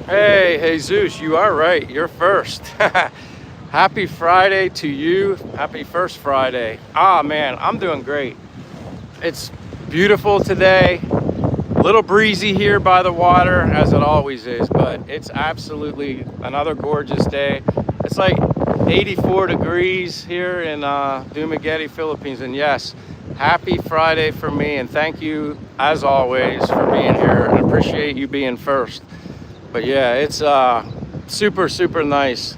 Hey, Jesus, you are right. You're first. Happy Friday to you. Happy first Friday. Ah, man, I'm doing great. It's beautiful today. A little breezy here by the water, as it always is, but it's absolutely another gorgeous day. It's like 84 degrees here in Dumaguete, Philippines. And yes, happy Friday for me. And thank you, as always, for being here. And appreciate you being first. But yeah, it's super, super nice.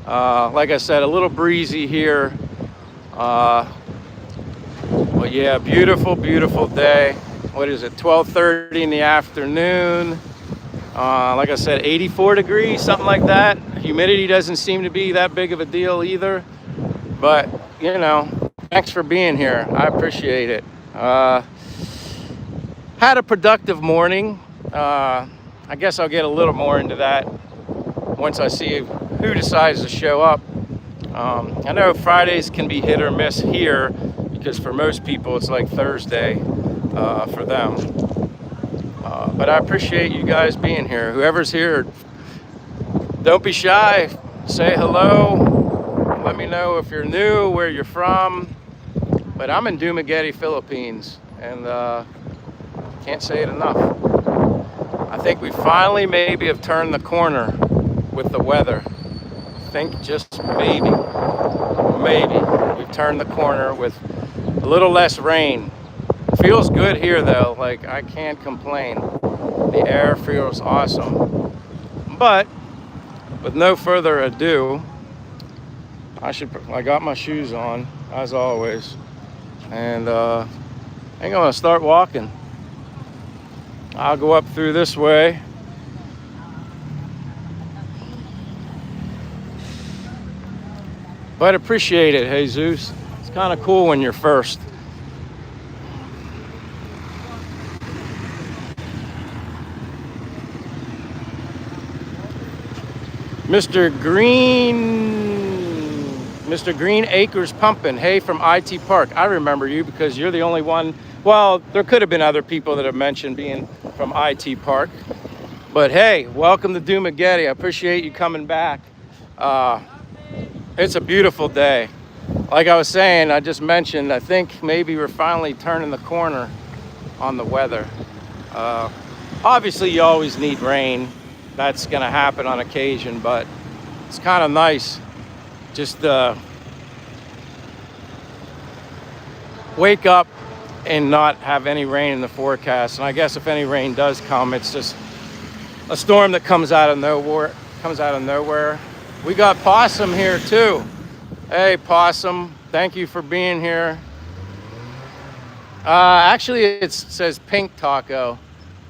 Like I said, a little breezy here. Uh, but yeah, beautiful, beautiful day. What is it, 12:30 in the afternoon? Like I said, 84 degrees, something like that. Humidity doesn't seem to be that big of a deal either. But, thanks for being here. I appreciate it. Had a productive morning. I guess I'll get a little more into that once I see who decides to show up. I know Fridays can be hit or miss here because for most people it's like Thursday for them. But I appreciate you guys being here. Whoever's here, don't be shy. Say hello. Let me know if you're new, where you're from. But I'm in Dumaguete, Philippines, and can't say it enough. I think we finally maybe have turned the corner with the weather. I think just maybe we've turned the corner with a little less rain. Feels good here though, like I can't complain. The air feels awesome. But with no further ado, I got my shoes on as always, and I think I'm gonna start walking. I'll go up through this way. But appreciate it, Jesus. It's kind of cool when you're first. Mr. Green Acres Pumping. Hey, from IT Park. I remember you because you're the only one. Well, there could have been other people that have mentioned being from IT Park. But hey, welcome to Dumaguete. I appreciate you coming back. It's a beautiful day. Like I was saying, I just mentioned, I think maybe we're finally turning the corner on the weather. Obviously, you always need rain. That's going to happen on occasion, but it's kind of nice just wake up and not have any rain in the forecast. And I guess if any rain does come, it's just a storm that comes out of nowhere. We got Possum here too. Hey Possum, thank you for being here. Actually, it says Pink Taco.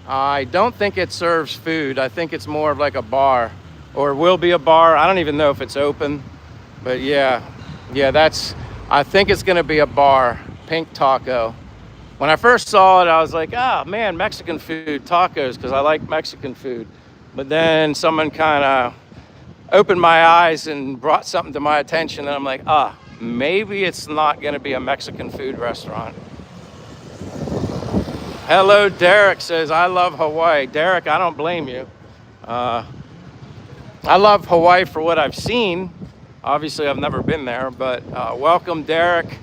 I don't think it serves food. I think it's more of like a bar, or will be a bar. I don't even know if it's open, but yeah, I think it's gonna be a bar. Pink Taco. When I first saw it, I was like, oh man, Mexican food, tacos, because I like Mexican food. But then someone kind of opened my eyes and brought something to my attention, and I'm like, maybe it's not gonna be a Mexican food restaurant. Hello, Derek says, I love Hawaii. Derek, I don't blame you. I love Hawaii for what I've seen. Obviously, I've never been there, but welcome, Derek.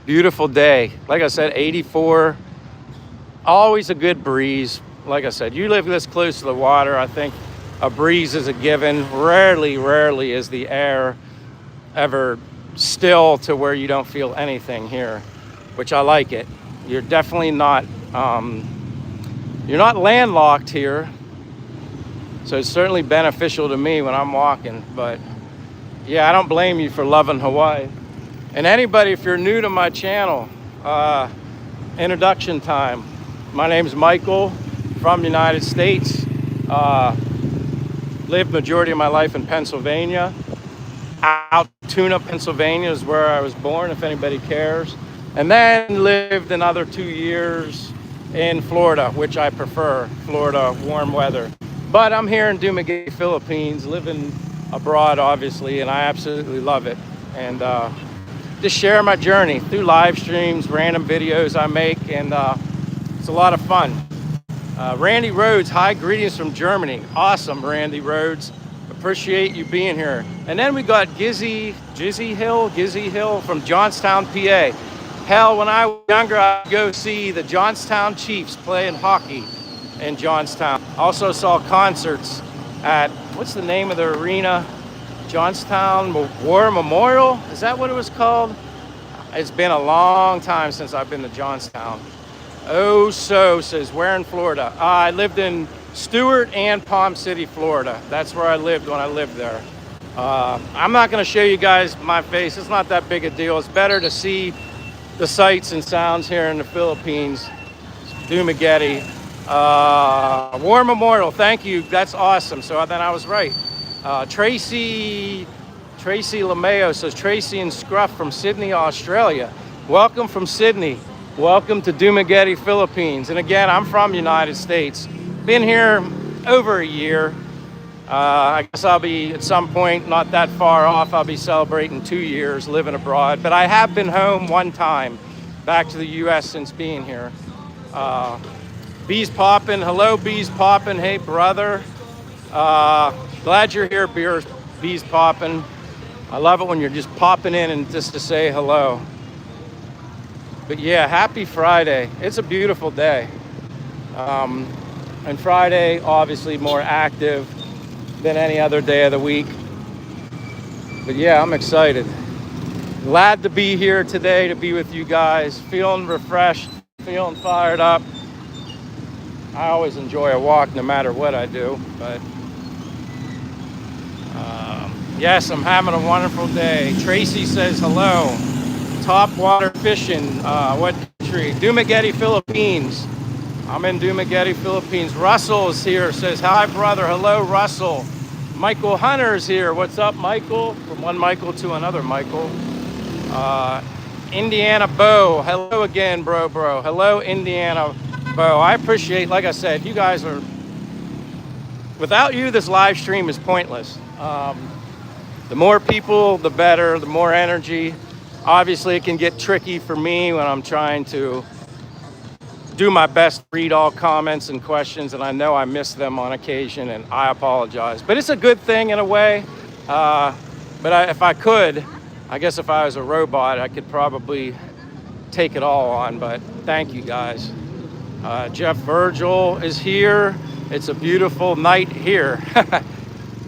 Beautiful day. Like I said, 84. Always a good breeze. Like I said, you live this close to the water. I think a breeze is a given. Rarely is the air ever still to where you don't feel anything here, which I like it. You're definitely not, you're not landlocked here. So it's certainly beneficial to me when I'm walking. But yeah, I don't blame you for loving Hawaii. And anybody, if you're new to my channel, introduction time. My name's Michael from the United States. Lived majority of my life in Pennsylvania. Altoona, Pennsylvania is where I was born, if anybody cares. And then lived another 2 years in Florida, which I prefer. Florida, warm weather. But I'm here in Dumaguete, Philippines, living abroad, obviously, and I absolutely love it. And just share my journey through live streams, random videos I make, and it's a lot of fun. Randy Rhodes, hi, greetings from Germany. Awesome, Randy Rhodes. Appreciate you being here. And then we got Gizzy Hill from Johnstown, PA. Hell, when I was younger, I'd go see the Johnstown Chiefs playing hockey in Johnstown. Also saw concerts at, what's the name of the arena? Johnstown War Memorial? Is that what it was called? It's been a long time since I've been to Johnstown. Oh, so says, where in Florida? I lived in Stewart and Palm City, Florida. That's where I lived when I lived there. I'm not going to show you guys my face. It's not that big a deal. It's better to see the sights and sounds here in the Philippines. Dumaguete. War Memorial, thank you. That's awesome. So then I was right. Tracy LeMayo says, Tracy and Scruff from Sydney, Australia. Welcome from Sydney. Welcome to Dumaguete, Philippines. And again, I'm from United States. Been here over a year. I guess I'll be, at some point, not that far off, I'll be celebrating 2 years living abroad. But I have been home one time, back to the U.S. since being here. Bees poppin'. Hello, Bees poppin'. Hey, brother. Glad you're here, Bees poppin'. I love it when you're just popping in and just to say hello. But yeah, happy Friday. It's a beautiful day. And Friday, obviously more active than any other day of the week. But yeah, I'm excited. Glad to be here today, to be with you guys. Feeling refreshed, feeling fired up. I always enjoy a walk no matter what I do. But yes, I'm having a wonderful day. Tracy says hello. Top water fishing, what country? Dumaguete, Philippines. I'm in Dumaguete, Philippines. Russell is here, says, hi, brother. Hello, Russell. Michael Hunter's here. What's up, Michael? From one Michael to another Michael. Indiana Bo. Hello again, bro. Hello, Indiana Bo. I appreciate, like I said, you guys are, without you, this live stream is pointless. The more people, the better, the more energy. Obviously, it can get tricky for me when I'm trying to do my best to read all comments and questions, and I know I miss them on occasion, and I apologize. But it's a good thing in a way. If I could, I guess if I was a robot, I could probably take it all on, but thank you guys. Jeff Virgil is here. It's a beautiful night here,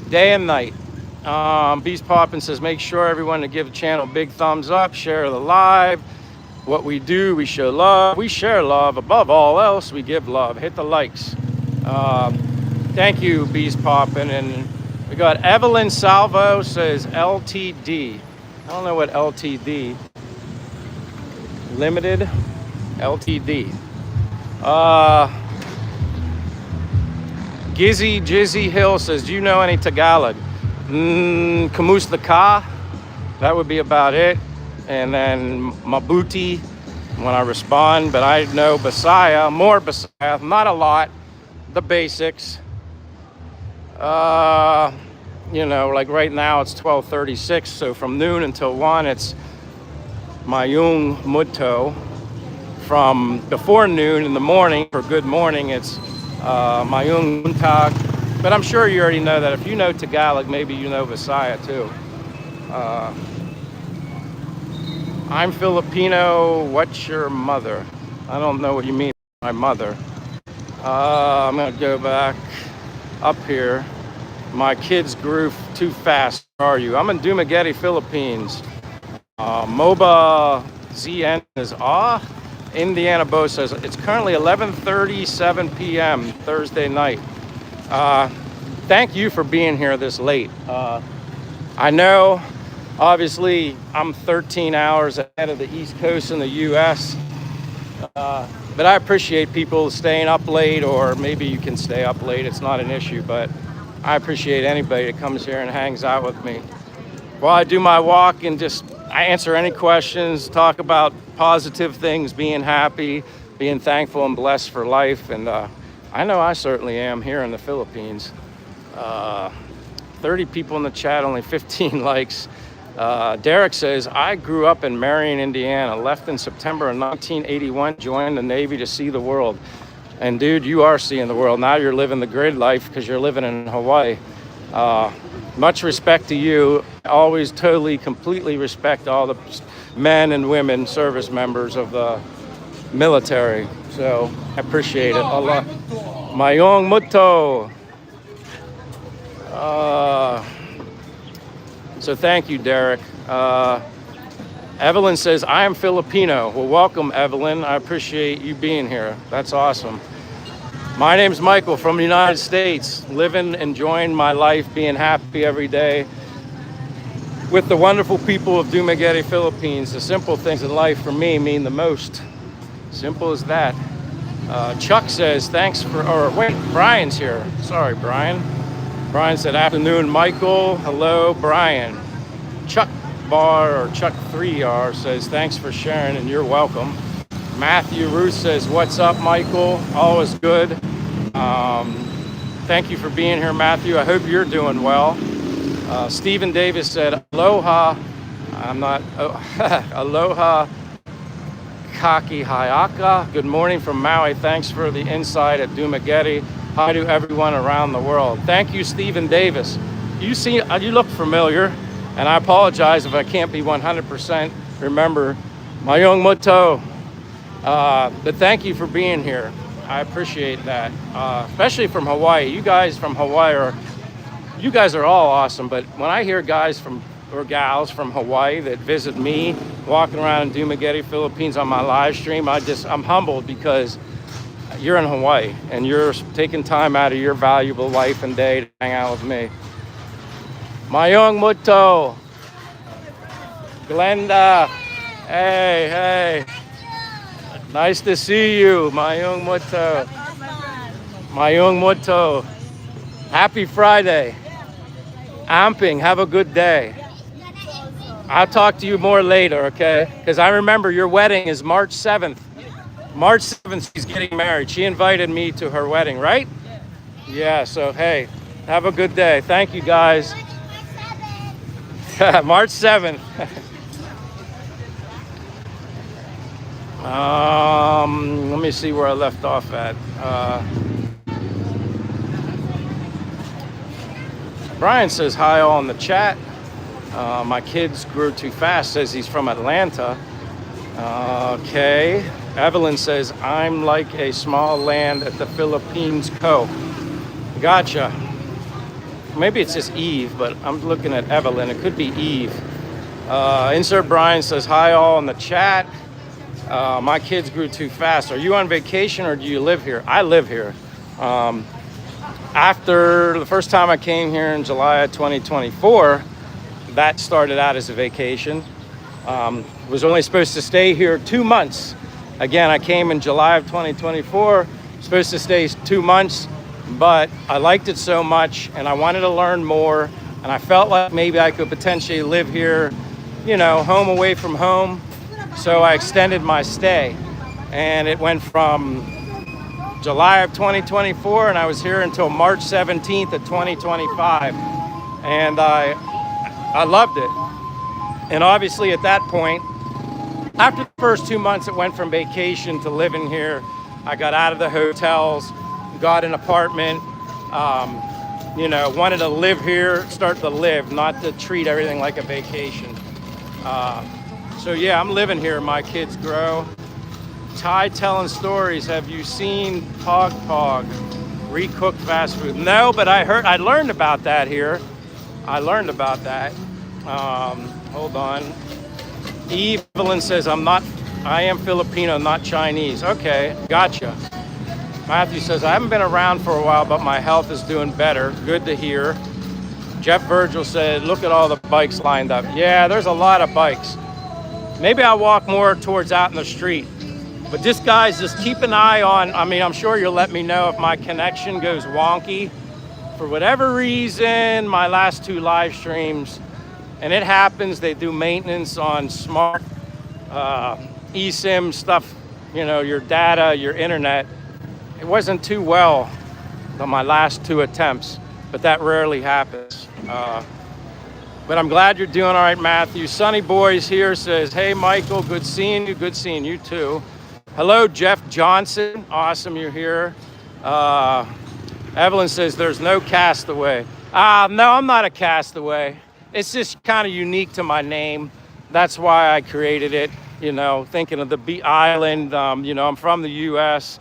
day and night. Beast Poppin' says, make sure everyone to give the channel a big thumbs up, share the live. What we do, we show love, we share love. Above all else, we give love. Hit the likes. Thank you, Beast Poppin'. And we got Evelyn Salvo says LTD. I don't know what LTD. Limited LTD. Jizzy Hill says, do you know any Tagalog? Kamusta ka? That would be about it. And then Mabuti when I respond. But I know Bisaya, more Bisaya, not a lot. The basics. You know, like right now it's 12:36. So from noon until 1, it's Mayung Mudto. From before noon in the morning, for good morning, it's Mayung Muntag. But I'm sure you already know that. If you know Tagalog, maybe you know Visaya too. I'm Filipino, what's your mother? I don't know what you mean by my mother. I'm gonna go back up here. My kids grew too fast. Where are you? I'm in Dumaguete, Philippines. MOBA ZN is Indiana Bo says, it's currently 11:37 p.m. Thursday night. Thank you for being here this late. I know, obviously, I'm 13 hours ahead of the East Coast in the U.S., but I appreciate people staying up late, or maybe you can stay up late. It's not an issue, but I appreciate anybody that comes here and hangs out with me while I do my walk, and I answer any questions, talk about positive things, being happy, being thankful and blessed for life. And I know I certainly am here in the Philippines. 30 people in the chat, only 15 likes. Derek says, I grew up in Marion, Indiana, left in September of 1981, joined the Navy to see the world. And dude, you are seeing the world. Now you're living the great life because you're living in Hawaii. Much respect to you. I always totally, completely respect all the men and women, service members of the military. So I appreciate it a lot. Mayong Muto. So thank you, Derek. Evelyn says, I am Filipino. Well, welcome, Evelyn. I appreciate you being here. That's awesome. My name's Michael from the United States, living, enjoying my life, being happy every day with the wonderful people of Dumaguete, Philippines. The simple things in life for me mean the most. Simple as that. Chuck says, thanks for, or wait, Brian's here. Sorry, Brian. Brian said, afternoon, Michael. Hello, Brian. Chuck Bar, or Chuck 3R, says, thanks for sharing and you're welcome. Matthew Ruth says, what's up, Michael? Always good. Thank you for being here, Matthew. I hope you're doing well. Stephen Davis said, aloha. Aloha Kaki Hayaka. Good morning from Maui. Thanks for the insight at Dumaguete. Hi to everyone around the world. Thank you, Stephen Davis. You look familiar, and I apologize if I can't be 100%. Remember, Mayong Muto. But thank you for being here. I appreciate that, especially from Hawaii. You guys from Hawaii you guys are all awesome, but when I hear guys or gals from Hawaii that visit me walking around in Dumaguete, Philippines on my live stream, I'm humbled because you're in Hawaii and you're taking time out of your valuable life and day to hang out with me. Mayong Muto. Glenda. Hey. Nice to see you. Mayong Muto. Mayong Muto. Happy Friday. Amping. Have a good day. I'll talk to you more later, okay? Because I remember your wedding is March 7th. March 7th, she's getting married. She invited me to her wedding, right? Yeah, so hey, have a good day. Thank you, guys. March 7th. Let me see where I left off at. Brian says hi all in the chat. My kids grew too fast, says he's from Atlanta. Okay. Evelyn says, I'm like a small land at the Philippines Co. Gotcha. Maybe it's just Eve, but I'm looking at Evelyn. It could be Eve. Insert Brian says, hi all in the chat. My kids grew too fast. Are you on vacation or do you live here? I live here. After the first time I came here in July of 2024, that started out as a vacation. Was only supposed to stay here 2 months. Again, I came in July of 2024, supposed to stay 2 months, but I liked it so much and I wanted to learn more. And I felt like maybe I could potentially live here, home away from home. So I extended my stay and it went from July of 2024 and I was here until March 17th of 2025. And I loved it. And obviously at that point, after the first 2 months, it went from vacation to living here. I got out of the hotels, got an apartment, wanted to live here, start to live, not to treat everything like a vacation. So yeah, I'm living here. My kids grow. Ty telling stories. Have you seen Pog Pog? Recooked fast food. No, but I learned about that here. I learned about that. Hold on. Evelyn says, I am Filipino, not Chinese. Okay, gotcha. Matthew says, I haven't been around for a while, but my health is doing better. Good to hear. Jeff Virgil said, look at all the bikes lined up. Yeah, there's a lot of bikes. Maybe I'll walk more towards out in the street. But just guys, just keep an eye on, I'm sure you'll let me know if my connection goes wonky. For whatever reason, my last 2 live streams, and it happens, they do maintenance on smart eSIM stuff, your data, your internet. It wasn't too well on my last 2 attempts, but that rarely happens. But I'm glad you're doing all right, Matthew. Sunny Boys here says, hey, Michael, good seeing you. Good seeing you too. Hello, Jeff Johnson. Awesome you're here. Evelyn says there's no castaway. No, I'm not a castaway. It's just kind of unique to my name. That's why I created it, you know, thinking of the island. You know, I'm from the U.S.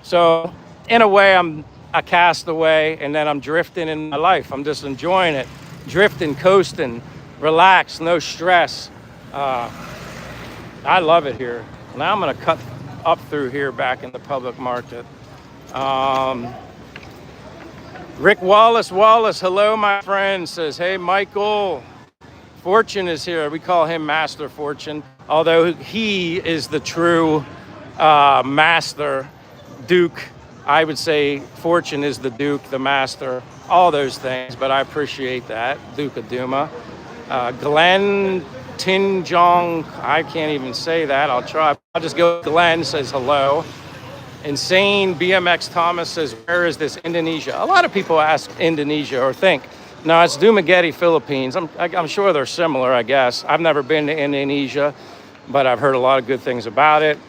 So in a way, I'm a castaway, and then I'm drifting in my life. I'm just enjoying it. Drifting, coasting, relaxed, no stress. I love it here. Now I'm gonna cut up through here back in the public market. Rick Wallace, hello my friend, says, hey Michael, Fortune is here. We call him Master Fortune, although he is the true master, Duke. I would say Fortune is the Duke, the master, all those things, but I appreciate that, Duke of Duma. Glenn Tinjong, I can't even say that, I'll try. I'll just go with Glenn, says hello. Insane BMX Thomas says, where is this Indonesia? A lot of people ask Indonesia or think, no, it's Dumaguete, Philippines. I'm sure they're similar, I guess. I've never been to Indonesia, but I've heard a lot of good things about it.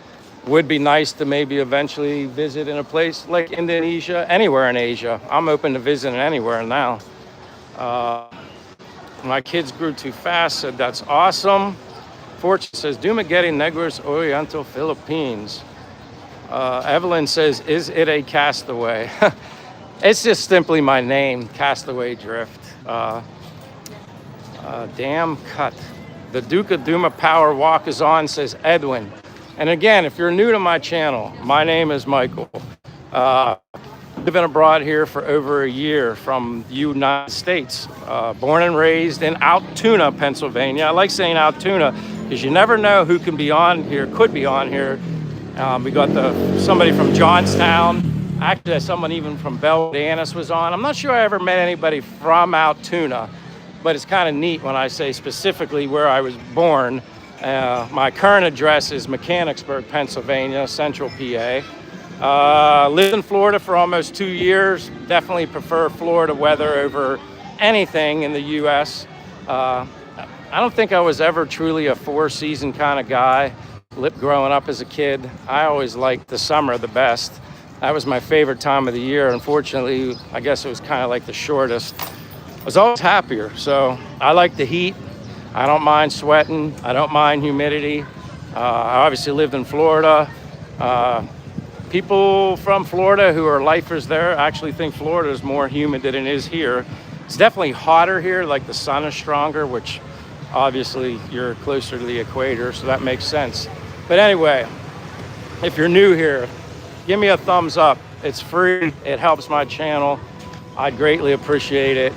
Would be nice to maybe eventually visit in a place like Indonesia, anywhere in Asia. I'm open to visiting anywhere now. My kids grew too fast, said that's awesome. Fortune says, Dumaguete, Negros Oriental, Philippines. Evelyn says, is it a castaway? It's just simply my name, Castaway Drift. Damn cut. The Duke of Duma Power Walk is on, says Edwin. And again, if you're new to my channel, my name is Michael. Living abroad here for over a year from the United States. Born and raised in Altoona, Pennsylvania. I like saying Altoona because you never know who can be on here, could be on here. We got somebody from Johnstown. Actually, someone even from Beldanis was on. I'm not sure I ever met anybody from Altoona, but it's kind of neat when I say specifically where I was born. My current address is Mechanicsburg, Pennsylvania, Central PA. Lived in Florida for almost 2 years. Definitely prefer Florida weather over anything in the U.S. I don't think I was ever truly a four-season kind of guy. Growing up as a kid, I always liked the summer the best. That was my favorite time of the year. Unfortunately, I guess it was kind of like the shortest. I was always happier, so I like the heat. I don't mind sweating. I don't mind humidity. I obviously lived in Florida. People from Florida who are lifers there actually think Florida is more humid than it is here. It's definitely hotter here, like the sun is stronger, which obviously you're closer to the equator, so that makes sense. But anyway, if you're new here, give me a thumbs up. It's free. It helps my channel. I'd greatly appreciate it.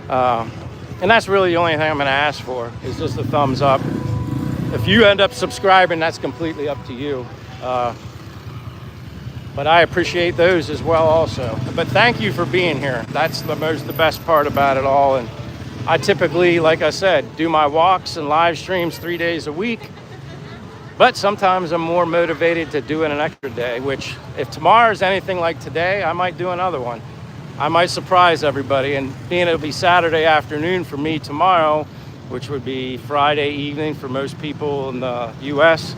And that's really the only thing I'm going to ask for is just a thumbs up. If you end up subscribing, that's completely up to you. But I appreciate those as well also. But thank you for being here. That's the best part about it all. And I typically, like I said, do my walks and live streams 3 days a week. But sometimes I'm more motivated to do it an extra day, which if tomorrow's anything like today, I might do another one. I might surprise everybody, and being it'll be Saturday afternoon for me tomorrow, which would be Friday evening for most people in the US,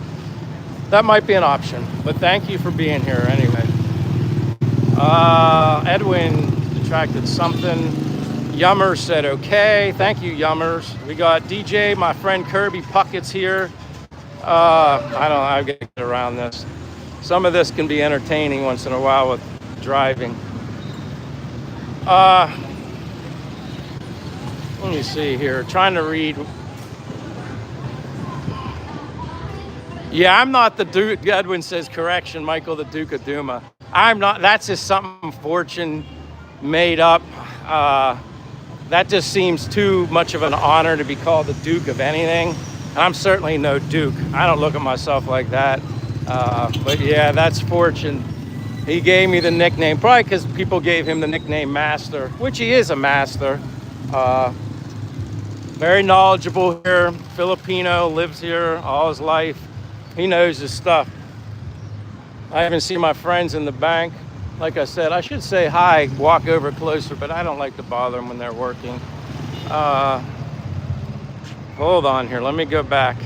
that might be an option. But thank you for being here anyway. Edwin detracted something. Yummers said okay. Thank you, Yummers. We got DJ, my friend Kirby Puckett's here. I gotta get around this. Some of this can be entertaining once in a while with driving. Let me see here. Trying to read. Yeah, I'm not the Duke. Edwin says, correction, Michael, the Duke of Duma. I'm not. That's just something Fortune made up. That just seems too much of an honor to be called the Duke of anything. And I'm certainly no Duke. I don't look at myself like that. But yeah, that's Fortune. He gave me the nickname, probably because people gave him the nickname Master, which he is a master. Very knowledgeable here. Filipino, lives here all his life. He knows his stuff. I even see my friends in the bank. Like I said, I should say hi, walk over closer, but I don't like to bother them when they're working. Hold on here, let me go back.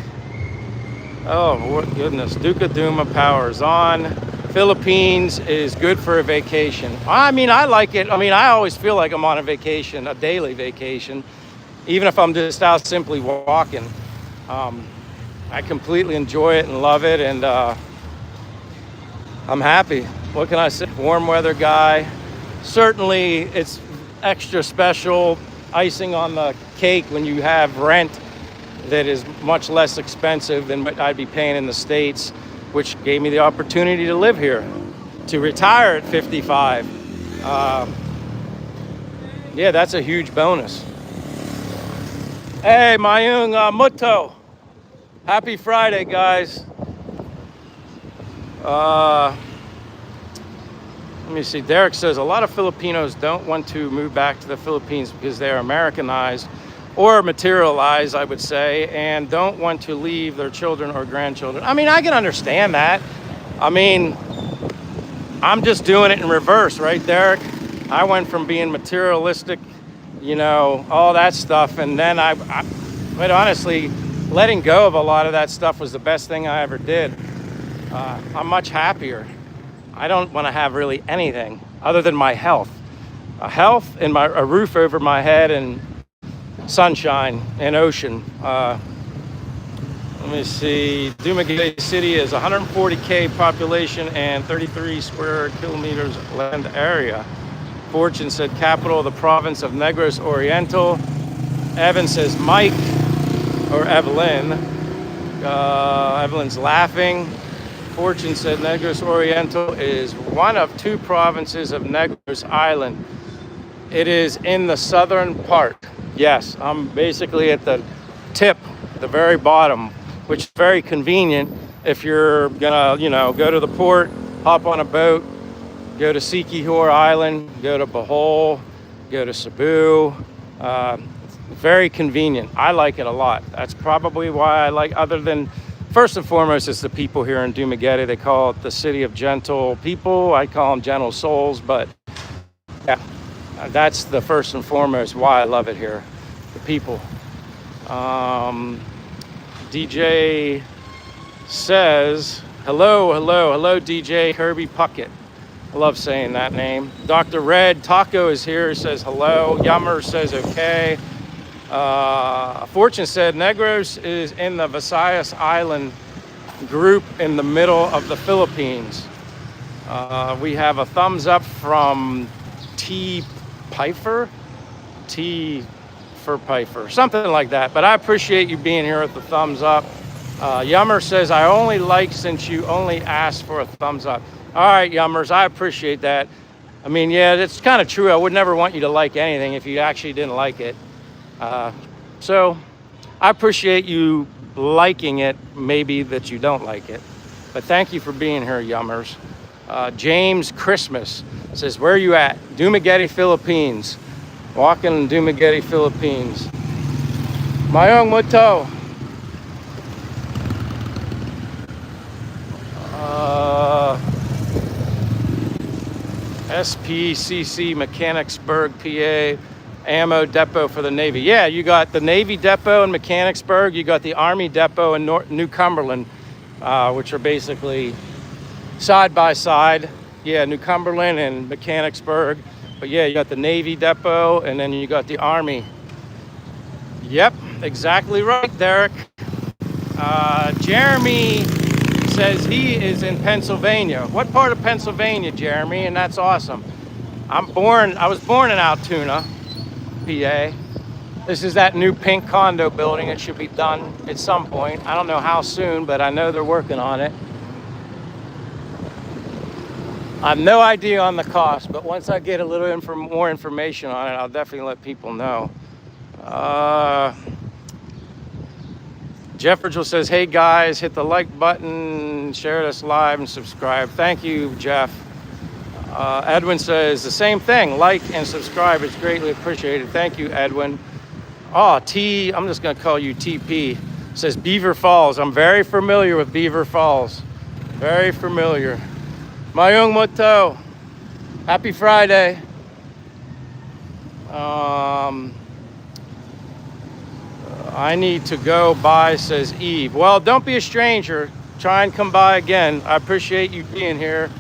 Oh, what goodness. Duca Duma powers on. Philippines is good for a vacation. I mean, I like it. I mean, I always feel like I'm on a vacation, a daily vacation, even if I'm just out simply walking. Um, I completely enjoy it and love it, and I'm happy. What can I say? Warm weather guy. Certainly, it's extra special icing on the cake when you have rent that is much less expensive than what I'd be paying in the States, which gave me the opportunity to live here, to retire at 55. Yeah, that's a huge bonus. Hey, Mayung Muto. Happy Friday, guys. Let me see. Derek says a lot of Filipinos don't want to move back to the Philippines because they are Americanized or materialized, I would say, and don't want to leave their children or grandchildren. I mean, I can understand that. I mean, I'm just doing it in reverse, right, Derek? I went from being materialistic, you know, all that stuff, and then but honestly, letting go of a lot of that stuff was the best thing I ever did. I'm much happier. I don't want to have really anything other than my health. Health and a roof over my head and sunshine and ocean. Let me see. Dumaguete City is 140K population and 33 square kilometers land area. Fortune said capital of the province of Negros Oriental. Evan says Mike or Evelyn. Evelyn's laughing. Fortune said Negros Oriental is one of two provinces of Negros Island. It is in the southern part. Yes, I'm basically at the tip, the very bottom, which is very convenient if you're gonna, you know, go to the port, hop on a boat, go to Siquijor Island, go to Bohol, go to Cebu. Very convenient. I like it a lot. That's probably why I like, other than, first and foremost, it's the people here in Dumaguete. They call it the city of gentle people. I call them gentle souls, but yeah, that's the first and foremost why I love it here. The people. DJ says, hello, DJ Kirby Puckett. I love saying that name. Dr. Red Taco is here, says hello. Yummer says okay. Fortune said Negros is in the Visayas Island group in the middle of the Philippines. We have a thumbs up from T for Piper, something like that. But I appreciate you being here with the thumbs up. Yummer says, I only like since you only asked for a thumbs up. All right, Yummers, I appreciate that. I mean, yeah, it's kind of true. I would never want you to like anything if you actually didn't like it. So I appreciate you liking it, maybe that you don't like it. But thank you for being here, Yummers. James Christmas says, where are you at? Dumaguete, Philippines. Walking in Dumaguete, Philippines. Mayong Muto. SPCC Mechanicsburg, PA, ammo depot for the Navy. Yeah, you got the Navy depot in Mechanicsburg. You got the Army depot in New Cumberland, which are basically side by side. Yeah, New Cumberland and Mechanicsburg. But yeah, you got the Navy depot and then you got the Army. Yep, exactly right, Derek. Jeremy says he is in Pennsylvania. What part of Pennsylvania, Jeremy? And that's awesome. I was born in Altoona, PA. This is that new pink condo building. It should be done at some point. I don't know how soon, but I know they're working on it. I have no idea on the cost, but once I get a little more information on it, I'll definitely let people know. Jeff Virgil says, hey guys, hit the like button, share this live, and subscribe. Thank you, Jeff. Edwin says the same thing, like and subscribe. It's greatly appreciated. Thank you, Edwin. Oh, I'm just gonna call you TP. Says Beaver Falls. I'm very familiar with Beaver Falls. Very familiar. Mayong Muto. Happy Friday. I need to go by, says Eve. Well, don't be a stranger. Try and come by again. I appreciate you being here.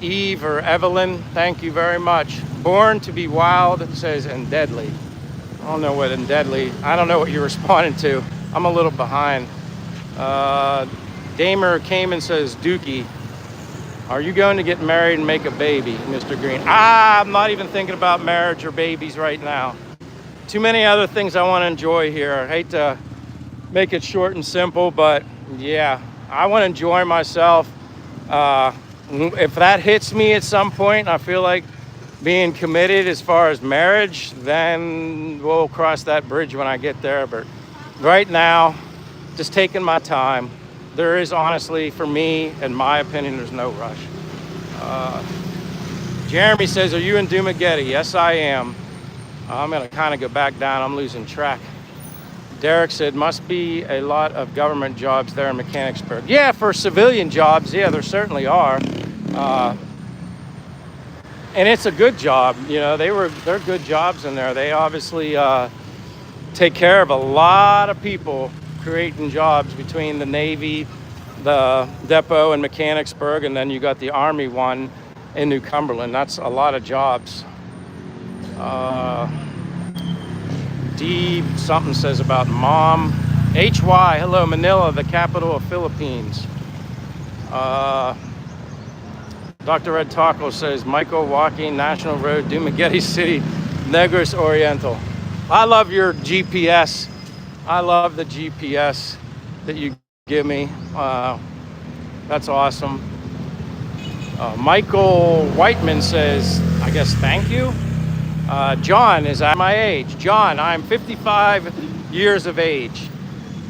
Eve or Evelyn, thank you very much. Born to be wild, says and deadly. I don't know what and deadly. I don't know what you're responding to. I'm a little behind. Damer came and says, Dookie, are you going to get married and make a baby, Mr. Green? I'm not even thinking about marriage or babies right now. Too many other things I want to enjoy here. I hate to make it short and simple, but yeah, I want to enjoy myself. If that hits me at some point, I feel like being committed as far as marriage, then we'll cross that bridge when I get there. But right now, just taking my time. There is honestly, for me, in my opinion, there's no rush. Jeremy says, are you in Dumaguete? Yes, I am. I'm going to kind of go back down. I'm losing track. Derek said, must be a lot of government jobs there in Mechanicsburg. Yeah, for civilian jobs, yeah, there certainly are. And it's a good job. You know, they're good jobs in there. They obviously take care of a lot of people, creating jobs between the Navy, the depot in Mechanicsburg, and then you got the Army one in New Cumberland. That's a lot of jobs. D something says about mom. HY, hello, Manila, the capital of Philippines. Dr. Red Taco says, Michael Joaquin National Road, Dumaguete City, Negros Oriental. I love your GPS. I love the GPS that you give me. That's awesome. Michael Whiteman says, I guess, thank you. John is at my age. John, I'm 55 years of age.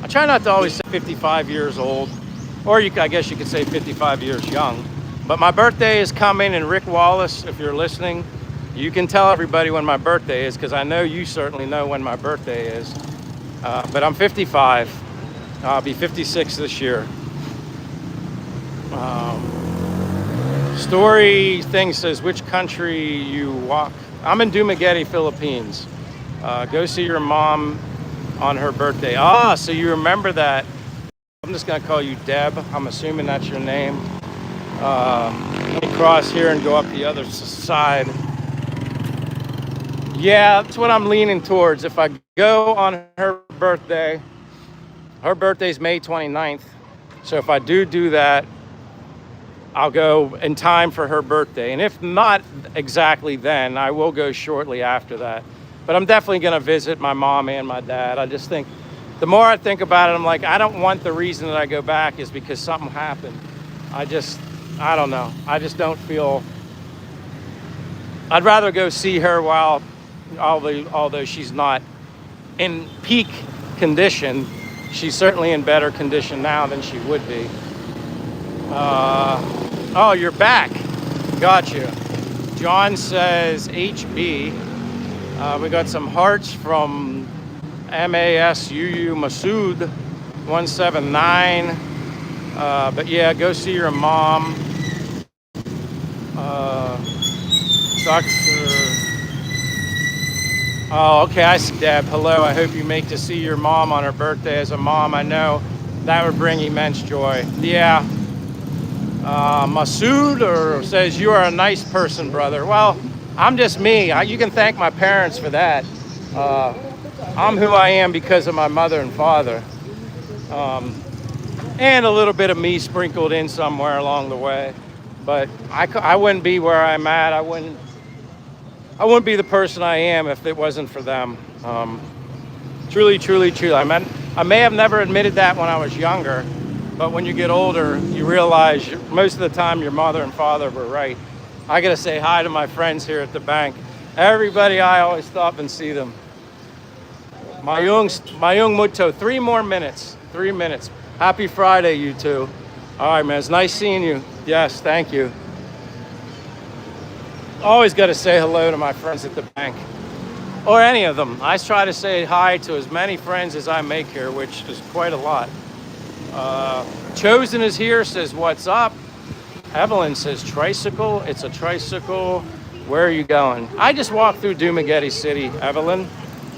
I try not to always say 55 years old, or I guess you could say 55 years young. But my birthday is coming, and Rick Wallace, if you're listening, you can tell everybody when my birthday is, because I know you certainly know when my birthday is. But I'm 55. I'll be 56 this year. Story thing says, which country you walk? I'm in Dumaguete, Philippines. Go see your mom on her birthday. So you remember that. I'm just gonna call you Deb. I'm assuming that's your name. Let me cross here and go up the other side. Yeah, that's what I'm leaning towards. If I go on her birthday's May 29th. So if I do that, I'll go in time for her birthday. And if not exactly then, I will go shortly after that. But I'm definitely gonna visit my mom and my dad. I just think, the more I think about it, I'm like, I don't want the reason that I go back is because something happened. I don't know. I just don't feel, I'd rather go see her although she's not in peak condition, she's certainly in better condition now than she would be. Oh, you're back. Gotcha. John says HB. We got some hearts from MASUU Masood 179. But yeah, go see your mom. Dr. Oh, okay, I see Deb. Hello, I hope you make to see your mom on her birthday. As a mom, I know that would bring immense joy. Yeah. Masood says, you are a nice person, brother. Well, I'm just me. You can thank my parents for that. I'm who I am because of my mother and father. And a little bit of me sprinkled in somewhere along the way. But I wouldn't be where I'm at. I wouldn't be the person I am if it wasn't for them. Truly, truly, truly. I may have never admitted that when I was younger, but when you get older, you realize most of the time your mother and father were right. I gotta say hi to my friends here at the bank. Everybody, I always stop and see them. Mayung Muto, 3 more minutes. 3 minutes. Happy Friday, you two. All right, man, it's nice seeing you. Yes, thank you. Always got to say hello to my friends at the bank, or any of them. I try to say hi to as many friends as I make here, which is quite a lot. Chosen is here, says, what's up? Evelyn says, tricycle. It's a tricycle. Where are you going? I just walk through Dumaguete City, Evelyn.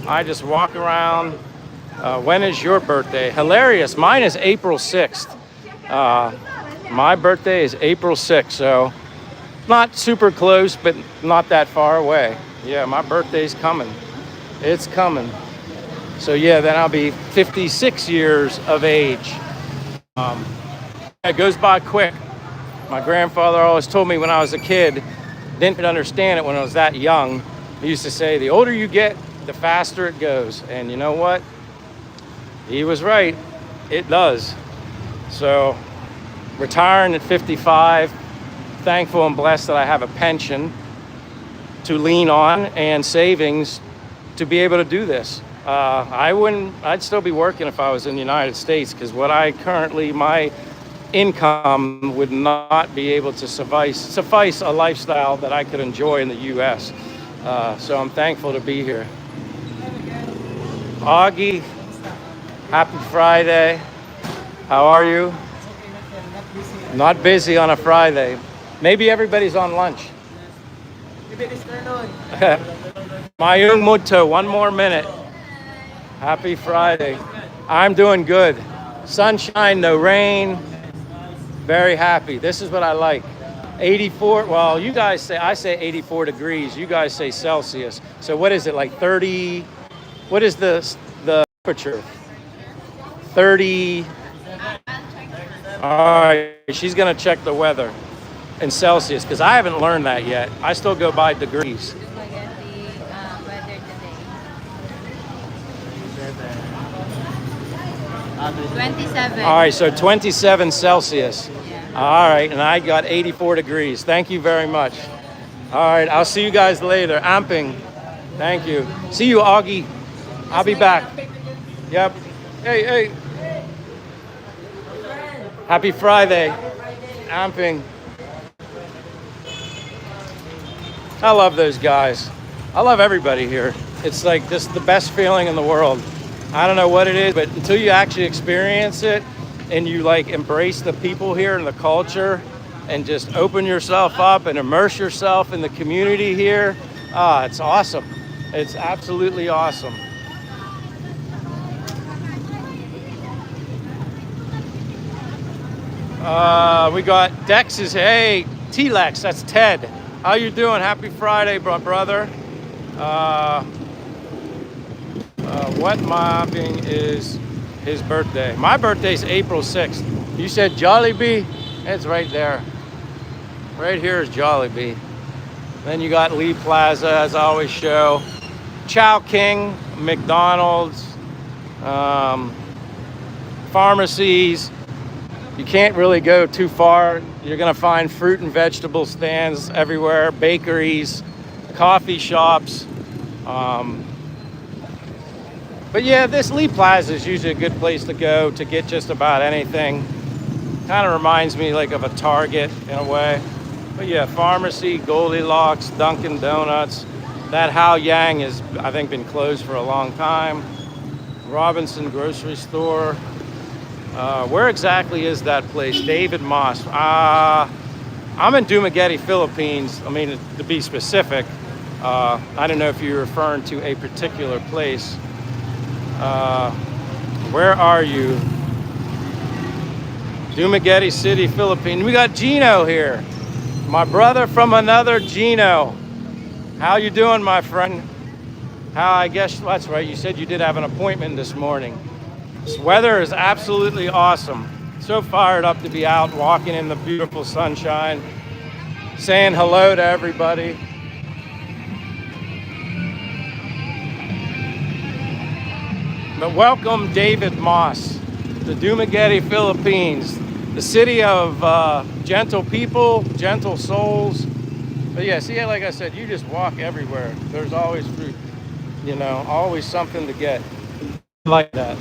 I just walk around. When is your birthday? Hilarious. Mine is April 6th. My birthday is April 6th, so not super close, but not that far away. Yeah, my birthday's coming. It's coming. So yeah, then I'll be 56 years of age. It goes by quick. My grandfather always told me when I was a kid, didn't understand it when I was that young. He used to say, the older you get, the faster it goes. And you know what? He was right. It does. So retiring at 55, thankful and blessed that I have a pension to lean on and savings to be able to do this. I'd still be working if I was in the United States, because my income would not be able to suffice a lifestyle that I could enjoy in the U.S. So I'm thankful to be here. Augie, happy Friday. How are you? Not busy on a Friday. Maybe everybody's on lunch. Mayung Muto, one more minute. Happy Friday. I'm doing good. Sunshine, no rain. Very happy. This is what I like. 84, well, you guys say, I say 84 degrees. You guys say Celsius. So what is it, like 30? What is the temperature? 30. All right, she's going to check the weather in Celsius, because I haven't learned that yet. I still go by degrees. Dumaguete weather today. 27. All right, so 27 Celsius. Yeah. All right, and I got 84 degrees. Thank you very much. All right, I'll see you guys later. Amping. Thank you. See you, Augie. I'll be back. Yep. Hey. Happy Friday. Amping. I love those guys. I love everybody here. It's like just the best feeling in the world. I don't know what it is, but until you actually experience it and you like embrace the people here and the culture and just open yourself up and immerse yourself in the community here, it's awesome. It's absolutely awesome. We got Dex is, hey, T-Lex, that's Ted. How you doing? Happy Friday, brother. What mobbing is his birthday? My birthday's April 6th. You said Jollibee? It's right there. Right here is Jollibee. Then you got Lee Plaza, as I always show. Chow King, McDonald's, pharmacies. You can't really go too far. You're gonna find fruit and vegetable stands everywhere, bakeries, coffee shops. But yeah, this Lee Plaza is usually a good place to go to get just about anything. Kind of reminds me like of a Target in a way. But yeah, pharmacy, Goldilocks, Dunkin' Donuts. That Hao Yang has, I think, been closed for a long time. Robinson Grocery Store. Where exactly is that place? David Moss. I'm in Dumaguete, Philippines. I mean, to be specific. I don't know if you're referring to a particular place. Where are you? Dumaguete City, Philippines. We got Gino here. My brother from another Gino. How you doing, my friend? I guess that's right. You said you did have an appointment this morning. This weather is absolutely awesome. So fired up to be out walking in the beautiful sunshine, saying hello to everybody. But welcome, David Moss, to Dumaguete, Philippines, the city of gentle people, gentle souls. But yeah, see, like I said, you just walk everywhere. There's always fruit, you know, always something to get. I like that.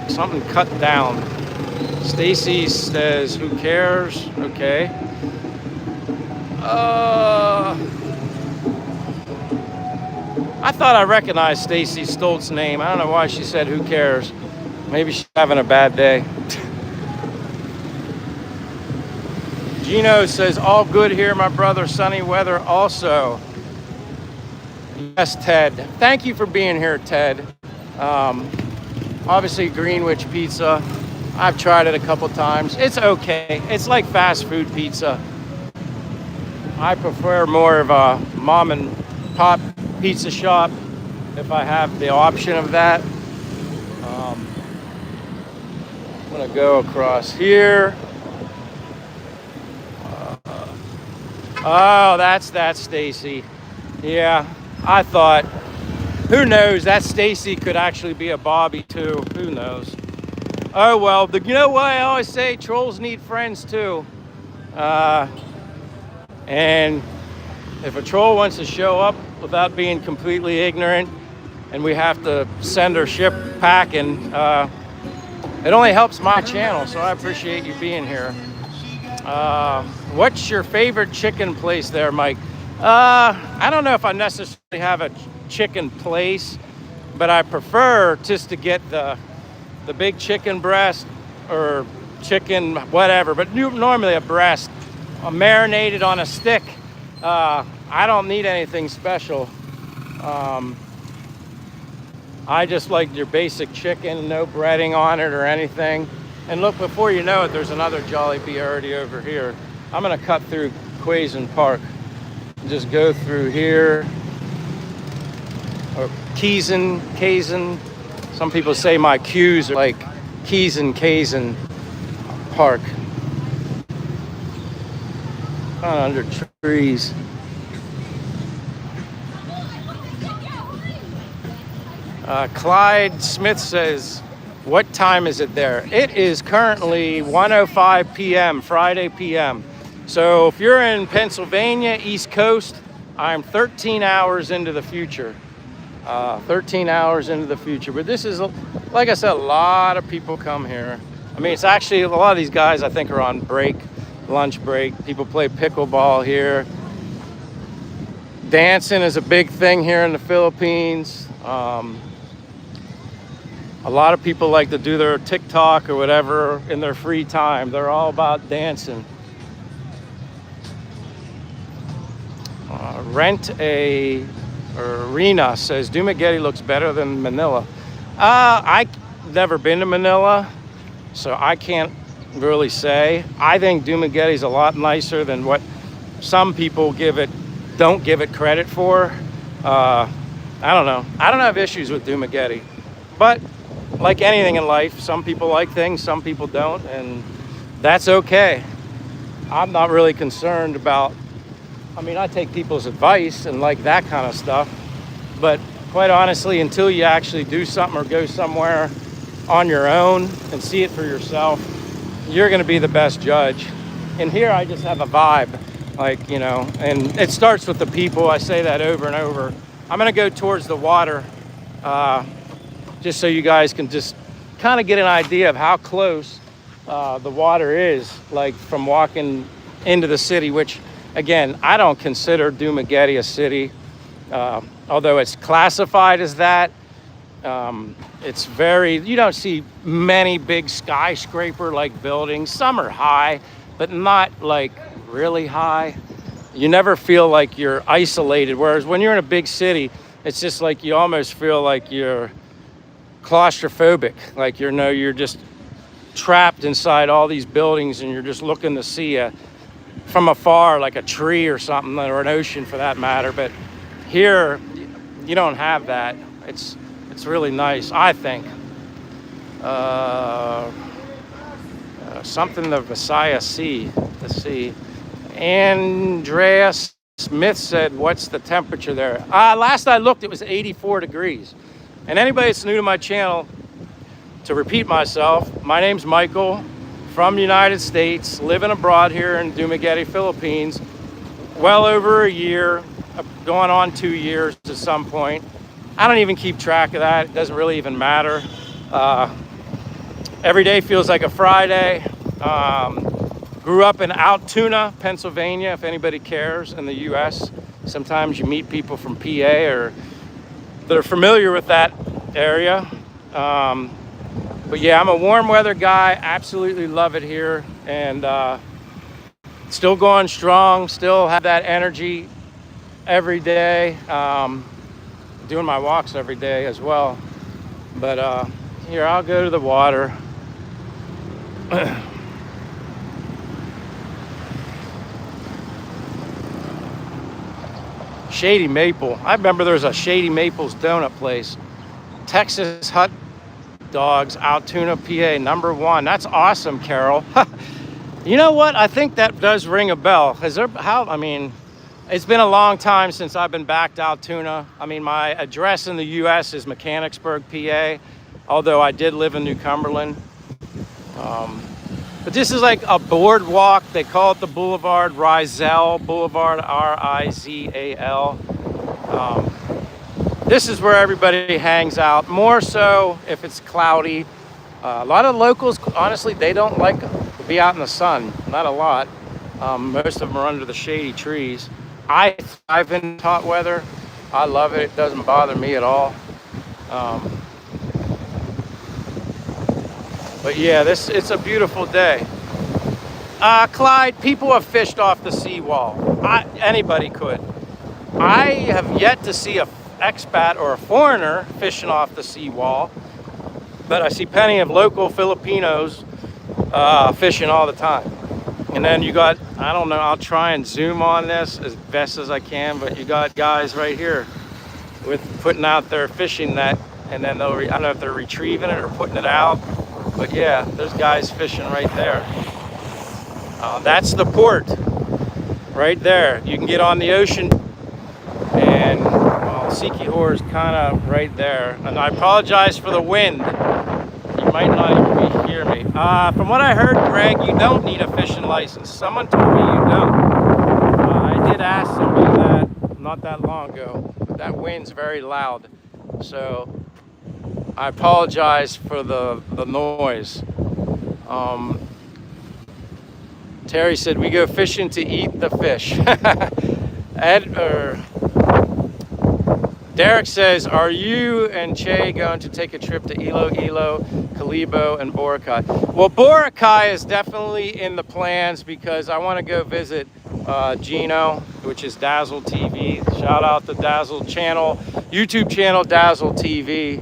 Something cut down. Stacy says, who cares? Okay. I thought I recognized Stacy Stoltz's name. I don't know why she said, who cares? Maybe she's having a bad day. Gino says, all good here, my brother. Sunny weather also. Yes, Ted. Thank you for being here, Ted. Obviously, Greenwich Pizza. I've tried it a couple times. It's okay. It's like fast food pizza. I prefer more of a mom and pop pizza shop if I have the option of that. I'm gonna go across here. Oh, that's Stacy. Yeah, I thought, who knows, that Stacy could actually be a Bobby too. Who knows? Oh well, you know what I always say, trolls need friends too. And if a troll wants to show up without being completely ignorant and we have to send her ship packing, it only helps my channel, so I appreciate you being here. What's your favorite chicken place there, Mike? I don't know if I necessarily have a chicken place, but I prefer just to get the big chicken breast or chicken whatever, but normally a breast, marinated on a stick. I don't need anything special. I just like your basic chicken, no breading on it or anything. And look, before you know it, there's another Jollibee already over here. I'm gonna cut through Quaison Park. Just go through here. Or Kaizen. Some people say my Q's are like Kaizen Park. Kind of under trees. Clyde Smith says, what time is it there? It is currently 1:05 p.m., Friday p.m. So if you're in Pennsylvania, East Coast, I'm 13 hours into the future. 13 hours into the future. But this is, like I said, a lot of people come here. I mean, it's actually, a lot of these guys I think are on break, lunch break. People play pickleball here. Dancing is a big thing here in the Philippines. A lot of people like to do their TikTok or whatever in their free time. They're all about dancing. Rent a arena says Dumaguete looks better than Manila. I've never been to Manila, so I can't really say. I think Dumaguete is a lot nicer than what some people don't give it credit for. I don't know. I don't have issues with Dumaguete, but like anything in life, some people like things, some people don't, and that's okay. I'm not really concerned about, I mean, I take people's advice and like that kind of stuff, but quite honestly, until you actually do something or go somewhere on your own and see it for yourself, you're gonna be the best judge. And here I just have a vibe, like, you know, and it starts with the people. I say that over and over. I'm gonna go towards the water, just so you guys can just kind of get an idea of how close the water is, like from walking into the city, which again, I don't consider Dumaguete a city, although it's classified as that. It's very, you don't see many big skyscraper like buildings. Some are high, but not like really high. You never feel like you're isolated, whereas when you're in a big city, it's just like you almost feel like you're claustrophobic, like you're just trapped inside all these buildings and you're just looking to see from afar, like a tree or something, or an ocean for that matter. But here you don't have that. It's really nice, I think. Something the Messiah see. Let's see. Andreas Smith said, what's the temperature there? Last I looked, it was 84 degrees. And anybody that's new to my channel, to repeat myself, my name's Michael, from the United States, living abroad here in Dumaguete, Philippines, well over a year, going on 2 years at some point. I don't even keep track of that. It doesn't really even matter. Every day feels like a Friday. Grew up in Altoona, Pennsylvania, if anybody cares, in the US. Sometimes you meet people from PA or that are familiar with that area. But yeah, I'm a warm weather guy, absolutely love it here. And Still going strong, still have that energy every day. Doing my walks every day as well. But here, I'll go to the water. Shady Maple. I remember there was a Shady Maple's donut place. Texas Hot Dogs, Altoona, PA, #1. That's awesome, Carol. You know what? I think that does ring a bell. It's been a long time since I've been back to Altoona. I mean, my address in the U.S. is Mechanicsburg, PA, although I did live in New Cumberland. But this is like a boardwalk. They call it the Boulevard, Rizal Boulevard, Rizal. This is where everybody hangs out, more so if it's cloudy. A lot of locals, honestly, they don't like to be out in the sun. Not a lot. Most of them are under the shady trees. I thrive in hot weather. I love it. It doesn't bother me at all. But yeah, it's a beautiful day. Clyde, people have fished off the seawall. Anybody could. I have yet to see a expat or a foreigner fishing off the seawall, but I see plenty of local Filipinos fishing all the time. And then you got, I don't know, I'll try and zoom on this as best as I can, but you got guys right here with putting out their fishing net, and then I don't know if they're retrieving it or putting it out, but yeah, there's guys fishing right there. That's the port right there. You can get on the ocean, and Sikihor is kind of right there. And I apologize for the wind. You might not even hear me. From what I heard, Greg, you don't need a fishing license. Someone told me you don't. I did ask somebody that not that long ago, but that wind's very loud. So I apologize for the noise. Terry said, we go fishing to eat the fish. Derek says, are you and Che going to take a trip to Iloilo, Kalibo, and Boracay? Well, Boracay is definitely in the plans because I want to go visit Gino, which is Dazzle TV. Shout out to Dazzle channel, YouTube channel Dazzle TV.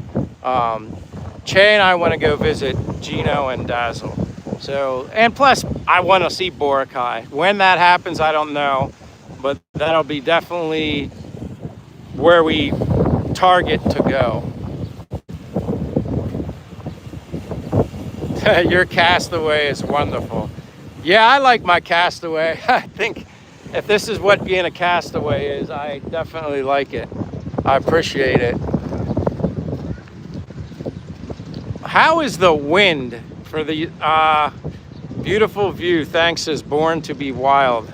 Che and I want to go visit Gino and Dazzle. So, and plus, I want to see Boracay. When that happens, I don't know, but that'll be definitely where we target to go. Your Castaway is wonderful. Yeah, I like my Castaway. I think if this is what being a castaway is, I definitely like it. I appreciate it. How is the wind for the beautiful view? Thanks, says Born to be Wild.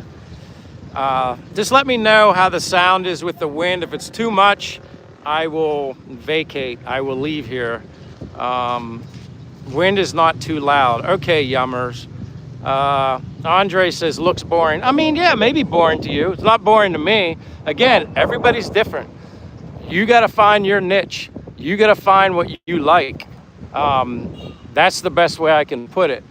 Just let me know how the sound is with the wind. If it's too much, I will vacate. I will leave here. Wind is not too loud. Okay, yummers. Andre says, looks boring. I mean, yeah, maybe boring to you. It's not boring to me. Again, everybody's different. You got to find your niche. You got to find what you like. That's the best way I can put it.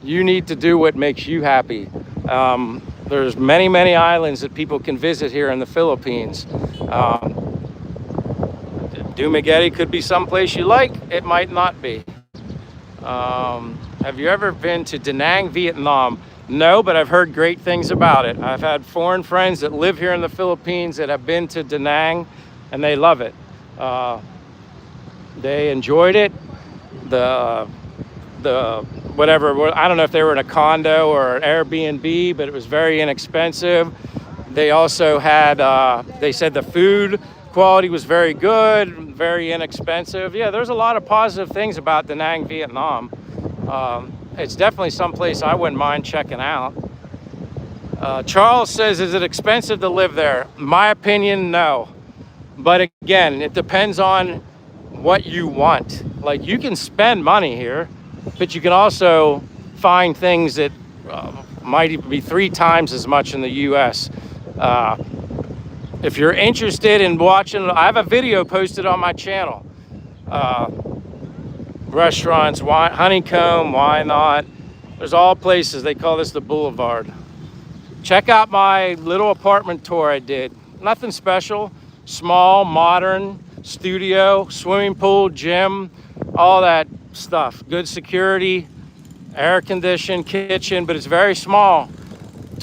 You need to do what makes you happy. There's many, many islands that people can visit here in the Philippines. Dumaguete could be someplace you like. It might not be. Have you ever been to Da Nang, Vietnam? No, but I've heard great things about it. I've had foreign friends that live here in the Philippines that have been to Da Nang, and they love it. They enjoyed it. The whatever, I don't know if they were in a condo or an Airbnb, but it was very inexpensive. They also had, they said the food quality was very good, very inexpensive. Yeah, there's a lot of positive things about Da Nang, Vietnam. It's definitely someplace I wouldn't mind checking out. Charles says, is it expensive to live there? My opinion, no. But again, it depends on what you want. Like, you can spend money here, but you can also find things that might even be 3 times as much in the U.S. If you're interested in watching, I have a video posted on my channel. Restaurants, why, Honeycomb, why not? There's all places. They call this the Boulevard. check out my little apartment tour I did. Nothing special, small, modern, studio, swimming pool, gym, all that stuff. Good security, air conditioned, kitchen, but it's very small.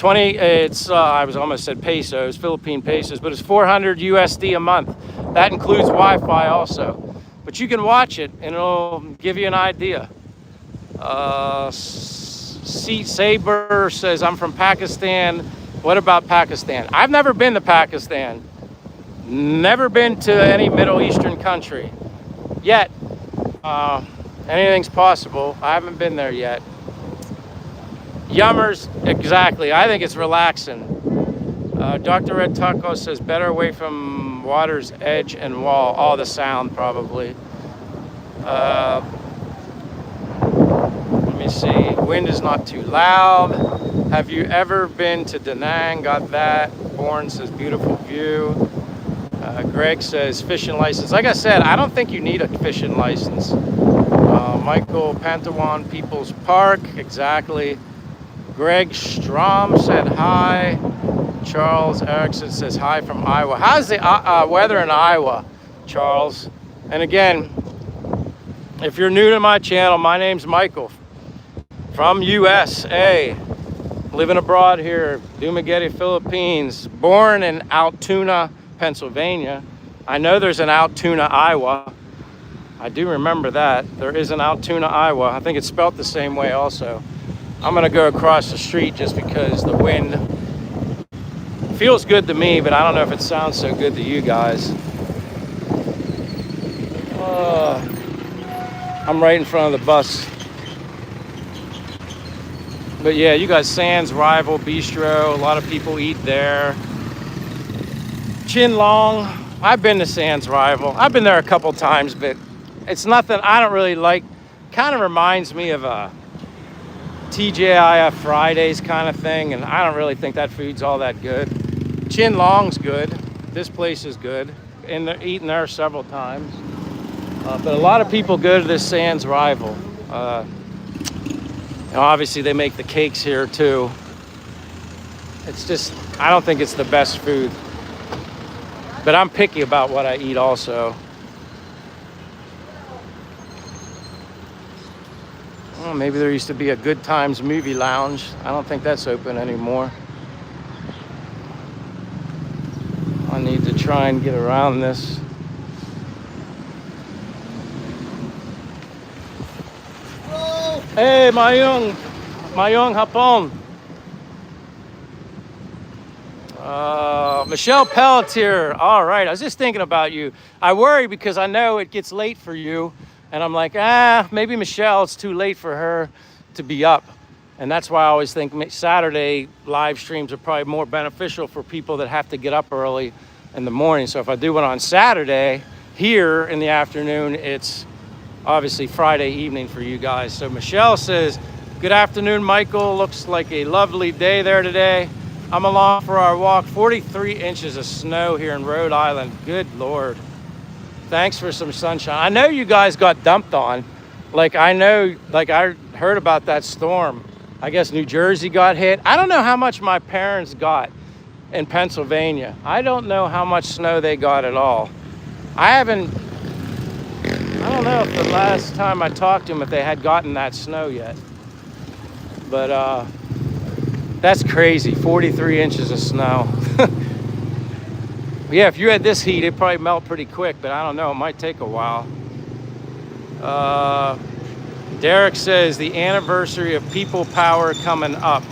I was almost said pesos, Philippine pesos, but it's 400 USD a month. That includes Wi-Fi also. But you can watch it and it'll give you an idea. Seat Saber says, I'm from Pakistan. What about Pakistan? I've never been to Pakistan. Never been to any Middle Eastern country yet. Anything's possible. I haven't been there yet. Yummers, exactly. I think it's relaxing. Dr. Red Taco says, better away from water's edge and wall. All the sound, probably. Let me see. Wind is not too loud. Have you ever been to Da Nang? Got that. Bourne says, beautiful view. Greg says, fishing license. Like I said, I don't think you need a fishing license. Michael Pantawan, People's Park. Exactly. Greg Strom said hi. Charles Erickson says hi from Iowa. How's the weather in Iowa, Charles? And again, if you're new to my channel, my name's Michael from USA. Living abroad here, Dumaguete, Philippines. Born in Altoona, Pennsylvania. I know there's an Altoona, Iowa. I do remember that. There is an Altoona, Iowa. I think it's spelt the same way also. I'm gonna go across the street just because the wind feels good to me, but I don't know if it sounds so good to you guys. I'm right in front of the bus. But yeah, you got Sands Rival Bistro. A lot of people eat there. Chin Long. I've been to Sands Rival. I've been there a couple times, but it's nothing I don't really like. Kind of reminds me of a TGIF Fridays kind of thing, and I don't really think that food's all that good. Chin Long's good. This place is good. And they're eating there several times. But a lot of people go to this Sands Rival. Obviously they make the cakes here too. It's just, I don't think it's the best food. But I'm picky about what I eat also. Oh, maybe there used to be a Good Times movie lounge. I don't think that's open anymore. I need to try and get around this. Hey, Mayung Hapon. Michelle Pelletier. All right, I was just thinking about you. I worry because I know it gets late for you. And I'm like, maybe Michelle, it's too late for her to be up. And that's why I always think Saturday live streams are probably more beneficial for people that have to get up early in the morning. So if I do one on Saturday here in the afternoon, it's obviously Friday evening for you guys. So Michelle says, good afternoon, Michael. Looks like a lovely day there today. I'm along for our walk. 43 inches of snow here in Rhode Island. Good Lord. Thanks for some sunshine. I know you guys got dumped on. I heard about that storm. I guess New Jersey got hit. I don't know how much my parents got in Pennsylvania. I don't know how much snow they got at all. I don't know if the last time I talked to them if they had gotten that snow yet. But that's crazy, 43 inches of snow. Yeah, if you had this heat, it'd probably melt pretty quick, but I don't know, it might take a while. Derek says, the anniversary of People Power coming up.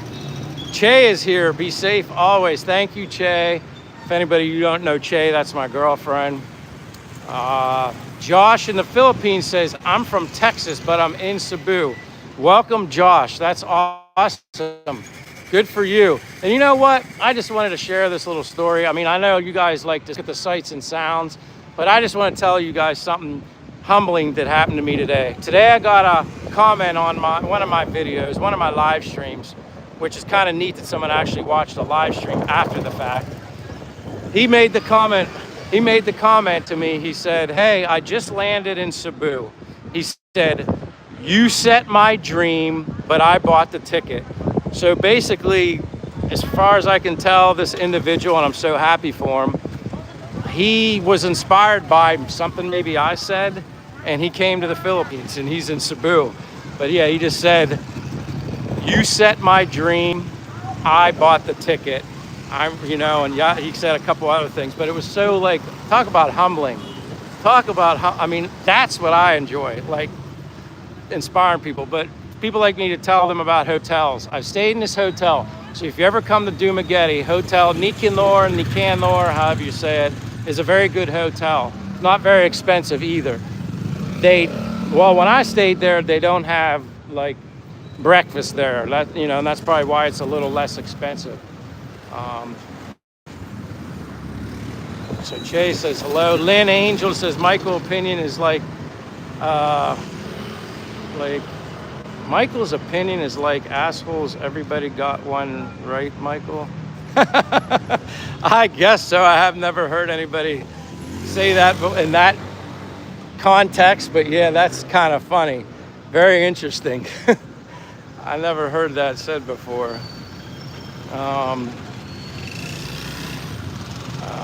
Che is here, be safe always. Thank you, Che. If anybody you don't know Che, that's my girlfriend. Josh in the Philippines says, I'm from Texas, but I'm in Cebu. Welcome, Josh, that's awesome. Good for you. And you know what? I just wanted to share this little story. I mean, I know you guys like to get the sights and sounds, but I just want to tell you guys something humbling that happened to me today. Today I got a comment on one of my videos, one of my live streams, which is kind of neat that someone actually watched the live stream after the fact. He made the comment to me. He said, hey, I just landed in Cebu. He said, you set my dream, but I bought the ticket. So basically, as far as I can tell, this individual, and I'm so happy for him, he was inspired by something maybe I said, and he came to the Philippines, and he's in Cebu. But yeah, he just said, "You set my dream. I bought the ticket." And yeah, he said a couple other things, but it was so like, talk about humbling. Talk about how, I mean, that's what I enjoy, like inspiring people. But people like me to tell them about hotels. I've stayed in this hotel. So if you ever come to Dumaguete, Hotel Nicanor, however you say it, is a very good hotel. Not very expensive either. When I stayed there, they don't have like breakfast there. And that's probably why it's a little less expensive. So Che says hello. Lynn Angel says Michael's opinion is Michael's opinion is like assholes. Everybody got one, right, Michael? I guess so. I have never heard anybody say that in that context, but yeah, that's kind of funny. Very interesting. I never heard that said before.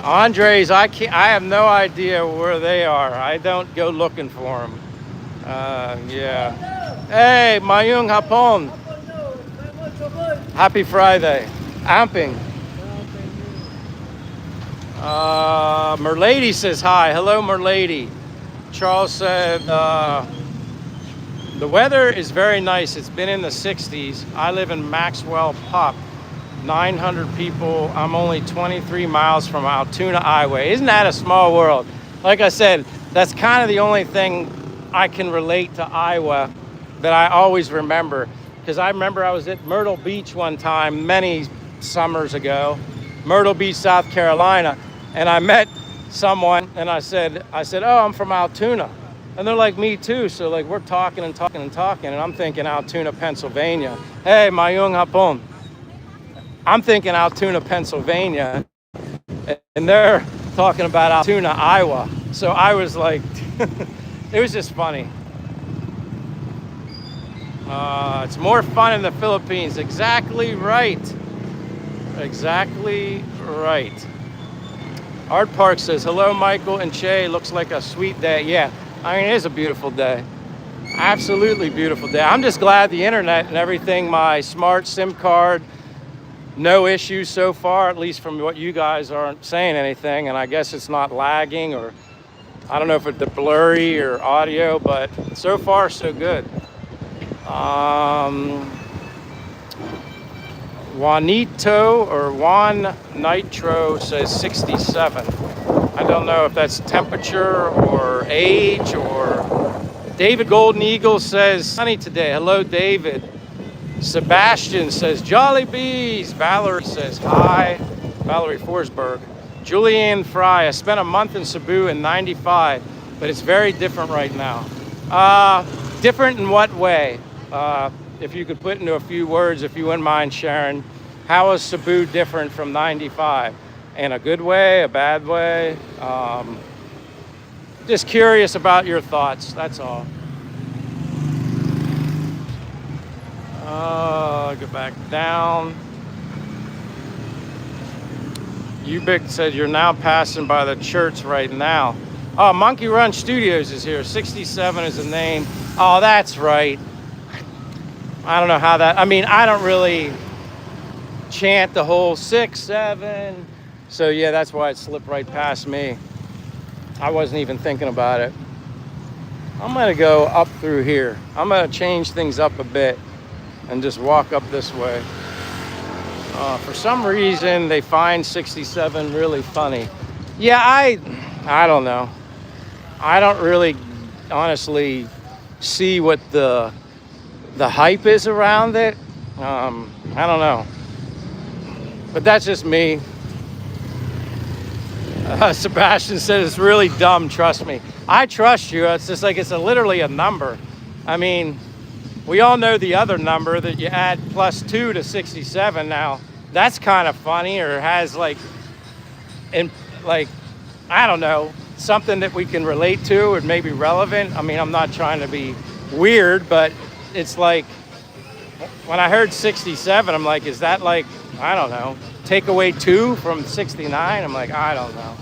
Andres, I have no idea where they are. I don't go looking for them. Yeah. Hey, Mayung Hapon. Happy Friday. Amping. Merlady says hi. Hello, Merlady. Charles said, the weather is very nice. It's been in the 60s. I live in Maxwell Pop. 900 people. I'm only 23 miles from Altoona, Iowa. Isn't that a small world? Like I said, that's kind of the only thing I can relate to Iowa that I always remember. Because I remember I was at Myrtle Beach one time many summers ago, Myrtle Beach, South Carolina, and I met someone and I said, "Oh, I'm from Altoona." And they're like, "Me too." So like we're talking and I'm thinking Altoona, Pennsylvania. Hey, Mayung Hapon. I'm thinking Altoona, Pennsylvania, and they're talking about Altoona, Iowa. So I was like, it was just funny. It's more fun in the Philippines. Exactly right. Exactly right. Art Park says, hello, Michael and Che. Looks like a sweet day. Yeah, I mean, it is a beautiful day. Absolutely beautiful day. I'm just glad the internet and everything, my smart SIM card, no issues so far, at least from what you guys aren't saying anything. And I guess it's not lagging, or I don't know if it's blurry or audio, but so far so good. Juanito or Juan Nitro says 67. I don't know if that's temperature or age or... David Golden Eagle says sunny today. Hello, David. Sebastian says Jolly Bees. Valerie says hi. Valerie Forsberg. Julianne Fry. I spent a month in Cebu in '95, but it's very different right now. Different in what way? If you could put into a few words, if you wouldn't mind sharing, how is Cebu different from '95? In a good way, a bad way? Just curious about your thoughts, that's all. Go back down. Ubik said you're now passing by the church right now. Oh, Monkey Run Studios is here. 67 is the name. Oh, that's right. I don't know how that, I mean, I don't really chant the whole 6, 7. So yeah, that's why it slipped right past me. I wasn't even thinking about it. I'm gonna go up through here. I'm gonna change things up a bit and just walk up this way. For some reason, they find 67 really funny. Yeah, I don't know. I don't really honestly see what the hype is around it. I don't know. But that's just me. Sebastian said it's really dumb, trust me. I trust you. It's just like it's literally a number. I mean, we all know the other number that you add +2 to 67 now. That's kind of funny, or has like, I don't know, something that we can relate to or maybe relevant. I mean, I'm not trying to be weird, but it's like, when I heard 67, I'm like, is that like, I don't know, take away 2 from 69? I'm like, I don't know.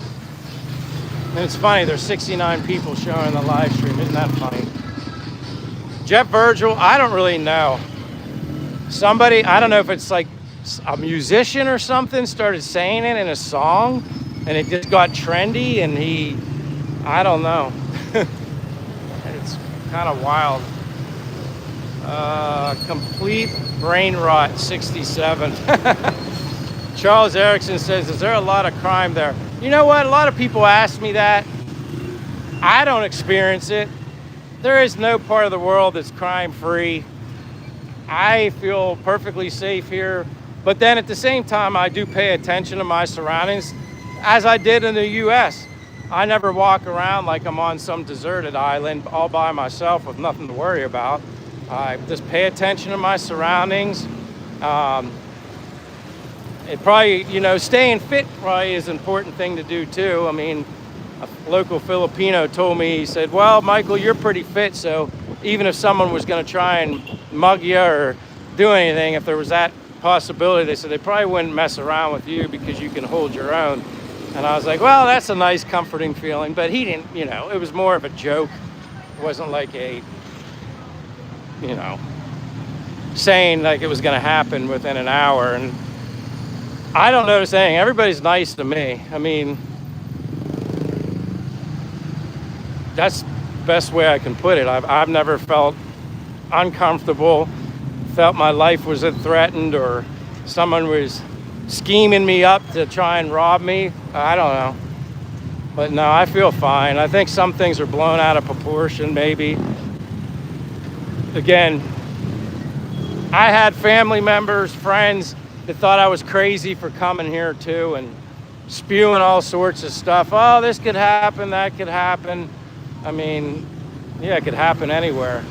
And it's funny, there's 69 people showing the live stream. Isn't that funny? Jeff Virgil, I don't really know. Somebody, I don't know if it's like a musician or something, started saying it in a song, and it just got trendy, and I don't know. It's kind of wild. Complete brain rot, 67. Charles Erickson says, is there a lot of crime there? You know what? A lot of people ask me that. I don't experience it. There is no part of the world that's crime-free. I feel perfectly safe here. But then at the same time, I do pay attention to my surroundings, as I did in the U.S. I never walk around like I'm on some deserted island all by myself with nothing to worry about. I just pay attention to my surroundings. It probably, you know, staying fit probably is an important thing to do too. I mean, a local Filipino told me, he said, well, Michael, you're pretty fit, so even if someone was going to try and mug you or do anything, if there was that possibility, they said they probably wouldn't mess around with you because you can hold your own. And I was like, well, that's a nice, comforting feeling. But he didn't, you know, it was more of a joke. It wasn't like a, you know, saying like it was going to happen within an hour. And I don't notice anything. Everybody's nice to me. I mean, that's the best way I can put it. I've never felt uncomfortable, felt my life was threatened, or someone was scheming me up to try and rob me. I don't know. But no, I feel fine. I think some things are blown out of proportion, maybe. Again, I had family members, friends that thought I was crazy for coming here too and spewing all sorts of stuff. Oh, this could happen, that could happen. I mean, yeah, it could happen anywhere.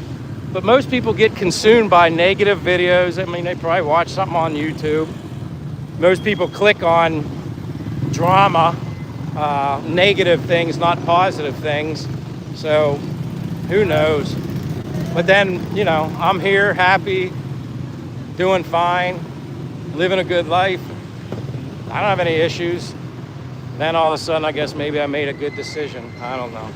But most people get consumed by negative videos. I mean, they probably watch something on YouTube. Most people click on drama, negative things, not positive things. So who knows? But then, you know, I'm here, happy, doing fine, living a good life. I don't have any issues. Then all of a sudden, I guess maybe I made a good decision. I don't know.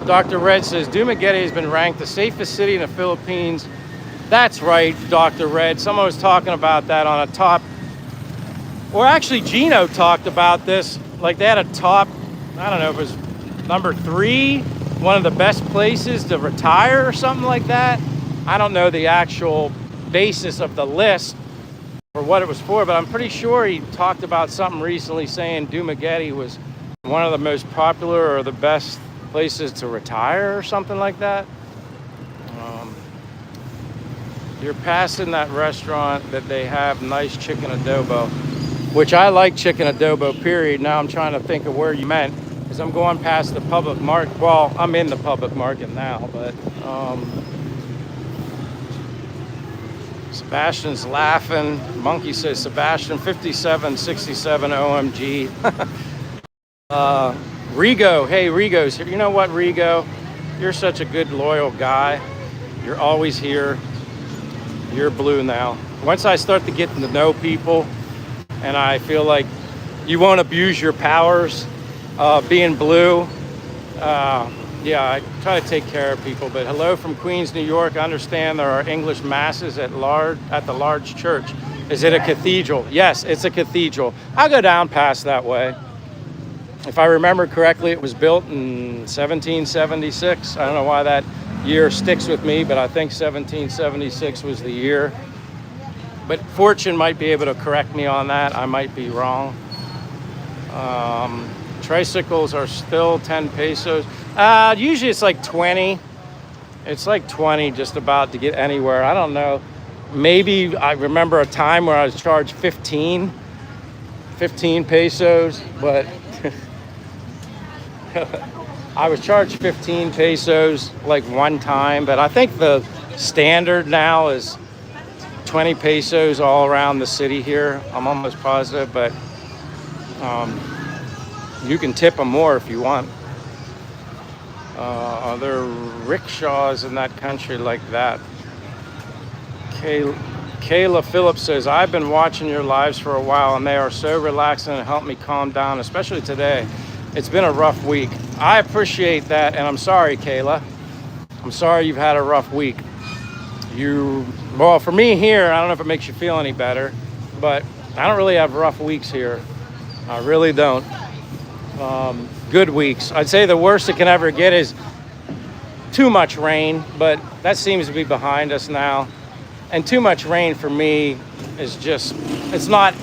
Dr. Red says, Dumaguete has been ranked the safest city in the Philippines. That's right, Dr. Red. Someone was talking about that on a top, or actually Gino talked about this. Like they had a top, I don't know if it was number 3, one of the best places to retire or something like that. I don't know the actual basis of the list or what it was for, but I'm pretty sure he talked about something recently saying Dumaguete was one of the most popular or the best places to retire or something like that. You're passing that restaurant that they have nice chicken adobo, which I like chicken adobo, period. Now I'm trying to think of where you meant, because I'm going past the public market. Well, I'm in the public market now, but Sebastian's laughing. Monkey says, Sebastian, 5767 OMG. Rigo, hey, Rigo's here. You know what, Rigo? You're such a good, loyal guy. You're always here. You're blue now. Once I start to get to know people, and I feel like you won't abuse your powers, being blue, yeah, I try to take care of people. But hello from Queens, New York. I understand there are English masses at the large church. Is it a cathedral? Yes, it's a cathedral. I'll go down past that way. If I remember correctly, it was built in 1776. I don't know why that year sticks with me, but I think 1776 was the year. But Fortune might be able to correct me on that. I might be wrong. Tricycles are still 10 pesos. Usually it's like 20. It's like 20 just about to get anywhere. I don't know. Maybe I remember a time where I was charged 15 pesos, but I was charged 15 pesos like one time, but I think the standard now is 20 pesos all around the city here. I'm almost positive, but you can tip them more if you want. Are there rickshaws in that country like that? Kayla Phillips says, I've been watching your lives for a while and they are so relaxing and help me calm down, especially today. It's been a rough week. I appreciate that, and I'm sorry, Kayla. I'm sorry you've had a rough week. Well, for me here, I don't know if it makes you feel any better, but I don't really have rough weeks here. I really don't. Good weeks. I'd say the worst it can ever get is too much rain, but that seems to be behind us now. And too much rain for me is just, it's not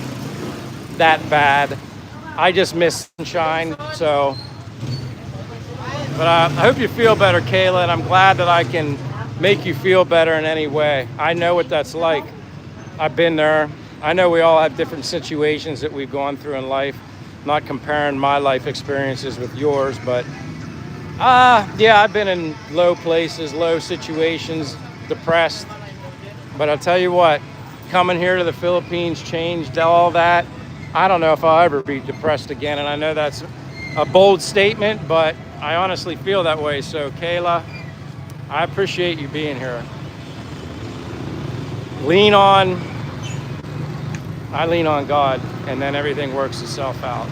that bad. I just miss sunshine, so. But I hope you feel better, Kayla, and I'm glad that I can make you feel better in any way. I know what that's like. I've been there. I know we all have different situations that we've gone through in life. Not comparing my life experiences with yours, but yeah, I've been in low places, low situations, depressed. But I'll tell you what, coming here to the Philippines changed all that. I don't know if I'll ever be depressed again, and I know that's a bold statement, but I honestly feel that way. So Kayla, I appreciate you being here. I lean on God, and then everything works itself out.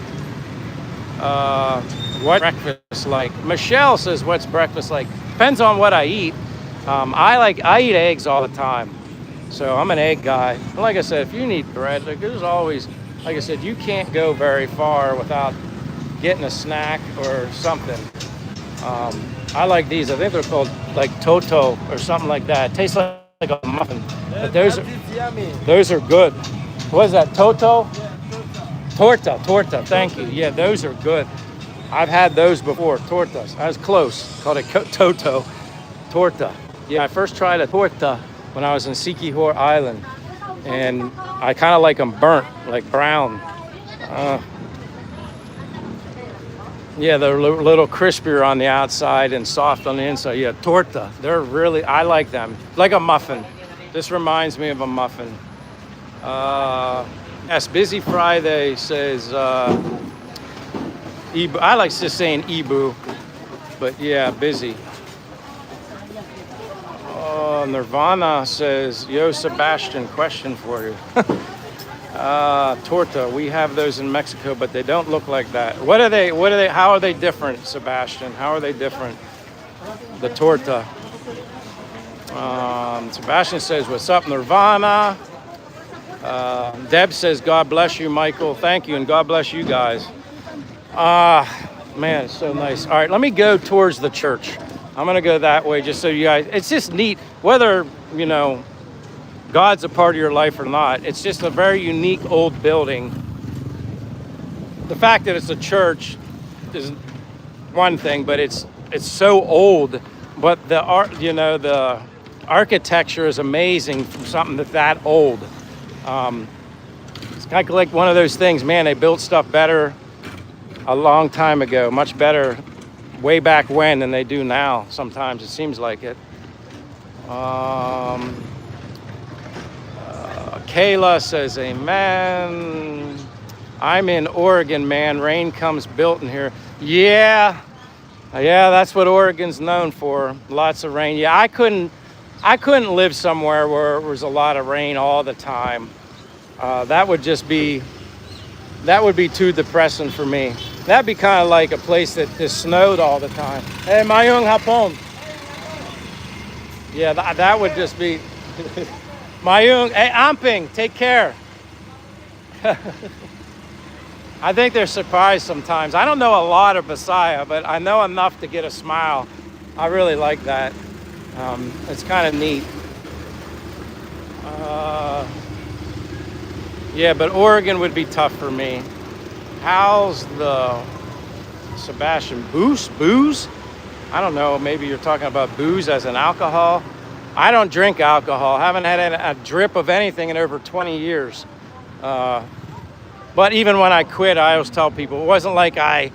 What's breakfast like? Michelle says, what's breakfast like? Depends on what I eat. I eat eggs all the time. So I'm an egg guy. And like I said, if you need bread, there's always, like I said, you can't go very far without getting a snack or something. I like these. I think they're called like Toto or something like that. It tastes like a muffin. But those are good. What is that, Toto? Torta, thank you. Yeah, those are good. I've had those before, tortas. I was close, called it Toto, torta. Yeah, I first tried a torta when I was in Siquijor Island, and I kind of like them burnt, like brown. Yeah, they're a little crispier on the outside and soft on the inside. Yeah, torta, I like them. Like a muffin. This reminds me of a muffin. Yes, Busy Friday says, Ibu. I like just saying Ibu, but yeah, busy. Nirvana says, yo, Sebastian, question for you. Torta, we have those in Mexico, but they don't look like that. How are they different, Sebastian? How are they different? The torta. Sebastian says, what's up, Nirvana? Deb says, God bless you, Michael. Thank you, and God bless you guys. Man, it's so nice. All right, let me go towards the church. I'm going to go that way just so you guys, it's just neat, whether, God's a part of your life or not. It's just a very unique old building. The fact that it's a church is one thing, but it's so old. But the art, the architecture is amazing from something that's that old. It's kind of like one of those things, man, they built stuff better a long time ago, much better way back when than they do now. Sometimes it seems like it. Kayla says, amen. I'm in Oregon, man. Rain comes built in here. Yeah, that's what Oregon's known for. Lots of rain. Yeah, I couldn't live somewhere where there was a lot of rain all the time. That would be too depressing for me. That'd be kind of like a place that just snowed all the time. Hey, Mayung Hapon. Yeah, that would just be... Mayung, hey, Amping, take care. I think they're surprised sometimes. I don't know a lot of Visaya, but I know enough to get a smile. I really like that. It's kind of neat. Yeah, but Oregon would be tough for me. How's the Sebastian booze? I don't know. Maybe you're talking about booze as an alcohol. I don't drink alcohol. Haven't had a drip of anything in over 20 years. But even when I quit, I always tell people it wasn't like I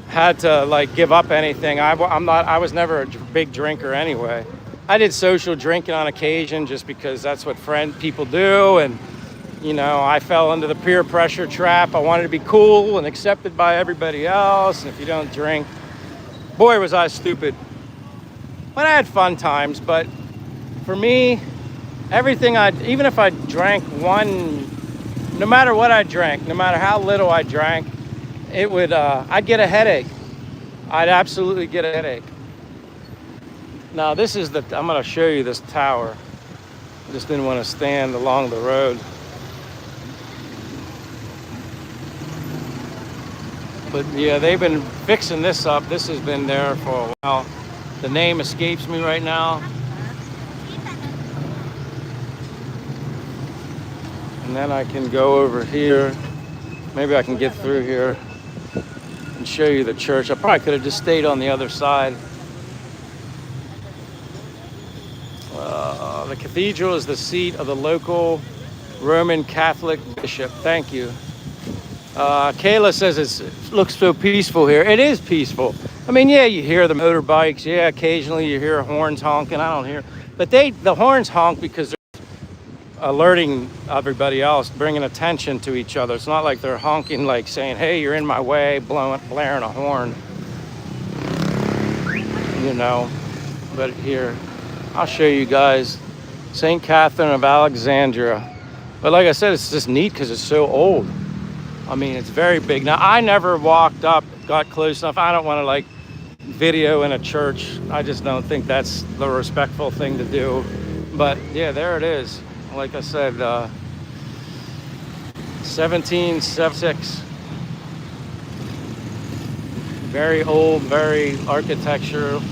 had to give up anything. I was never a big drinker anyway. I did social drinking on occasion just because that's what people do, and I fell into the peer pressure trap. I wanted to be cool and accepted by everybody else, and if you don't drink, Boy, was I stupid. But I had fun times. But for me, everything even if I drank one, no matter what I drank, no matter how little I drank, it would, I'd get a headache. I'd absolutely get a headache. Now this is I'm gonna show you this tower. I just didn't want to stand along the road. But yeah, they've been fixing this up. This has been there for a while. The name escapes me right now. And then I can go over here. Maybe I can get through here and show you the church. I probably could have just stayed on the other side. The cathedral is the seat of the local Roman Catholic bishop. Thank you. Kayla says it looks so peaceful here. It is peaceful. I mean, yeah, you hear the motorbikes. Yeah, occasionally you hear horns honking. I don't hear. But the horns honk because they're alerting everybody else, bringing attention to each other. It's not like they're honking like saying, hey, you're in my way, blaring a horn. You know, but here, I'll show you guys St. Catherine of Alexandria. But like I said, it's just neat because it's so old. I mean, it's very big. Now, I never walked up, got close enough. I don't want to like video in a church. I just don't think that's the respectful thing to do. But yeah, there it is. Like I said, 1776. Very old, very architectural.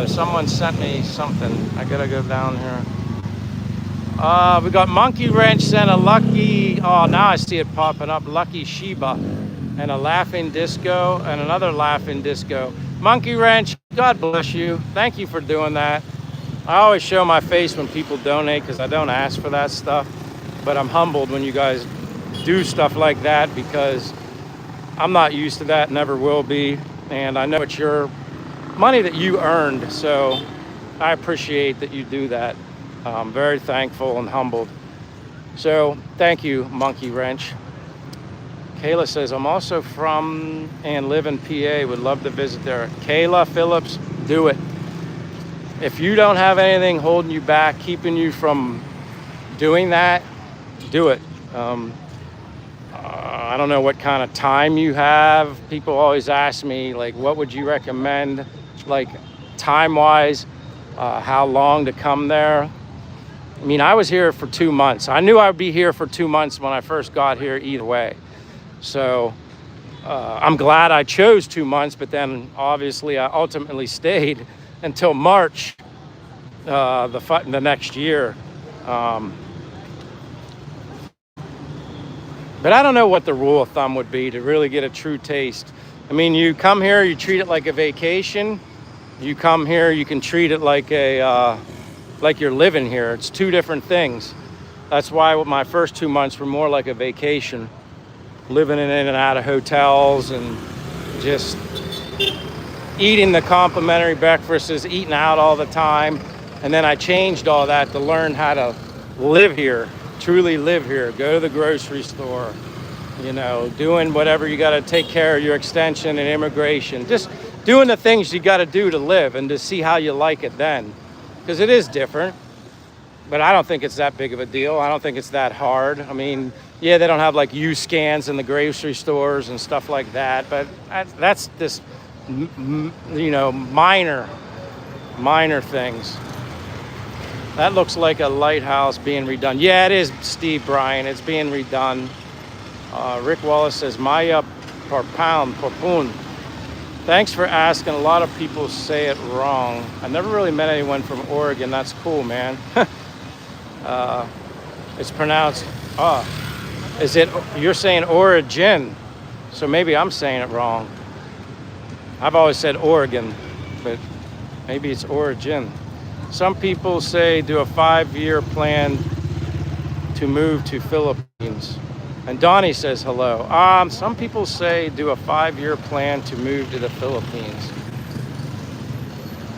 Someone sent me something. I gotta go down here. We got Monkey Wrench and a Lucky, oh, now I see it popping up, Lucky Sheba, and a Laughing Disco, and another Laughing Disco. Monkey Wrench, God bless you. Thank you for doing that. I always show my face when people donate because I don't ask for that stuff. But I'm humbled when you guys do stuff like that because I'm not used to that, never will be. And I know it's your money that you earned, so I appreciate that you do that. I'm very thankful and humbled. So thank you, Monkey Wrench. Kayla says, I'm also from and live in PA. Would love to visit there. Kayla Phillips, do it. If you don't have anything holding you back, keeping you from doing that, do it. I don't know what kind of time you have. People always ask me, like, what would you recommend, like, time-wise, how long to come there? I mean, I was here for 2 months. I knew I would be here for 2 months when I first got here either way. So I'm glad I chose 2 months, but then obviously I ultimately stayed until March the next year. But I don't know what the rule of thumb would be to really get a true taste. I mean, you come here, you treat it like a vacation. You come here, you can treat it like like you're living here. It's two different things. That's why my first 2 months were more like a vacation, living in and out of hotels and just eating the complimentary breakfasts, eating out all the time. And then I changed all that to learn how to live here, truly live here, go to the grocery store, you know, doing whatever you got to take care of your extension and immigration, just doing the things you got to do to live and to see how you like it then. Because it is different, but I don't think it's that big of a deal. I don't think it's that hard. I mean, yeah, they don't have like U-scans in the grocery stores and stuff like that, but that's just, you know, minor things. That looks like a lighthouse being redone. Yeah, it is, Steve Bryan. It's being redone. Rick Wallace says, Maya per pound, per pound. Thanks for asking. A lot of people say it wrong. I never really met anyone from Oregon. That's cool, man. It's pronounced, is it, you're saying origin. So maybe I'm saying it wrong. I've always said Oregon, but maybe it's origin. Some people say do a 5-year plan to move to Philippines. And Donnie says hello. Some people say do a 5-year plan to move to the Philippines.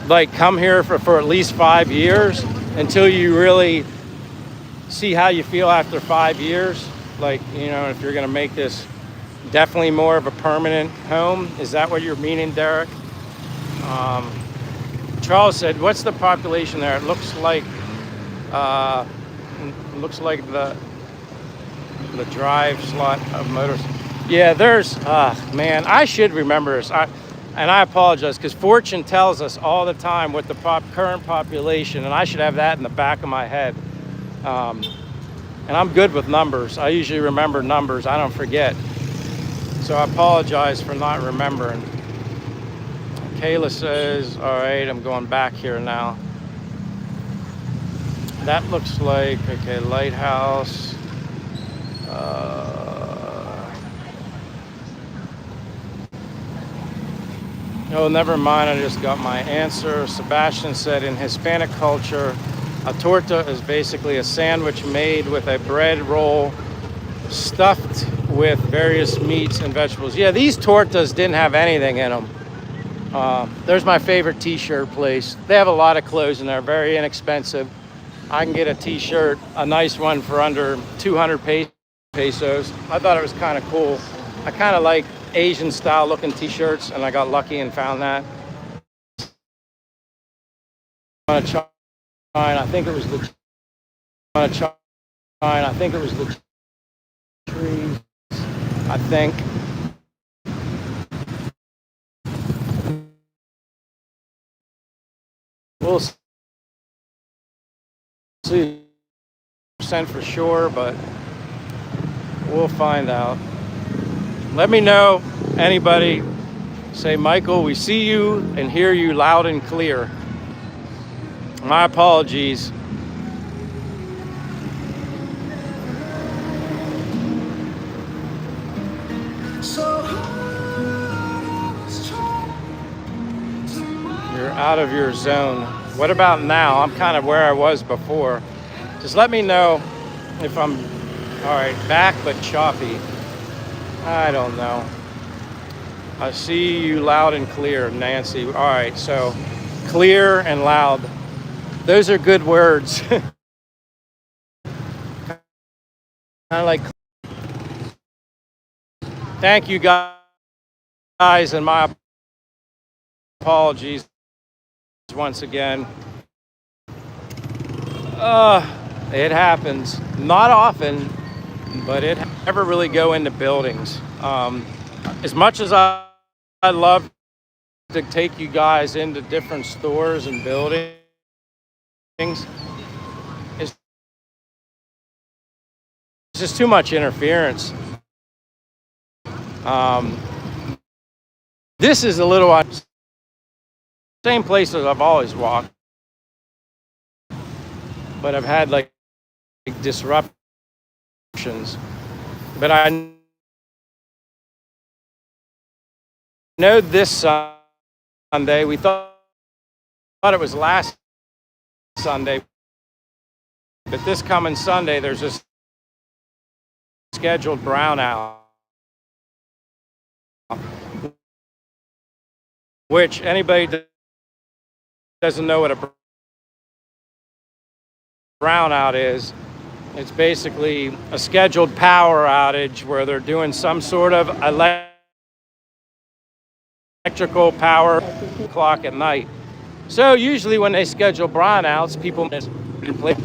Like come here for at least 5 years until you really see how you feel after 5 years. Like, you know, if you're gonna make this definitely more of a permanent home. Is that what you're meaning, Derek? Um, Charles said, "What's the population there? It uh, looks like the drive slot of motors." Yeah, there's, man, I should remember this. And I apologize because Fortune tells us all the time what the current population, and I should have that in the back of my head. Um, and I'm good with numbers. I usually remember numbers. I don't forget. So I apologize for not remembering. Kayla says, all right, I'm going back here now. That looks like, okay, lighthouse. Oh, never mind. I just got my answer. Sebastian said in Hispanic culture, a torta is basically a sandwich made with a bread roll stuffed with various meats and vegetables. Yeah, these tortas didn't have anything in them. There's my favorite t-shirt place. They have a lot of clothes in there, very inexpensive. I can get a t-shirt, a nice one for under 200 pesos. I thought it was kind of cool. I kind of like Asian style looking t-shirts, and I got lucky and found that. On a China, I think it was the on a China, I think it was the trees. I think. We'll see percent for sure, but we'll find out. Let me know, anybody. Say, Michael, we see you and hear you loud and clear. My apologies. You're out of your zone. What about now? I'm kind of where I was before. Just let me know if I'm, all right, back but choppy. I don't know. I see you loud and clear, Nancy. All right, so clear and loud. Those are good words. Kind of like, thank you guys, and my apologies once again. It happens. Not often, but it never really go into buildings. As much as I love to take you guys into different stores and buildings, it's just too much interference. This is a little same places I've always walked, but I've had like disruptions. But I know this Sunday, we thought it was last Sunday, but this coming Sunday, there's a scheduled brownout, which anybody that doesn't know what a brownout is, it's basically a scheduled power outage where they're doing some sort of electrical power clock at night. So usually when they schedule brownouts, people play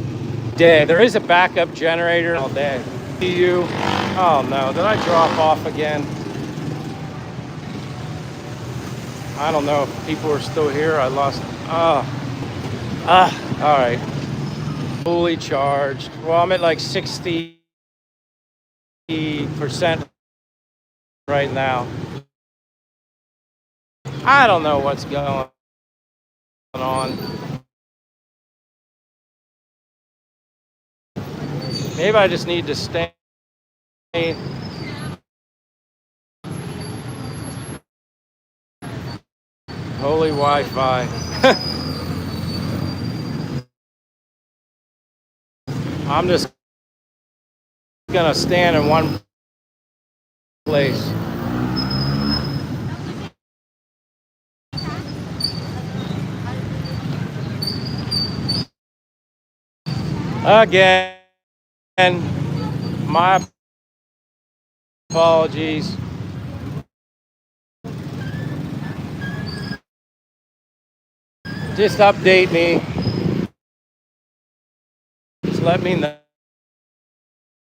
dead. There is a backup generator all day. See you. Oh no, did I drop off again? I don't know if people are still here. I lost. All right. Fully charged. Well, I'm at like 60% right now. I don't know what's going on. Maybe I just need to stay. Holy Wi-Fi. I'm just gonna stand in one place. Again, my apologies. just update me. Just let me know.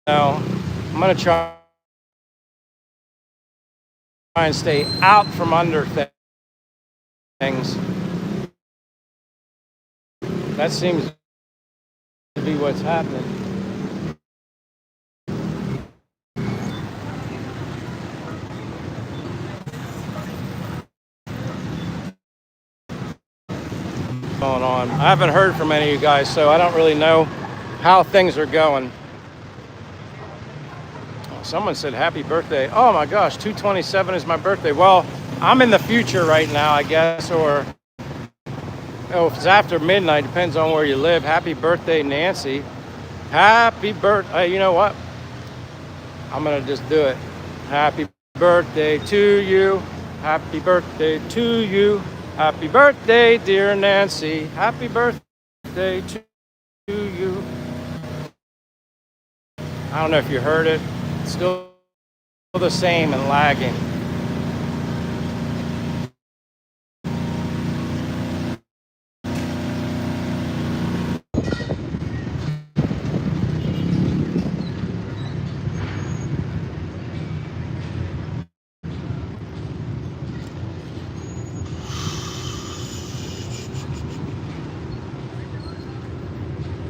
I'm gonna try and stay out from under things. That seems to be what's happening. Going on. I haven't heard from any of you guys, so I don't really know how things are going. Someone said happy birthday. Oh my gosh, 2/27 is my birthday. Well, I'm in the future right now, I guess, or if it's after midnight, depends on where you live. Happy birthday, Nancy. Happy birthday. You know what? I'm going to just do it. Happy birthday to you. Happy birthday to you. Happy birthday, dear Nancy. Happy birthday to you. I don't know if you heard it. It's still the same and lagging.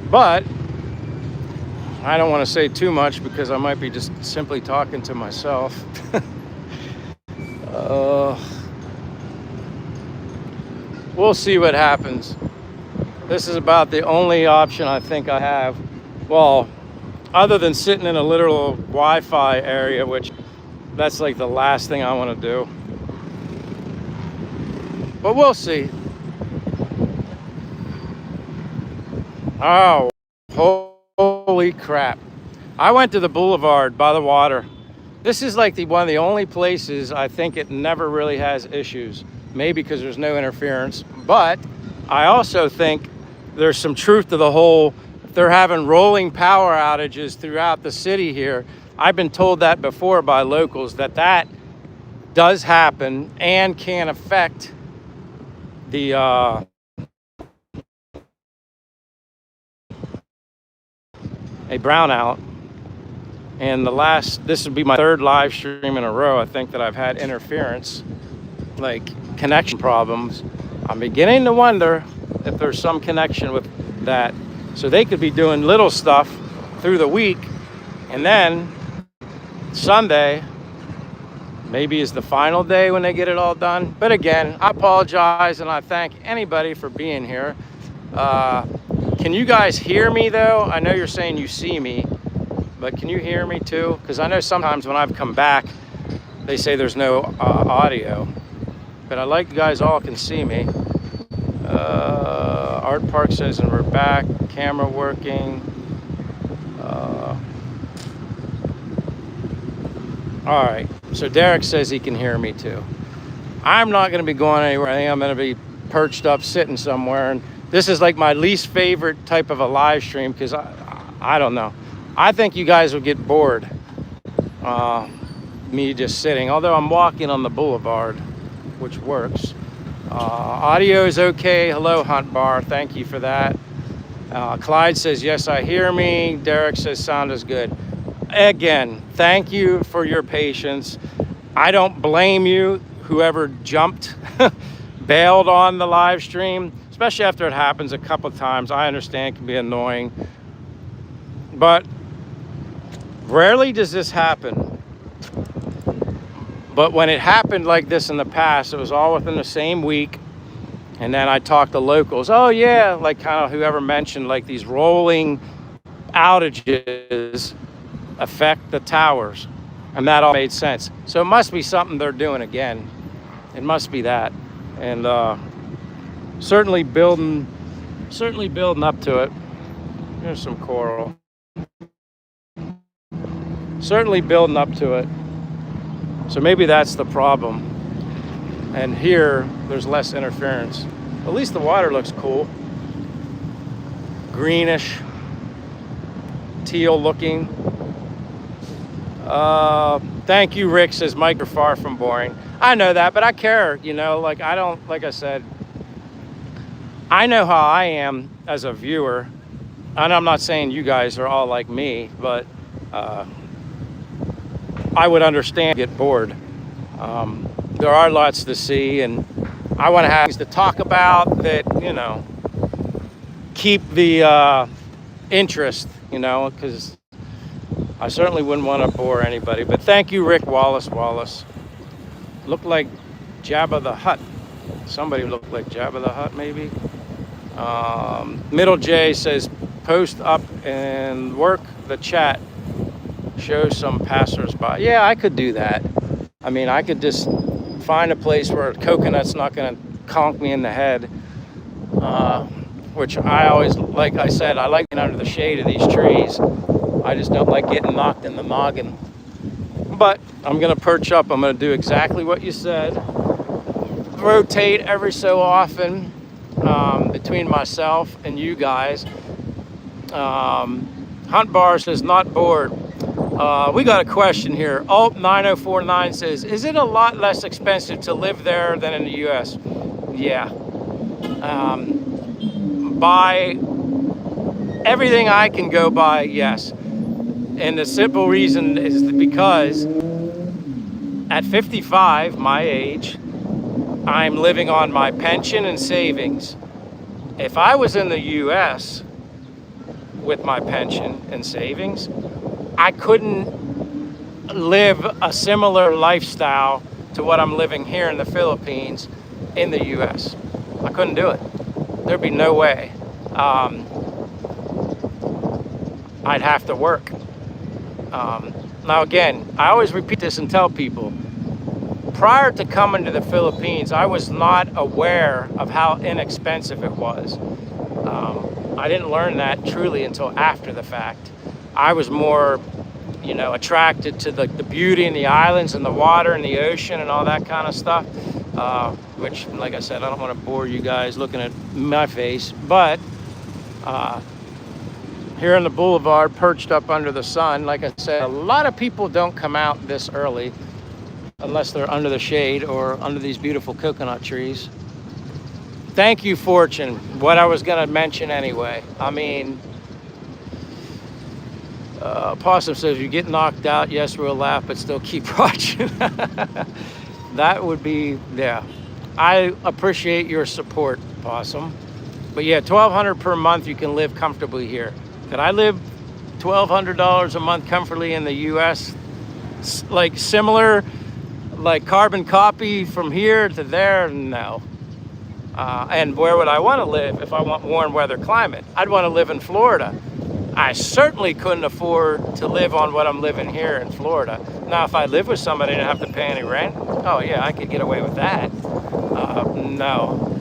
But I don't want to say too much because I might be just simply talking to myself. We'll see what happens. This is about the only option I think I have. Well, other than sitting in a literal Wi-Fi area, which that's like the last thing I want to do. But we'll see. Oh, holy crap. I went to the boulevard by the water. This is like one of the only places I think it never really has issues. Maybe because there's no interference. But I also think there's some truth to the whole, they're having rolling power outages throughout the city here. I've been told that before by locals, that does happen and can affect the a brownout. And this would be my third live stream in a row, I think, that I've had interference, like connection problems. I'm beginning to wonder if there's some connection with that. So they could be doing little stuff through the week, and then Sunday maybe is the final day when they get it all done. But again, I apologize and I thank anybody for being here. Can you guys hear me though? I know you're saying you see me, but can you hear me too? Because I know sometimes when I've come back, they say there's no audio. But I like you guys all can see me. Art Park says, and we're back. Camera working. All right. So Derek says he can hear me too. I'm not going to be going anywhere. I think I'm going to be perched up, sitting somewhere. And this is like my least favorite type of a live stream because I don't know. I think you guys will get bored. Me just sitting. Although I'm walking on the boulevard, which works. Audio is okay. Hello, Hunt Bar. Thank you for that. Clyde says, yes, I hear me. Derek says, sound is good. Again, thank you for your patience. I don't blame you, whoever jumped, bailed on the live stream, especially after it happens a couple of times. I understand it can be annoying. But rarely does this happen. But when it happened like this in the past, it was all within the same week. And then I talked to locals. Oh yeah, like kind of whoever mentioned like these rolling outages affect the towers. And that all made sense. So it must be something they're doing again. It must be that. And certainly building up to it. Here's some coral. Certainly building up to it. So maybe that's the problem. And here, there's less interference. At least the water looks cool. Greenish, teal looking. Thank you, Rick, says Mike, you're far from boring. I know that, but I care, you know, like I don't, like I said, I know how I am as a viewer, and I'm not saying you guys are all like me, but I would understand get bored. There are lots to see, and I want to have things to talk about that, keep the interest, because I certainly wouldn't want to bore anybody. But thank you, Rick Wallace. Looked like Jabba the Hutt. Somebody looked like Jabba the Hutt, maybe. Middle J says, post up and work the chat. Show some passersby. Yeah, I could do that. I mean, I could just find a place where a coconut's not going to conk me in the head. Which I always, like I said, I like being under the shade of these trees. I just don't like getting knocked in the noggin. But I'm going to perch up. I'm going to do exactly what you said. Rotate every so often between myself and you guys. Hunt Bar says, not bored. We got a question here. Alt9049 says, is it a lot less expensive to live there than in the U.S.? Yeah. By everything I can go by, yes. And the simple reason is because at 55, my age, I'm living on my pension and savings. If I was in the U.S. with my pension and savings, I couldn't live a similar lifestyle to what I'm living here in the Philippines in the U.S. I couldn't do it. There'd be no way. I'd have to work. Now again, I always repeat this and tell people, prior to coming to the Philippines, I was not aware of how inexpensive it was. I didn't learn that truly until after the fact. I was more, attracted to the beauty and the islands and the water and the ocean and all that kind of stuff. Which, like I said, I don't want to bore you guys looking at my face, but here on the boulevard, perched up under the sun, like I said, a lot of people don't come out this early unless they're under the shade or under these beautiful coconut trees. Thank you, Fortune. What I was going to mention anyway. I mean, Possum says, you get knocked out, yes, we'll laugh, but still keep watching. That would be, yeah. I appreciate your support, Possum. But yeah, $1,200 per month, you can live comfortably here. Could I live $1,200 a month comfortably in the U.S.? Like similar, like carbon copy from here to there? No. And where would I want to live if I want warm weather climate? I'd want to live in Florida. I certainly couldn't afford to live on what I'm living here in Florida. Now, if I live with somebody and have to pay any rent, oh yeah, I could get away with that. No.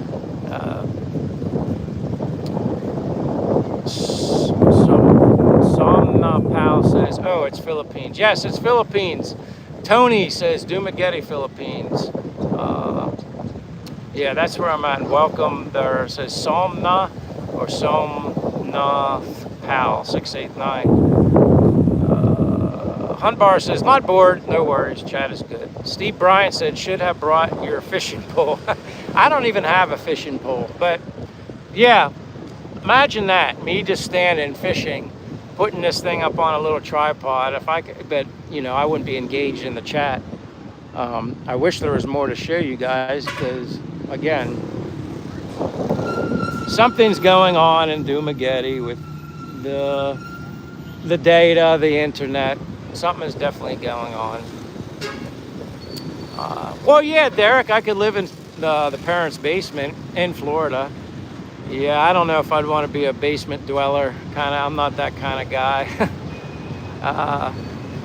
Somna Pal says, oh, it's Philippines. Yes, it's Philippines. Tony says, Dumaguete, Philippines. Yeah, that's where I'm at. Welcome. There says Somna or Somna Pal 689. Hunt Bar says, not bored. No worries. Chat is good. Steve Bryant said, should have brought your fishing pole. I don't even have a fishing pole. But yeah, imagine that. Me just standing fishing, putting this thing up on a little tripod. If I could, but I wouldn't be engaged in the chat. I wish there was more to show you guys because, again, something's going on in Dumaguete with the data, the internet. Something is definitely going on. Well, yeah, Derek, I could live in the parents' basement in Florida. Yeah, I don't know if I'd want to be a basement dweller. I'm not that kind of guy.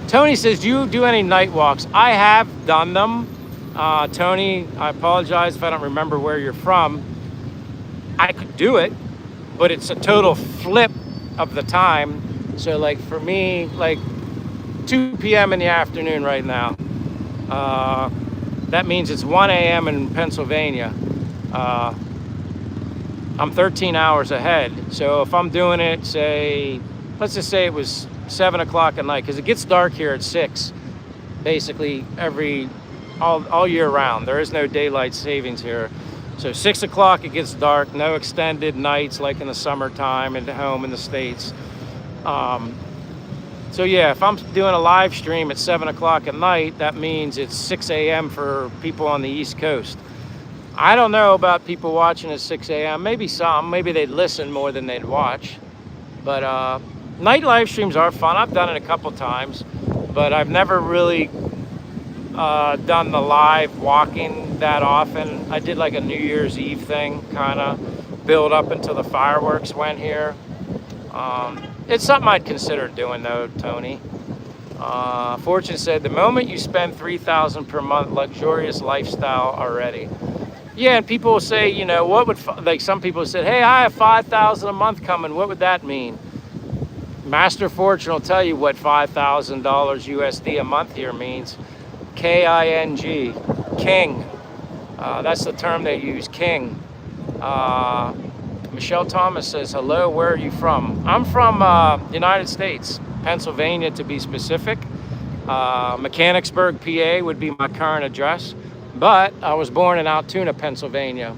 Tony says, do you do any night walks? I have done them. Tony, I apologize if I don't remember where you're from. I could do it, but it's a total flip of the time. So like for me, like 2 p.m. in the afternoon right now. That means it's 1 a.m. in Pennsylvania. I'm 13 hours ahead. So if I'm doing it, say, let's just say it was 7 o'clock at night, because it gets dark here at 6, basically all year round. There is no daylight savings here. So 6 o'clock it gets dark, no extended nights like in the summertime and home in the States. So yeah, if I'm doing a live stream at 7 o'clock at night, that means it's 6 a.m. for people on the East Coast. I don't know about people watching at 6 a.m. Maybe some, maybe they'd listen more than they'd watch. But night live streams are fun. I've done it a couple times, but I've never really done the live walking that often. I did like a New Year's Eve thing, kind of build up until the fireworks went here. It's something I'd consider doing though, Tony. Fortune said, the moment you spend $3,000 per month, luxurious lifestyle already. Yeah, and people will say, you know, what would, like some people said, hey, I have $5,000 a month coming. What would that mean? Master Fortune will tell you what $5,000 USD a month here means. K-I-N-G, king. That's the term they use, king. Michelle Thomas says, hello, where are you from? I'm from United States, Pennsylvania to be specific. Mechanicsburg, PA would be my current address, but I was born in Altoona, Pennsylvania,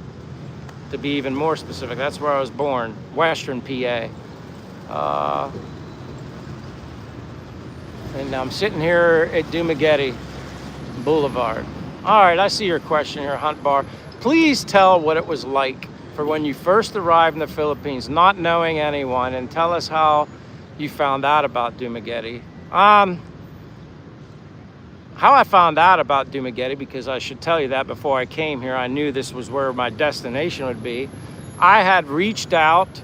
to be even more specific. That's where I was born, Western PA. And I'm sitting here at Dumaguete Boulevard. All right, I see your question here, Hunt Bar. Please tell what it was like for when you first arrived in the Philippines, not knowing anyone, and tell us how you found out about Dumaguete. How I found out about Dumaguete, because I should tell you that before I came here, I knew this was where my destination would be. I had reached out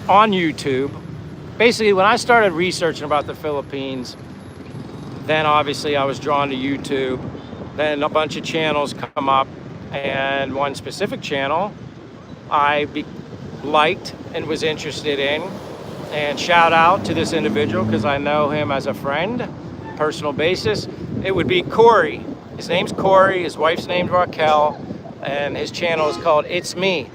on YouTube. Basically, when I started researching about the Philippines, then obviously I was drawn to YouTube. Then a bunch of channels come up, and one specific channel I liked and was interested in. And shout out to this individual because I know him as a friend, personal basis. It would be Corey. His name's Corey, his wife's name's Raquel, and his channel is called It's Me.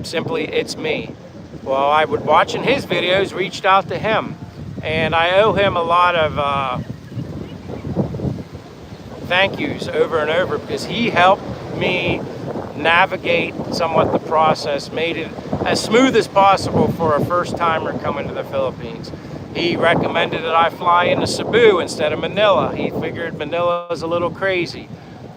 Simply It's Me. Well, I would watching his videos, reached out to him, and I owe him a lot of thank yous over and over because he helped me navigate somewhat the process, made it as smooth as possible for a first timer coming to the Philippines. He recommended that I fly into Cebu instead of Manila. He figured Manila is a little crazy,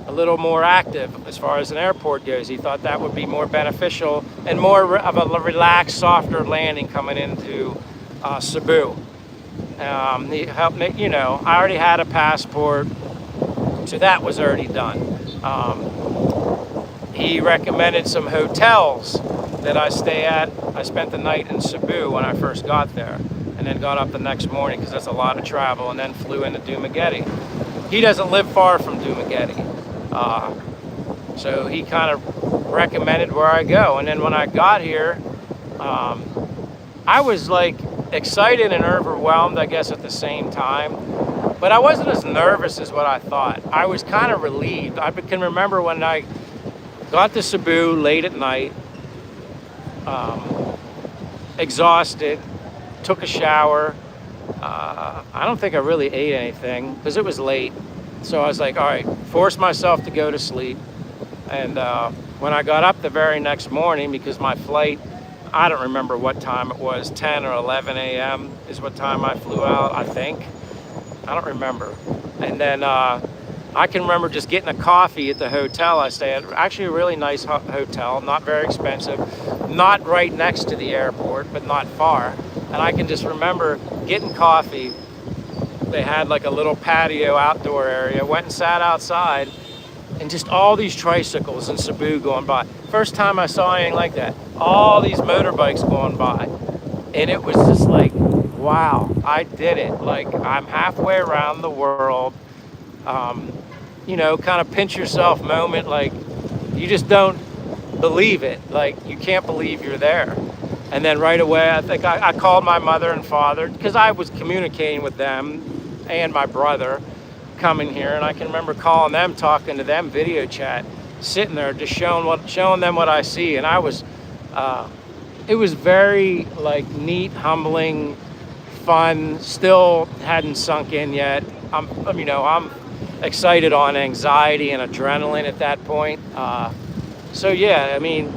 a little more active as far as an airport goes. He thought that would be more beneficial and more of a relaxed, softer landing coming into Cebu. He helped me, you know, I already had a passport, so that was already done. He recommended some hotels that I stay at. I spent the night in Cebu when I first got there, and then got up the next morning because that's a lot of travel, and then flew into Dumaguete. He doesn't live far from Dumaguete, so he kind of recommended where I go. And then when I got here, I was like excited and overwhelmed, I guess, at the same time. But I wasn't as nervous as what I thought. I was kind of relieved. I can remember when I got to Cebu late at night, exhausted, took a shower. I don't think I really ate anything because it was late. So I was like, all right, forced myself to go to sleep. And when I got up the very next morning, because my flight, I don't remember what time it was, 10 or 11 a.m. is what time I flew out, I think. I don't remember. And then I can remember just getting a coffee at the hotel I stay at. Actually a really nice hotel, not very expensive, not right next to the airport, but not far. And I can just remember getting coffee. They had like a little patio outdoor area, went and sat outside, and just all these tricycles in Cebu going by. First time I saw anything like that. All these motorbikes going by. And it was just like, wow, I did it. Like, I'm halfway around the world. You know, kind of pinch yourself moment, like you just don't believe it. Like, you can't believe you're there. And then right away, I think I called my mother and father because I was communicating with them and my brother coming here. And I can remember calling them, talking to them, video chat, sitting there, just showing them what I see. And I was, it was very like neat, humbling, fun. Still hadn't sunk in yet. I'm excited on anxiety and adrenaline at that point. So yeah, I mean,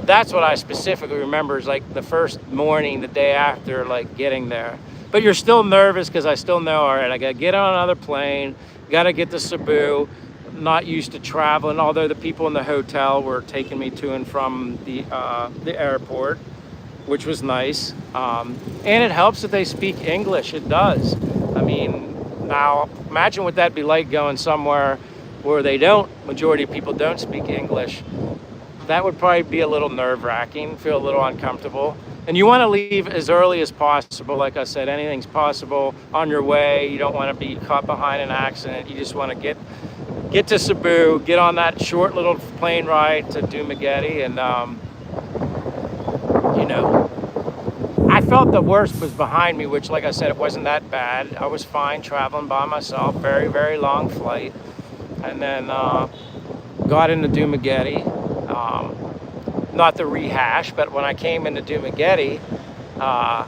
that's what I specifically remember is like the first morning, the day after, like getting there. But you're still nervous because I still know, all right, I gotta get on another plane, gotta get to Cebu. Not used to traveling, although the people in the hotel were taking me to and from the airport, which was nice. And it helps that they speak English. It does. I mean, now imagine what that'd be like going somewhere where they don't, majority of people don't speak English. That would probably be a little nerve-wracking, feel a little uncomfortable. And you want to leave as early as possible. Like I said, anything's possible on your way. You don't want to be caught behind an accident. You just want to get to Cebu, get on that short little plane ride to Dumaguete, and you know, I felt the worst was behind me, which, like I said, it wasn't that bad. I was fine traveling by myself, very, very long flight, and then got into Dumaguete. Not the rehash, but when I came into Dumaguete, I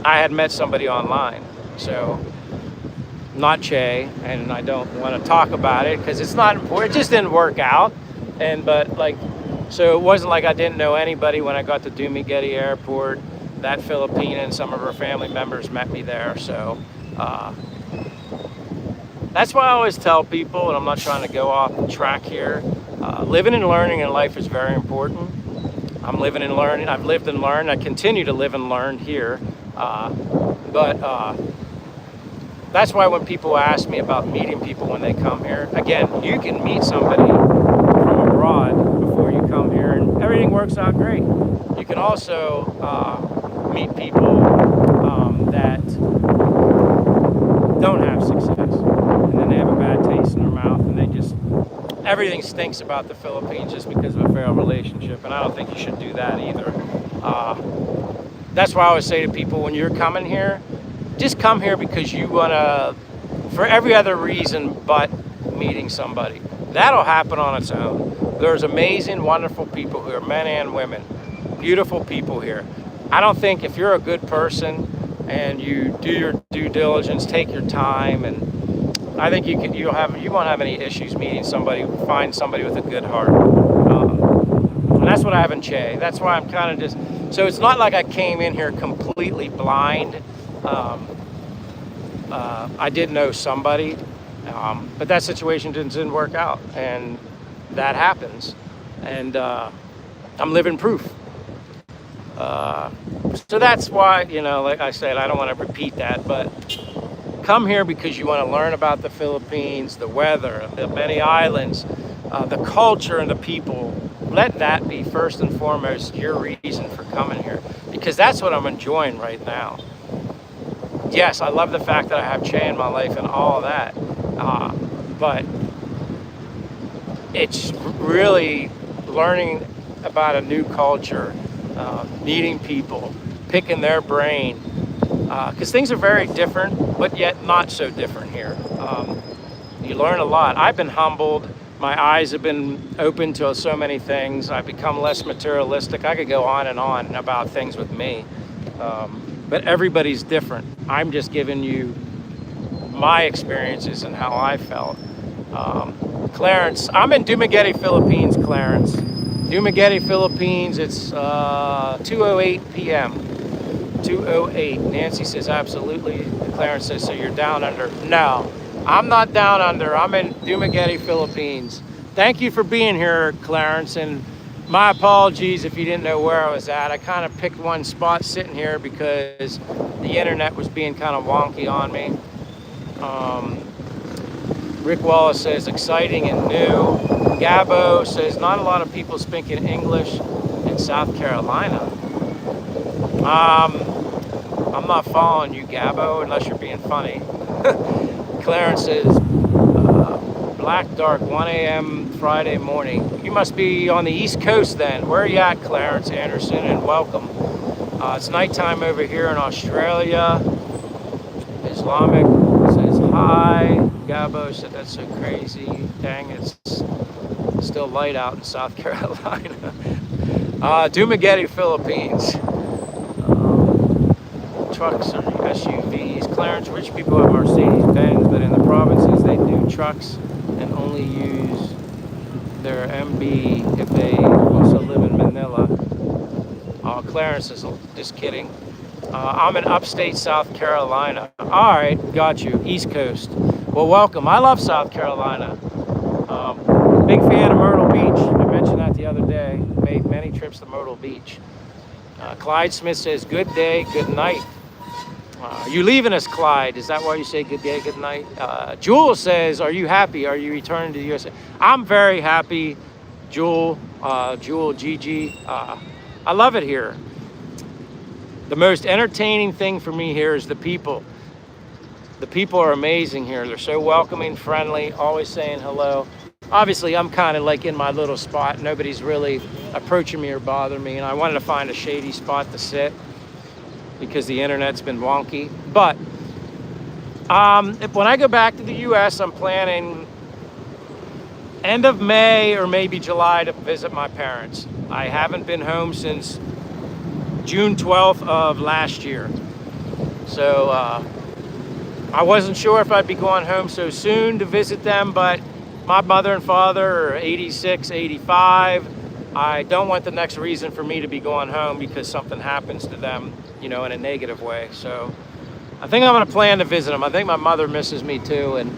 had met somebody online, so not Che, and I don't want to talk about it because it's not important. It just didn't work out, so it wasn't like I didn't know anybody when I got to Dumaguete Airport. That Filipina and some of her family members met me there, so that's why I always tell people, and I'm not trying to go off the track here, living and learning in life is very important. I'm living and learning. I've lived and learned. I continue to live and learn here, but that's why when people ask me about meeting people when they come here, again, you can meet somebody from abroad before you come here and everything works out great. You can also meet people that don't have success, and then they have a bad taste in their mouth, and they just, everything stinks about the Philippines just because of a failed relationship, and I don't think you should do that either. That's why I always say to people, when you're coming here, just come here because you want to, for every other reason but meeting somebody. That'll happen on its own. There's amazing, wonderful people here, men and women, beautiful people here. I don't think if you're a good person and you do your due diligence, take your time, and I think you won't have any issues meeting somebody, find somebody with a good heart. And that's what I have in Che. That's why I'm kind of just, so it's not like I came in here completely blind. I did know somebody, but that situation didn't work out, and that happens. And I'm living proof. So that's why, like I said, I don't want to repeat that, but come here because you want to learn about the Philippines, the weather, the many islands, the culture and the people. Let that be first and foremost your reason for coming here, because that's what I'm enjoying right now. Yes, I love the fact that I have Che in my life and all of that, but it's really learning about a new culture, meeting people, picking their brain, because things are very different, but yet not so different here. You learn a lot. I've been humbled. My eyes have been open to so many things. I've become less materialistic. I could go on and on about things with me. But everybody's different. I'm just giving you my experiences and how I felt. Clarence, I'm in Dumaguete, Philippines, Clarence. Dumaguete, Philippines, it's 2:08 p.m. 2:08. Nancy says, absolutely. Clarence says, so you're down under. No, I'm not down under. I'm in Dumaguete, Philippines. Thank you for being here, Clarence, and my apologies if you didn't know where I was at. I kind of picked one spot sitting here because the internet was being kind of wonky on me. Rick Wallace says exciting and new. Gabo says not a lot of people speaking English in South Carolina. I'm not following you, Gabo, unless you're being funny. Clarence says black dark 1 a.m. Friday morning. You must be on the East Coast then. Where are you at, Clarence Anderson? And welcome. It's nighttime over here in Australia. Islamic says hi. Gabo said that's so crazy. Dang, it's still light out in South Carolina. Dumaguete, Philippines. trucks or SUVs. Clarence, rich people have Mercedes-Benz, but in the provinces they do trucks and only use their MB if they also live in Manila. Clarence is just kidding. I'm in upstate South Carolina. All right, got you. East Coast. Well, welcome. I love South Carolina. Big fan of Myrtle Beach. I mentioned that the other day. Made many trips to Myrtle Beach. Clyde Smith says, good day, good night. You leaving us, Clyde? Is that why you say good day, good night? Jewel says, are you happy? Are you returning to the USA? I'm very happy, Jewel, Gigi. I love it here. The most entertaining thing for me here is the people. The people are amazing here. They're so welcoming, friendly, always saying hello. Obviously, I'm kind of like in my little spot. Nobody's really approaching me or bothering me. And I wanted to find a shady spot to sit because the internet's been wonky. But when I go back to the US, I'm planning end of May or maybe July to visit my parents. I haven't been home since June 12th of last year. So I wasn't sure if I'd be going home so soon to visit them, but my mother and father are 86, 85. I don't want the next reason for me to be going home because something happens to them, you know, in a negative way. So I think I'm gonna plan to visit them. I think my mother misses me too, and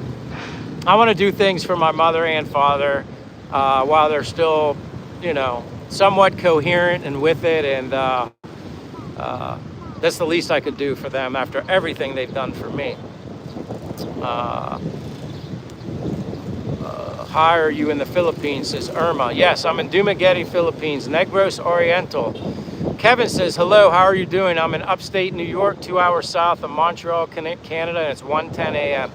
I wanna do things for my mother and father while they're still, you know, somewhat coherent and with it, and that's the least I could do for them after everything they've done for me. Hi, are you in the Philippines, says Irma. Yes, I'm in Dumaguete, Philippines, Negros Oriental. Kevin says, hello, how are you doing? I'm in upstate New York, 2 hours south of Montreal, Canada, and it's 1:10 a.m.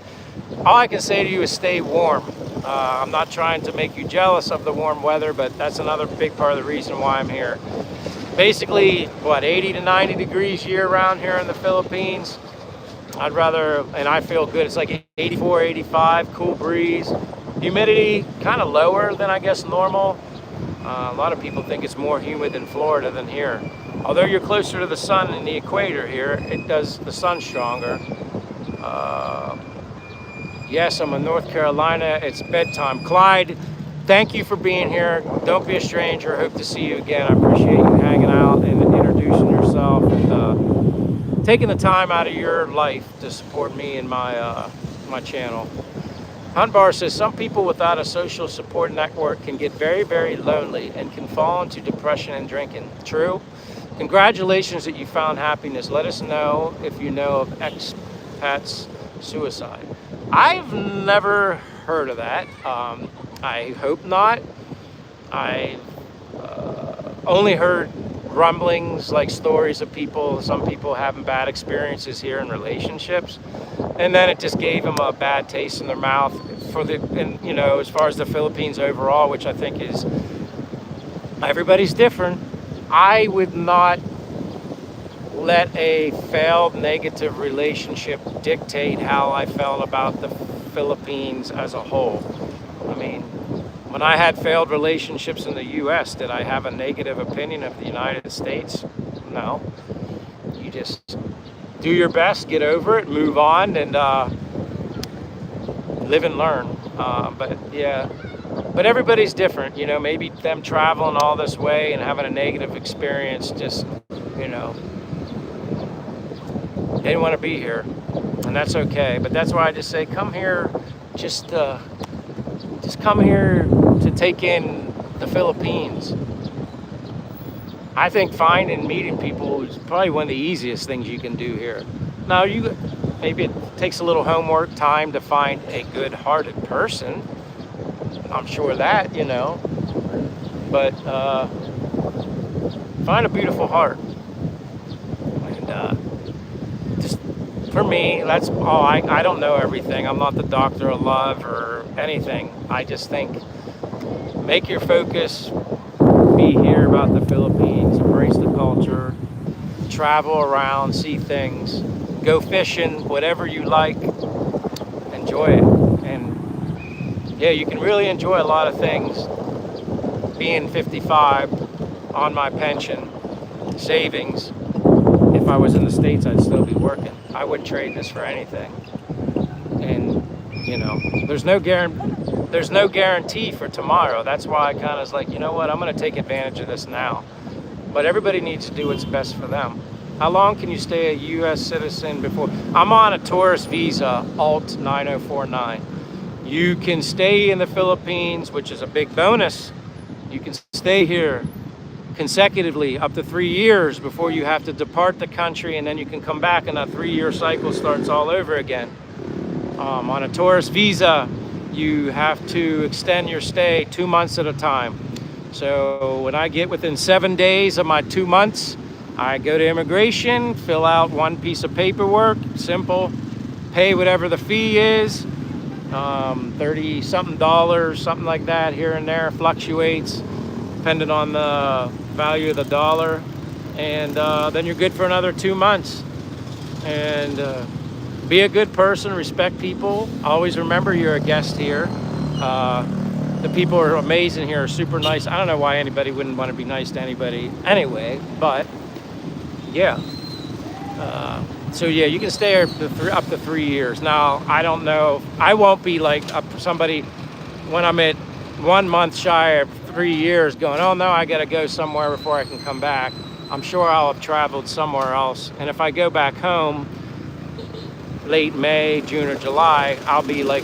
All I can say to you is stay warm. I'm not trying to make you jealous of the warm weather, but that's another big part of the reason why I'm here. Basically, what, 80 to 90 degrees year round here in the Philippines. I'd rather, and I feel good, it's like 84, 85, cool breeze. Humidity kind of lower than I guess normal. A lot of people think it's more humid in Florida than here. Although you're closer to the sun and the equator here, it does the sun stronger. Yes, I'm in North Carolina. It's bedtime. Clyde, thank you for being here. Don't be a stranger. Hope to see you again. I appreciate you hanging out and introducing yourself and taking the time out of your life to support me and my channel. Hunt Bar says, some people without a social support network can get very, very lonely and can fall into depression and drinking. True. Congratulations that you found happiness. Let us know if you know of expats suicide. I've never heard of that. I hope not. I only heard rumblings, like stories of people, some people having bad experiences here in relationships, and then it just gave them a bad taste in their mouth for the, and you know, as far as the Philippines overall, which I think is, everybody's different. I would not let a failed negative relationship dictate how I felt about the Philippines as a whole. I mean, when I had failed relationships in the US, did I have a negative opinion of the United States? No. You just do your best, get over it, move on, and live and learn. But yeah, but everybody's different. You know, maybe them traveling all this way and having a negative experience, just, you know, they didn't want to be here, and that's okay. But that's why I just say, come here, just come here to take in the Philippines. I think finding, meeting people is probably one of the easiest things you can do here. Now, maybe it takes a little homework time to find a good-hearted person. I'm sure that, you know, but find a beautiful heart. And just for me, that's all. I don't know everything. I'm not the doctor of love or anything. I just think make your focus be here about the Philippines, embrace the culture, travel around, see things, go fishing, whatever you like, enjoy it. And yeah, you can really enjoy a lot of things being 55 on my pension, savings. if I was in the States, I'd still be working. I wouldn't trade this for anything. And you know, there's no guarantee for tomorrow. That's why I kind of was like, you know what, I'm going to take advantage of this now. But everybody needs to do what's best for them. How long can you stay a U.S. citizen before? I'm on a tourist visa, Alt 9049. You can stay in the Philippines, which is a big bonus. You can stay here consecutively up to 3 years before you have to depart the country, and then you can come back and that 3-year cycle starts all over again. On a tourist visa, you have to extend your stay 2 months at a time. So when I get within 7 days of my 2 months, I go to immigration, fill out one piece of paperwork, simple, pay whatever the fee is, 30 something dollars, something like that, here and there, fluctuates depending on the value of the dollar, and then you're good for another 2 months. And be a good person, respect people, always remember you're a guest here. The people are amazing here, are super nice. I don't know why anybody wouldn't want to be nice to anybody anyway, but yeah. So yeah, you can stay here up to 3 years. Now, I don't know, I won't be like somebody when I'm at 1 month shy of 3 years going, oh no, I gotta go somewhere before I can come back. I'm sure I'll have traveled somewhere else. And if I go back home late May, June, or July, I'll be like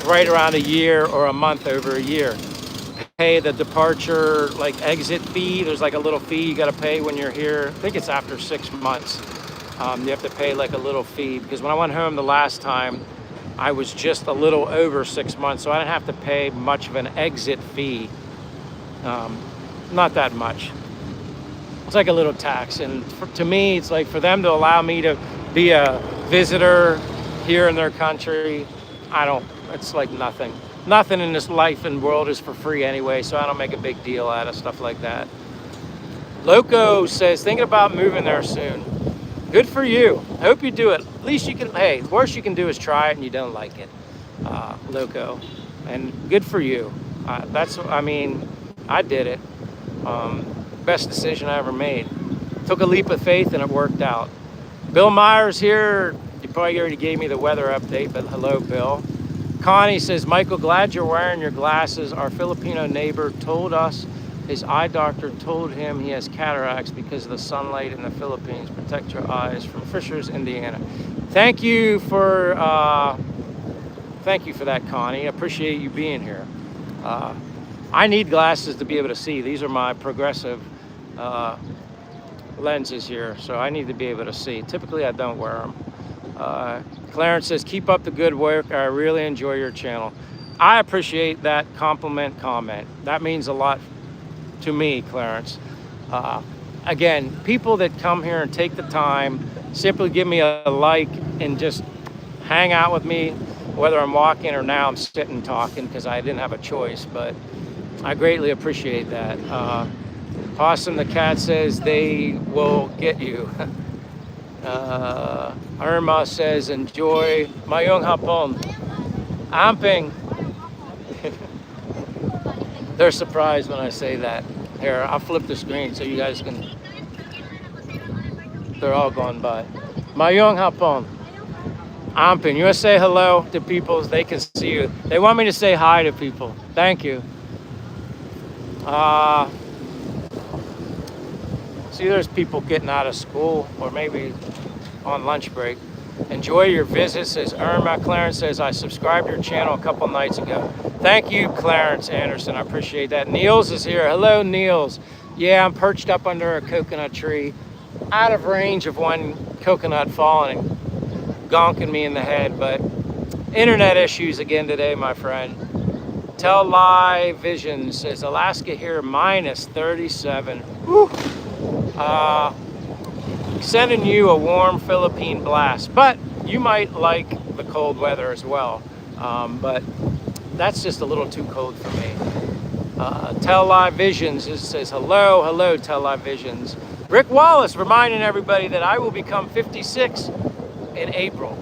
right around a year or a month over a year. Pay the departure, like exit fee. There's like a little fee you gotta pay when you're here. I think it's after 6 months. You have to pay like a little fee, because when I went home the last time, I was just a little over 6 months, so I didn't have to pay much of an exit fee. Not that much. It's like a little tax, and to me, it's like for them to allow me to be a visitor here in their country, it's like nothing. Nothing in this life and world is for free anyway, so I don't make a big deal out of stuff like that. Loco says, thinking about moving there soon. Good for you. I hope you do it. At least you can, hey, the worst you can do is try it and you don't like it, Loco. And good for you. I did it. Best decision I ever made. Took a leap of faith and it worked out. Bill Myers here. You probably already gave me the weather update, but hello, Bill. Connie says, Michael, glad you're wearing your glasses. Our Filipino neighbor told us his eye doctor told him he has cataracts because of the sunlight in the Philippines. Protect your eyes. From Fishers, Indiana. Thank you for that, Connie. I appreciate you being here. I need glasses to be able to see. These are my progressive lenses here, so I need to be able to see. Typically, I don't wear them. Clarence says, keep up the good work. I really enjoy your channel. I appreciate that compliment comment. That means a lot to me, Clarence. Again, people that come here and take the time, simply give me a like and just hang out with me, whether I'm walking or now I'm sitting talking because I didn't have a choice, but I greatly appreciate that. Possum the cat says they will get you. Irma says, enjoy Mayong hapon. Amping. They're surprised when I say that. Here, I'll flip the screen so you guys can. They're all going by. Mayong hapon. Amping. You want to say hello to people so they can see you. They want me to say hi to people. Thank you. See, there's people getting out of school or maybe on lunch break. Enjoy your visit, says Irma. Clarence says, I subscribed to your channel a couple nights ago. Thank you, Clarence Anderson. I appreciate that. Niels is here. Hello, Niels. Yeah, I'm perched up under a coconut tree, out of range of one coconut falling and gonking me in the head. But internet issues again today, my friend. Tell Live Vision says, Alaska here minus 37. Whew. Sending you a warm Philippine blast, but you might like the cold weather as well. But that's just a little too cold for me. Tell Live Visions says, hello, Tell Live Visions. Rick Wallace reminding everybody that I will become 56 in April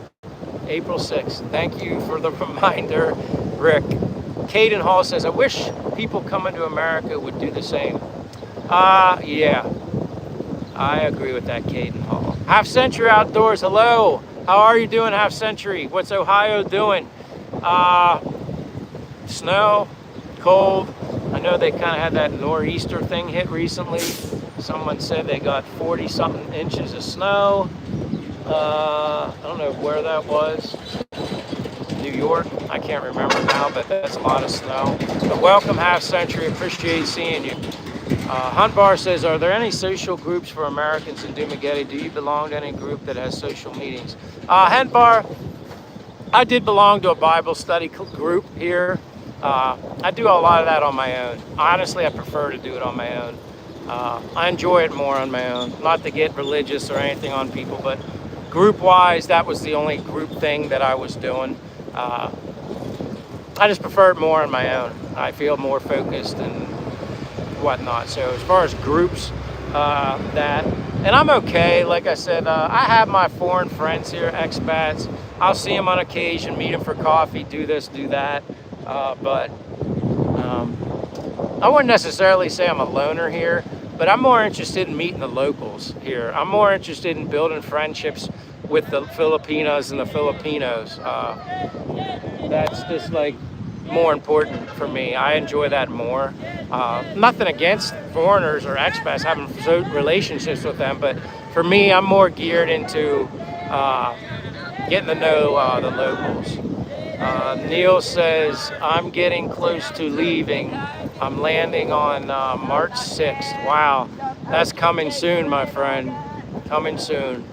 6th. Thank you for the reminder, Rick. Caden Hall says, I wish people coming to America would do the same. Yeah. I agree with that, Caden Hall. Half Century Outdoors, hello. How are you doing, Half Century? What's Ohio doing? Snow, cold. I know they kind of had that nor'easter thing hit recently. Someone said they got 40 something inches of snow. I don't know where that was. New York, I can't remember now, but that's a lot of snow. But welcome, Half Century, appreciate seeing you. Hunt Bar says, are there any social groups for Americans in Dumaguete? Do you belong to any group that has social meetings? Hunt Bar, I did belong to a Bible study group here. I do a lot of that on my own. Honestly, I prefer to do it on my own. I enjoy it more on my own. Not to get religious or anything on people, but group-wise, that was the only group thing that I was doing. I just prefer it more on my own. I feel more focused and whatnot. So as far as groups, and I'm okay. Like I said, I have my foreign friends here, expats. I'll see them on occasion, meet them for coffee, do this, do that. But I wouldn't necessarily say I'm a loner here, but I'm more interested in meeting the locals here. I'm more interested in building friendships with the Filipinas and the Filipinos. That's just like more important for me. I enjoy that more. Nothing against foreigners or expats, having relationships with them, but for me, I'm more geared into getting to know the locals. Neil says, I'm getting close to leaving. I'm landing on March 6th. Wow, that's coming soon, my friend. Coming soon.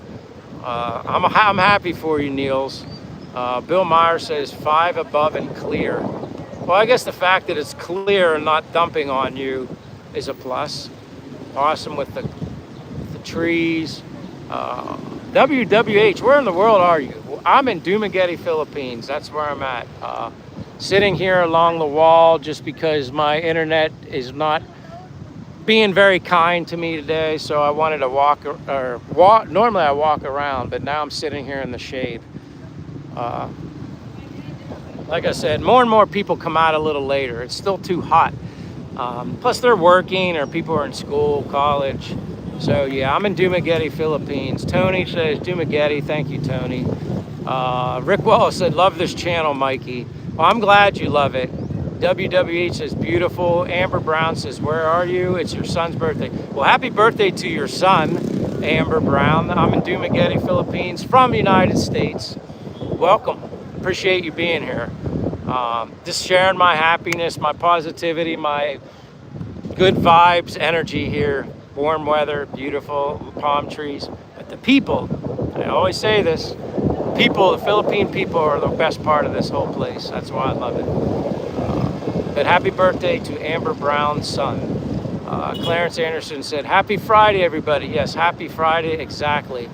I'm happy for you, Niels. Bill Meyer says 5 above and clear. Well, I guess the fact that it's clear and not dumping on you is a plus. Awesome with the trees. WWH, where in the world are you? I'm in Dumaguete, Philippines. That's where I'm at. Sitting here along the wall just because my internet is not being very kind to me today. So I wanted to walk. Normally I walk around, but now I'm sitting here in the shade. Like I said, more and more people come out a little later. It's still too hot. Plus they're working or people are in school, college. So yeah, I'm in Dumaguete, Philippines. Tony says Dumaguete. Thank you, Tony. Rick Wallace said, love this channel, Mikey. Well, I'm glad you love it. WWH says beautiful. Amber Brown says, where are you? It's your son's birthday. Well, happy birthday to your son, Amber Brown. I'm in Dumaguete, Philippines from the United States. Welcome. Appreciate you being here. Just sharing my happiness, my positivity, my good vibes, energy here. Warm weather, beautiful palm trees. But the people, I always say this, people, the Philippine people are the best part of this whole place. That's why I love it. But happy birthday to Amber Brown's son. Clarence Anderson said, happy Friday, everybody. Yes, happy Friday, exactly.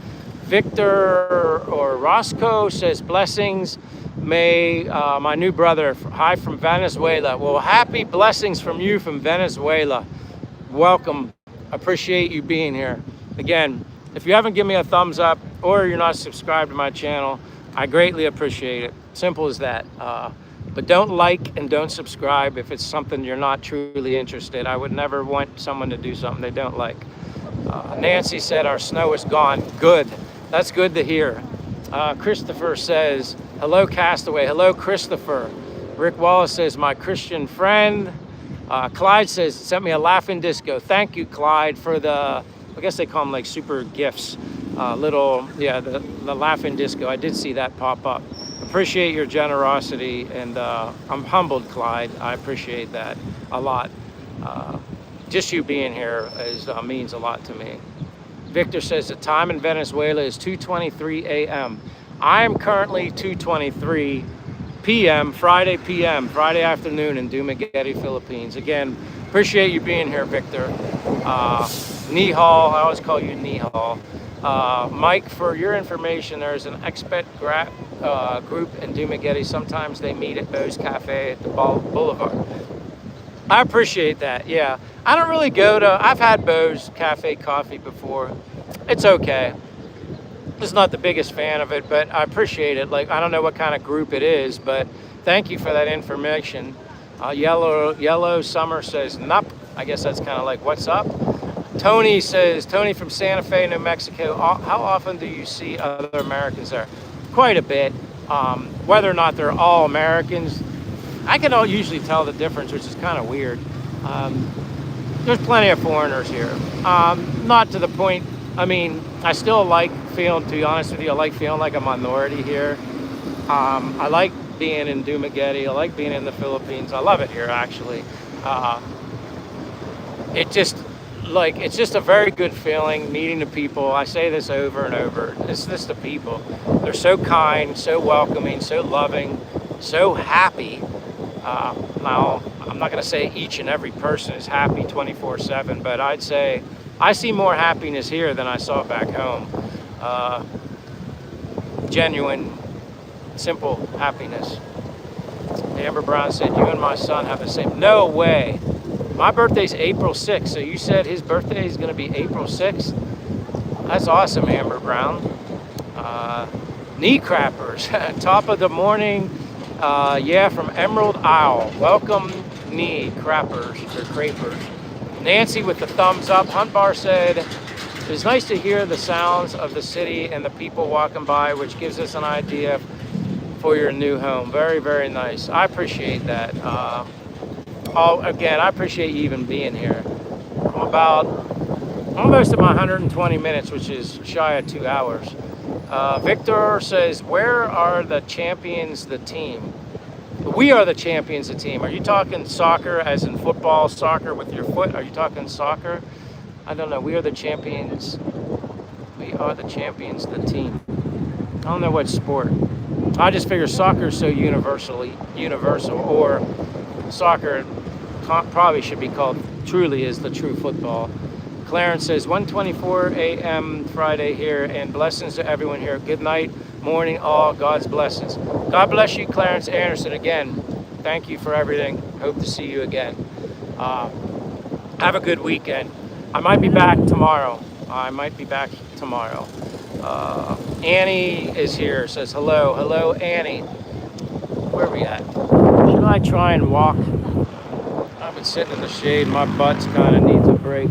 Victor or Roscoe says, blessings. May my new brother, hi from Venezuela. Well, happy blessings from you from Venezuela. Welcome. Appreciate you being here. Again, if you haven't given me a thumbs up or you're not subscribed to my channel, I greatly appreciate it. Simple as that. But don't like and don't subscribe if it's something you're not truly interested. I would never want someone to do something they don't like. Nancy said our snow is gone. Good. That's good to hear. Christopher says, hello, Castaway. Hello, Christopher. Rick Wallace says, my Christian friend. Clyde says, sent me a laughing disco. Thank you, Clyde, for the, I guess they call them like super gifts. The laughing disco. I did see that pop up. Appreciate your generosity, and I'm humbled, Clyde. I appreciate that a lot. Just you being here means a lot to me. Victor says the time in Venezuela is 2:23 a.m. I am currently 2:23 p.m., Friday afternoon in Dumaguete, Philippines. Again, appreciate you being here, Victor. Nihal, I always call you Nihal. Mike, for your information, there's an expat group in Dumaguete. Sometimes they meet at Bo's Cafe at the boulevard. I appreciate that, yeah. I don't really go to, I've had Bo's Cafe coffee before. It's okay. Just not the biggest fan of it, but I appreciate it. Like, I don't know what kind of group it is, but thank you for that information. Yellow Summer says, nope. I guess that's kind of like, what's up? Tony says, Tony from Santa Fe, New Mexico, how often do you see other Americans there? Quite a bit. Whether or not they're all Americans, I can usually tell the difference, which is kind of weird. There's plenty of foreigners here. Not to the point, I mean, I still like feeling, to be honest with you, I like feeling like a minority here. I like being in Dumaguete. I like being in the Philippines. I love it here, actually. It's just a very good feeling meeting the people. I say this over and over. It's just the people. They're so kind, so welcoming, so loving, so happy. Now, I'm not going to say each and every person is happy 24/7, but I'd say I see more happiness here than I saw back home. Genuine, simple happiness. Amber Brown said, you and my son have the same. No way. My birthday's April 6th, so you said his birthday is going to be April 6th? That's awesome, Amber Brown. Knee crappers, top of the morning. Yeah, from Emerald Isle. Welcome, knee crappers or crapers. Nancy with the thumbs up. Hunt Bar said, it's nice to hear the sounds of the city and the people walking by, which gives us an idea for your new home. Very, very nice. I appreciate that. Again, I appreciate you even being here. I'm about almost at my 120 minutes, which is shy of 2 hours. Victor says, where are the champions, the team? We are the champions, the team. Are you talking soccer as in football, soccer with your foot? Are you talking soccer? I don't know. We are the champions. We are the champions, the team. I don't know what sport. I just figure soccer is so universal, or soccer probably should be called truly is the true football. Clarence says 1:24 a.m. Friday here, and blessings to everyone here. Good night, morning, all. God's blessings. God bless you, Clarence Anderson. Again, thank you for everything. Hope to see you again. Have a good weekend. I might be back tomorrow. Annie is here. Says hello. Hello, Annie. Where are we at? Should I try and walk? I've been sitting in the shade. My butt's kind of needs a break.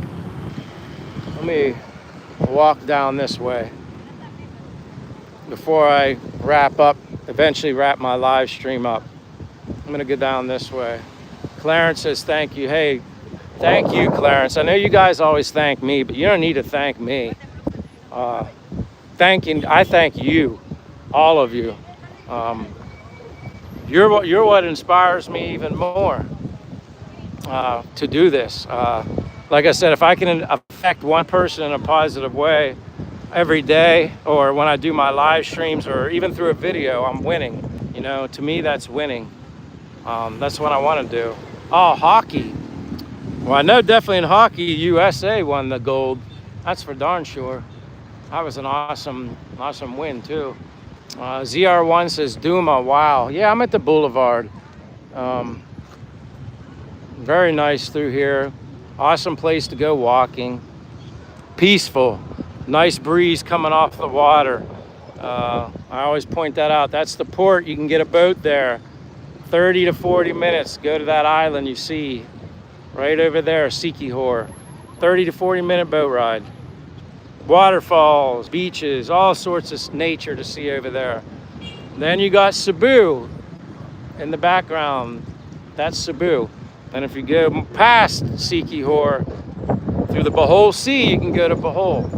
Let me walk down this way before I eventually wrap my live stream up. I'm going to go down this way. Clarence says thank you. Hey, thank you, Clarence. I know you guys always thank me, but you don't need to thank me. I thank you, all of you. You're what inspires me even more to do this. Like I said, if I can affect one person in a positive way every day, or when I do my live streams, or even through a video, I'm winning. You know, to me, that's winning. That's what I want to do. Oh, hockey. Well, I know definitely in hockey, USA won the gold. That's for darn sure. That was an awesome win too. ZR1 says Duma. Wow. Yeah, I'm at the boulevard. Very nice through here. Awesome place to go walking. Peaceful. Nice breeze coming off the water. I always point that out. That's the port. You can get a boat there. 30 to 40 minutes. Go to that island you see right over there, Sikihor. 30 to 40 minute boat ride. Waterfalls, beaches, all sorts of nature to see over there. Then you got Cebu in the background. That's Cebu. And if you go past Sikihor through the Bohol Sea, you can go to Bohol.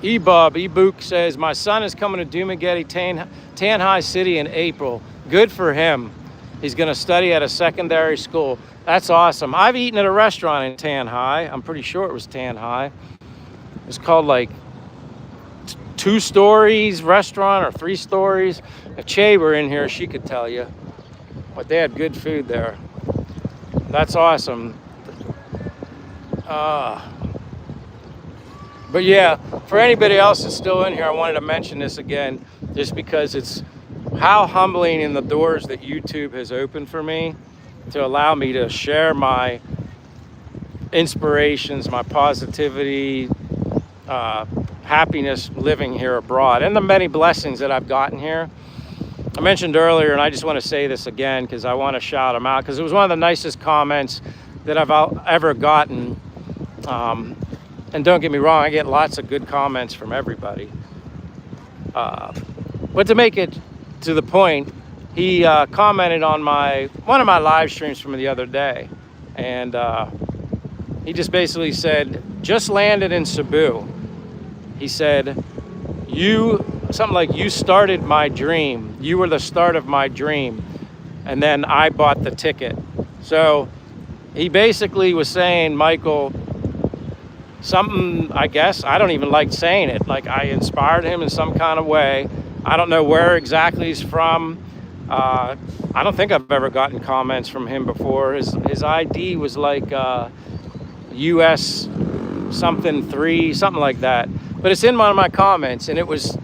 Ebook says, my son is coming to Dumaguete, Tanhai City in April. Good for him. He's going to study at a secondary school. That's awesome. I've eaten at a restaurant in Tanhai. I'm pretty sure it was Tanhai. It's called like 2 stories restaurant or 3 stories. If Che were in here, she could tell you. But they had good food there. That's awesome. But yeah, for anybody else that's still in here, I wanted to mention this again, just because it's how humbling in the doors that YouTube has opened for me to allow me to share my inspirations, my positivity, happiness living here abroad, and the many blessings that I've gotten here. I mentioned earlier, and I just want to say this again because I want to shout him out because it was one of the nicest comments that I've ever gotten. And don't get me wrong, I get lots of good comments from everybody. But to make it to the point, he commented on one of my live streams from the other day. And he just basically said, just landed in Cebu. He said, something like, you started my dream. You were the start of my dream. And then I bought the ticket. So he basically was saying, Michael, something, I guess, I don't even like saying it, like I inspired him in some kind of way. I don't know where exactly he's from. I don't think I've ever gotten comments from him before. His ID was like US something 3, something like that. But it's in one of my comments, and it was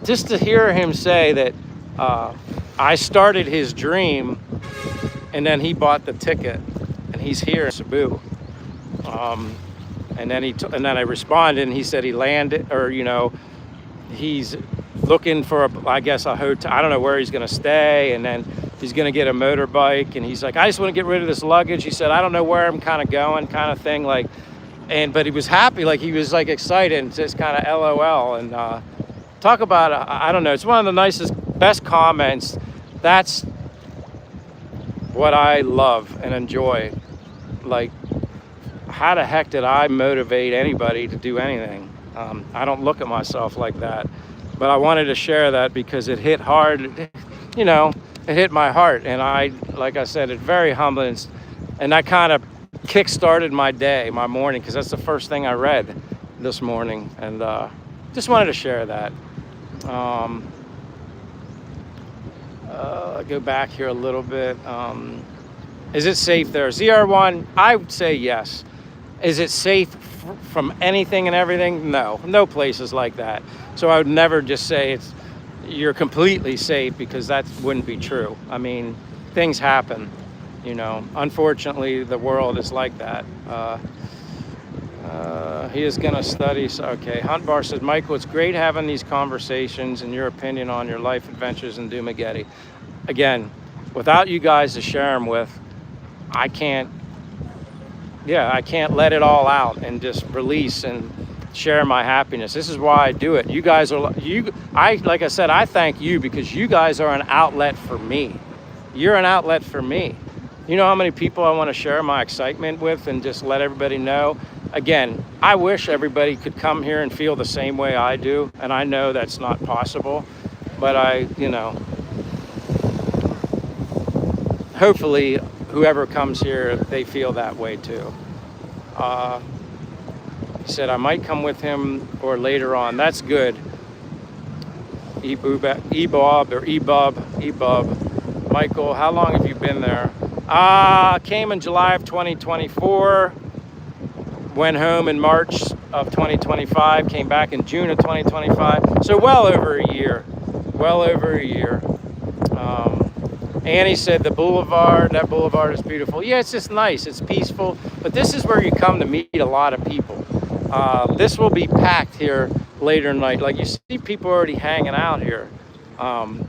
just to hear him say that I started his dream, and then he bought the ticket, and he's here in Cebu. And then I responded, and he said he landed, or he's looking for I guess a hotel. I don't know where he's gonna stay, and then he's gonna get a motorbike, and he's like, I just want to get rid of this luggage. He said, I don't know where I'm kind of going, kind of thing, like. But he was happy, like he was like excited, and just kind of LOL. And talk about I don't know, it's one of the nicest, best comments. That's what I love and enjoy. Like, how the heck did I motivate anybody to do anything? I don't look at myself like that, but I wanted to share that because it hit hard. It hit my heart, and like I said, it's very humbling, and that kind of kick-started my day, my morning, because that's the first thing I read this morning, and just wanted to share that. Go back here a little bit. Is it safe there? ZR1, I would say yes. Is it safe from anything and everything? No places like that. So I would never just say you're completely safe, because that wouldn't be true. I mean, things happen, unfortunately the world is like that. He is gonna study. So, okay, Hunt Bar says, Michael, it's great having these conversations and your opinion on your life adventures in Dumaguete. Again, without you guys to share them with, I can't let it all out and just release and share my happiness. This is why I do it. You guys are, like I said, I thank you because you guys are an outlet for me. You're an outlet for me. You know how many people I want to share my excitement with and just let everybody know? Again, I wish everybody could come here and feel the same way I do, and I know that's not possible, but hopefully whoever comes here, they feel that way too. He said I might come with him or later on. That's good. Ebub. Michael, how long have you been there? Came in July of 2024. Went home in March of 2025. Came back in June of 2025. So well over a year. Annie said that boulevard is beautiful. Yeah, it's just nice. It's peaceful. But this is where you come to meet a lot of people. This will be packed here later tonight. Like, you see people already hanging out here.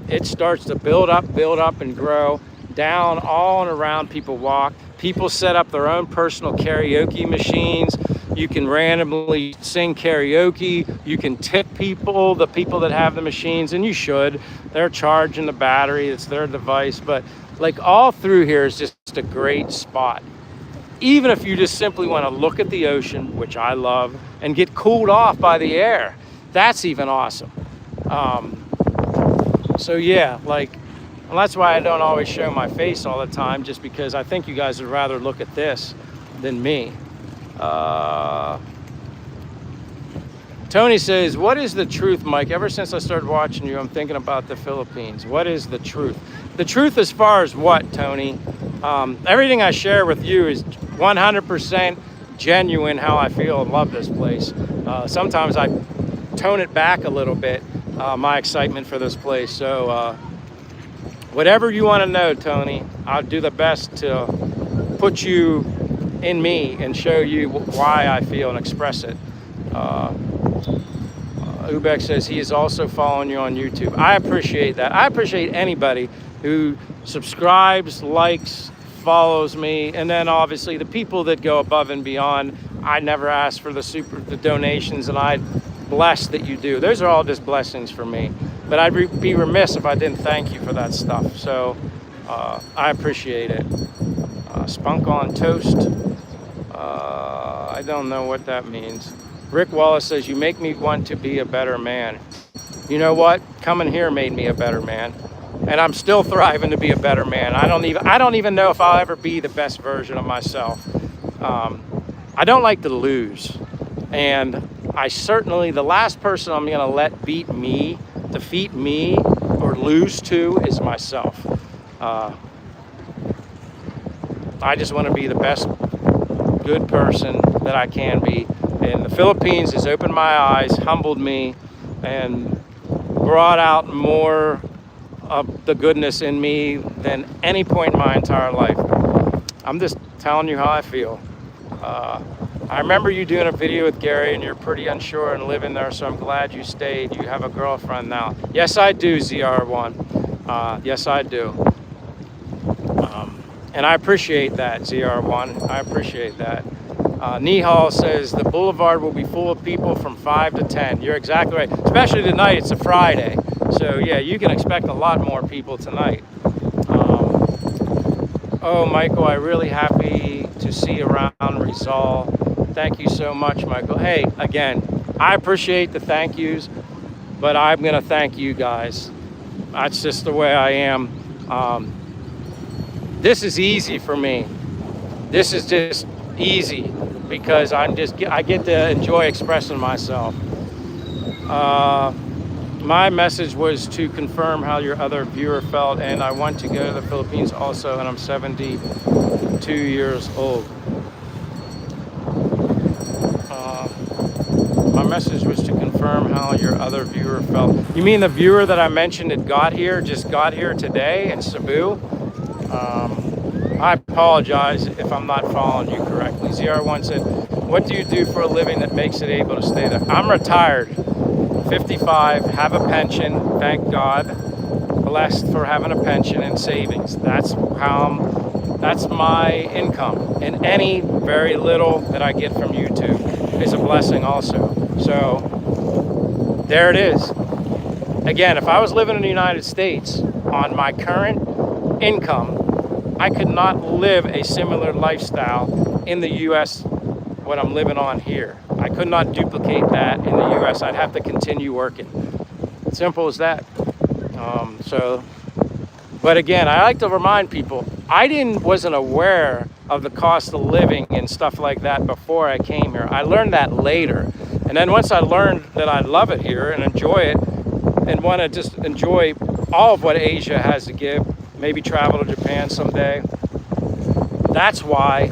It starts to build up and grow. Down, all and around, people walk. People set up their own personal karaoke machines. You can randomly sing karaoke. You can tip people, the people that have the machines, and you should. They're charging the battery. It's their device. But like, all through here is just a great spot. Even if you just simply want to look at the ocean, which I love, and get cooled off by the air, that's even awesome. So yeah, like, and that's why I don't always show my face all the time, just because I think you guys would rather look at this than me. Tony says, what is the truth, Mike? Ever since I started watching you, I'm thinking about the Philippines. What is the truth? The truth as far as what, Tony? Everything I share with you is 100% genuine, how I feel and love this place. Sometimes I tone it back a little bit, my excitement for this place. So whatever you want to know, Tony, I'll do the best to put you in me and show you why I feel and express it. Ubek says he is also following you on YouTube. I appreciate that. I appreciate anybody who subscribes, likes, follows me, and then obviously the people that go above and beyond. I never ask for the donations, and I bless that you do. Those are all just blessings for me. But I'd be remiss if I didn't thank you for that stuff. So I appreciate it. Spunk on toast. I don't know what that means. Rick Wallace says, you make me want to be a better man. You know what? Coming here made me a better man. And I'm still thriving to be a better man. I don't even know if I'll ever be the best version of myself. I don't like to lose. And I certainly, the last person I'm gonna let defeat me, or lose to is myself. I just want to be the best good person that I can be. And the Philippines has opened my eyes, humbled me, and brought out more of the goodness in me than any point in my entire life. I'm just telling you how I feel. I remember you doing a video with Gary, and you're pretty unsure and living there, so I'm glad you stayed. You have a girlfriend now. Yes, I do, ZR1. Yes, I do. And I appreciate that, ZR1. I appreciate that. Nihal says the boulevard will be full of people from 5 to 10. You're exactly right. Especially tonight, it's a Friday. So yeah, you can expect a lot more people tonight. Oh, Michael, I'm really happy to see you around Rizal. Thank you so much, Michael. Hey, again, I appreciate the thank yous, but I'm gonna thank you guys. That's just the way I am. This is easy for me. This is just easy because I get to enjoy expressing myself. My message was to confirm how your other viewer felt, and I want to go to the Philippines also, and I'm 72 years old. My message was to confirm how your other viewer felt. You mean the viewer that I mentioned that just got here today in Cebu? I apologize if I'm not following you correctly. ZR1 said, what do you do for a living that makes it able to stay there? I'm retired, 55, have a pension, thank God. Blessed for having a pension and savings. That's my income. And any very little that I get from YouTube is a blessing also. So there it is. Again, if I was living in the United States on my current income, I could not live a similar lifestyle in the US what I'm living on here. I could not duplicate that in the US. I'd have to continue working. Simple as that. But again, I like to remind people, I wasn't aware of the cost of living and stuff like that before I came here. I learned that later. And then once I learned that I love it here and enjoy it and want to just enjoy all of what Asia has to give, maybe travel to Japan someday. That's why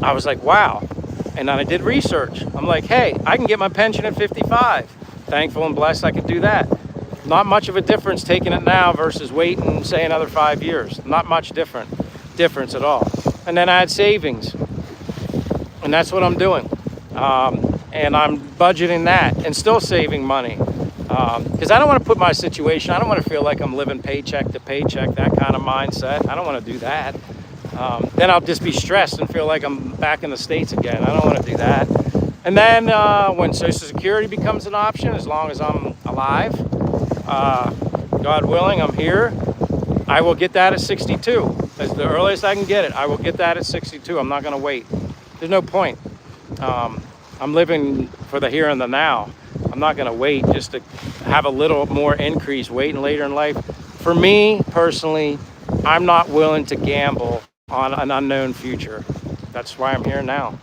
I was like, wow. And then I did research. I'm like, hey, I can get my pension at 55. Thankful and blessed I could do that. Not much of a difference taking it now versus waiting, say, another 5 years. Not much difference at all. And then I had savings. And that's what I'm doing. And I'm budgeting that and still saving money. Because I don't want to put my situation, I don't want to feel like I'm living paycheck to paycheck, that kind of mindset. I don't want to do that. Then I'll just be stressed and feel like I'm back in the States again. I don't want to do that. And then when Social Security becomes an option, as long as I'm alive, God willing, I'm here, I will get that at 62. That's the earliest I can get it. I will get that at 62. I'm not going to wait. There's no point. I'm living for the here and the now. I'm not going to wait just to have a little more increase waiting later in life. For me, personally, I'm not willing to gamble on an unknown future. That's why I'm here now.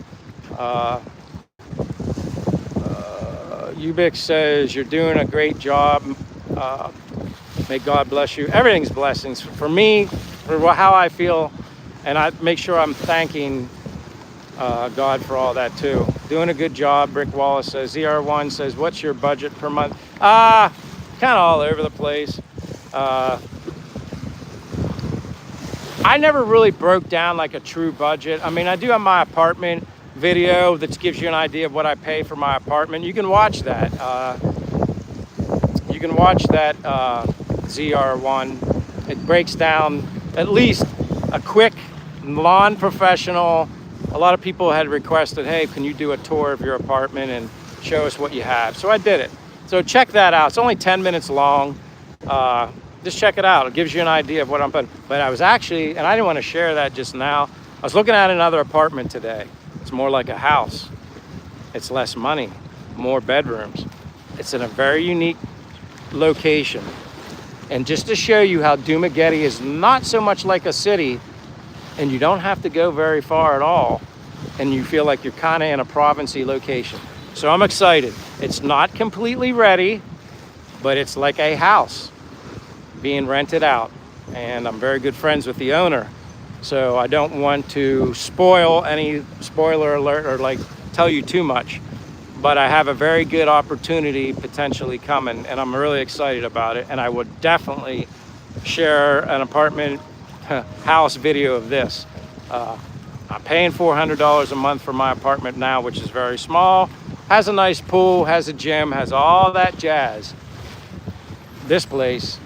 Ubik says, you're doing a great job. May God bless you. Everything's blessings. For me, for how I feel, and I make sure I'm thanking God for all that too. Doing a good job, Rick Wallace says. ZR1 says, what's your budget per month? Kind of all over the place. I never really broke down like a true budget. I mean, I do have my apartment video that gives you an idea of what I pay for my apartment. You can watch that. you can watch that ZR1. It breaks down at least a quick, non-professional. A lot of people had requested, hey, can you do a tour of your apartment and show us what you have? So I did it. So check that out. It's only 10 minutes long. Just check it out. It gives you an idea of what I'm putting. But I was actually, and I didn't want to share that just now, I was looking at another apartment today. It's more like a house. It's less money, more bedrooms. It's in a very unique location. And just to show you how Dumaguete is not so much like a city, and you don't have to go very far at all, and you feel like you're kind of in a province-y location. So I'm excited. It's not completely ready, but it's like a house being rented out. And I'm very good friends with the owner. So I don't want to spoil any spoiler alert or like tell you too much. But I have a very good opportunity potentially coming, and I'm really excited about it. And I would definitely share an apartment house video of this. I'm paying $400 a month for my apartment now, which is very small. Has a nice pool, has a gym, has all that jazz. This place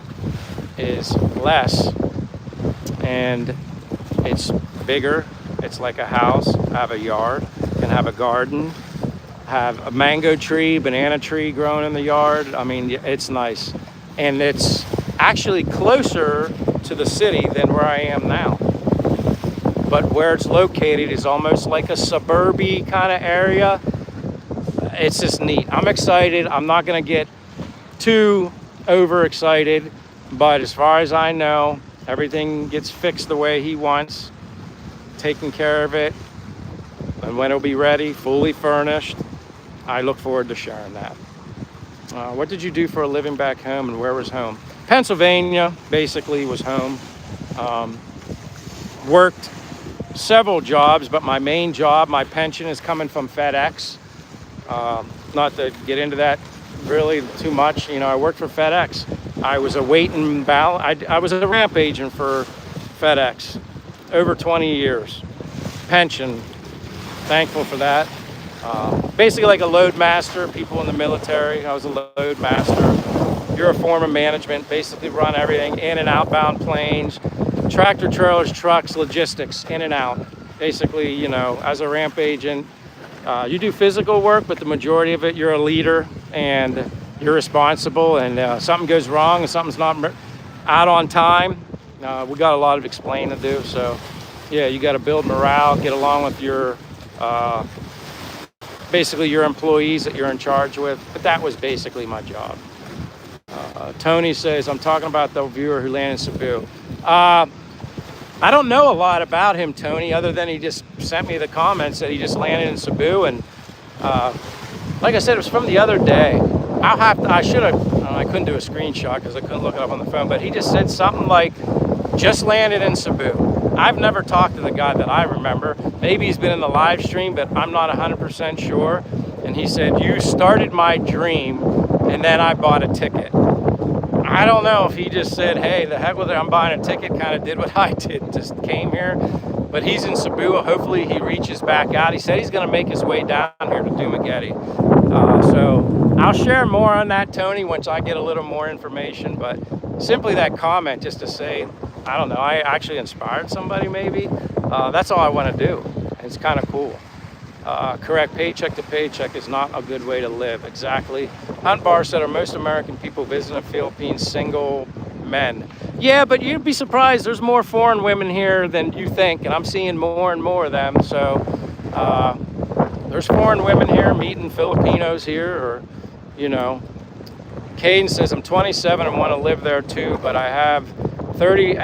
is less, and it's bigger. It's like a house. I have a yard, can have a garden, have a mango tree, banana tree growing in the yard. I mean, it's nice. And it's actually closer to the city than where I am now. But where it's located is almost like a suburby kind of area. It's just neat. I'm excited. I'm not going to get too overexcited, but as far as I know, everything gets fixed the way he wants, taking care of it, and when it'll be ready, fully furnished, I look forward to sharing that. What did you do for a living back home, and where was home? Pennsylvania basically was home. Worked several jobs, but my main job, my pension is coming from FedEx. Not to get into that really too much, you know, I worked for FedEx. I was a weight and balance, I was a ramp agent for FedEx over 20 years. Pension, thankful for that. Basically like a load master, people in the military. I was a load master. You're a form of management, basically run everything, in and outbound planes, tractor trailers, trucks, logistics, in and out. Basically, you know, as a ramp agent, you do physical work, but the majority of it, you're a leader and you're responsible, and something goes wrong and something's not out on time, we got a lot of explaining to do. So yeah, you got to build morale, get along with your basically your employees that you're in charge with. But that was basically my job. Tony says, I'm talking about the viewer who landed in Cebu. I don't know a lot about him, Tony, other than he just sent me the comments that he just landed in Cebu. And like I said, it was from the other day. I should have, I couldn't do a screenshot because I couldn't look it up on the phone, but he just said something like, just landed in Cebu. I've never talked to the guy that I remember. Maybe he's been in the live stream, but I'm not 100% sure. And he said, you started my dream, and then I bought a ticket. I don't know if he just said, hey, the heck with it, I'm buying a ticket, kind of did what I did, just came here. But he's in Cebu. Hopefully he reaches back out. He said he's going to make his way down here to Dumaguete. So I'll share more on that, Tony, once I get a little more information. But simply that comment just to say, I don't know, I actually inspired somebody maybe. That's all I want to do. It's kind of cool. Correct, paycheck to paycheck is not a good way to live. Exactly. Hunt Bar said, are most American people visiting the Philippines single men? Yeah, but you'd be surprised. There's more foreign women here than you think, and I'm seeing more and more of them. So there's foreign women here, meeting Filipinos here, or, you know. Caden says, I'm 27 and want to live there too, but I have 30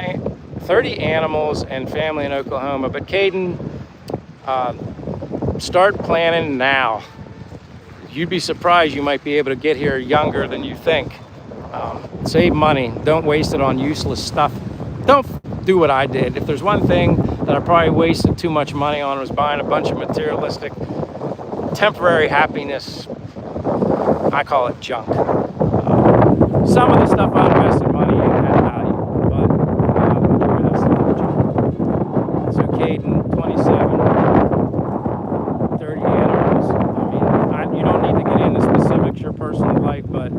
animals and family in Oklahoma. But Caden, start planning now. You'd be surprised, you might be able to get here younger than you think. Save money. Don't waste it on useless stuff. Don't do what I did. If there's one thing that I probably wasted too much money on, was buying a bunch of materialistic, temporary happiness. I call it junk. Some of the stuff I invested money in had value, but the rest of it junk. So Caden, 27, 30 animals. I mean, you don't need to get into specifics, your personal life, but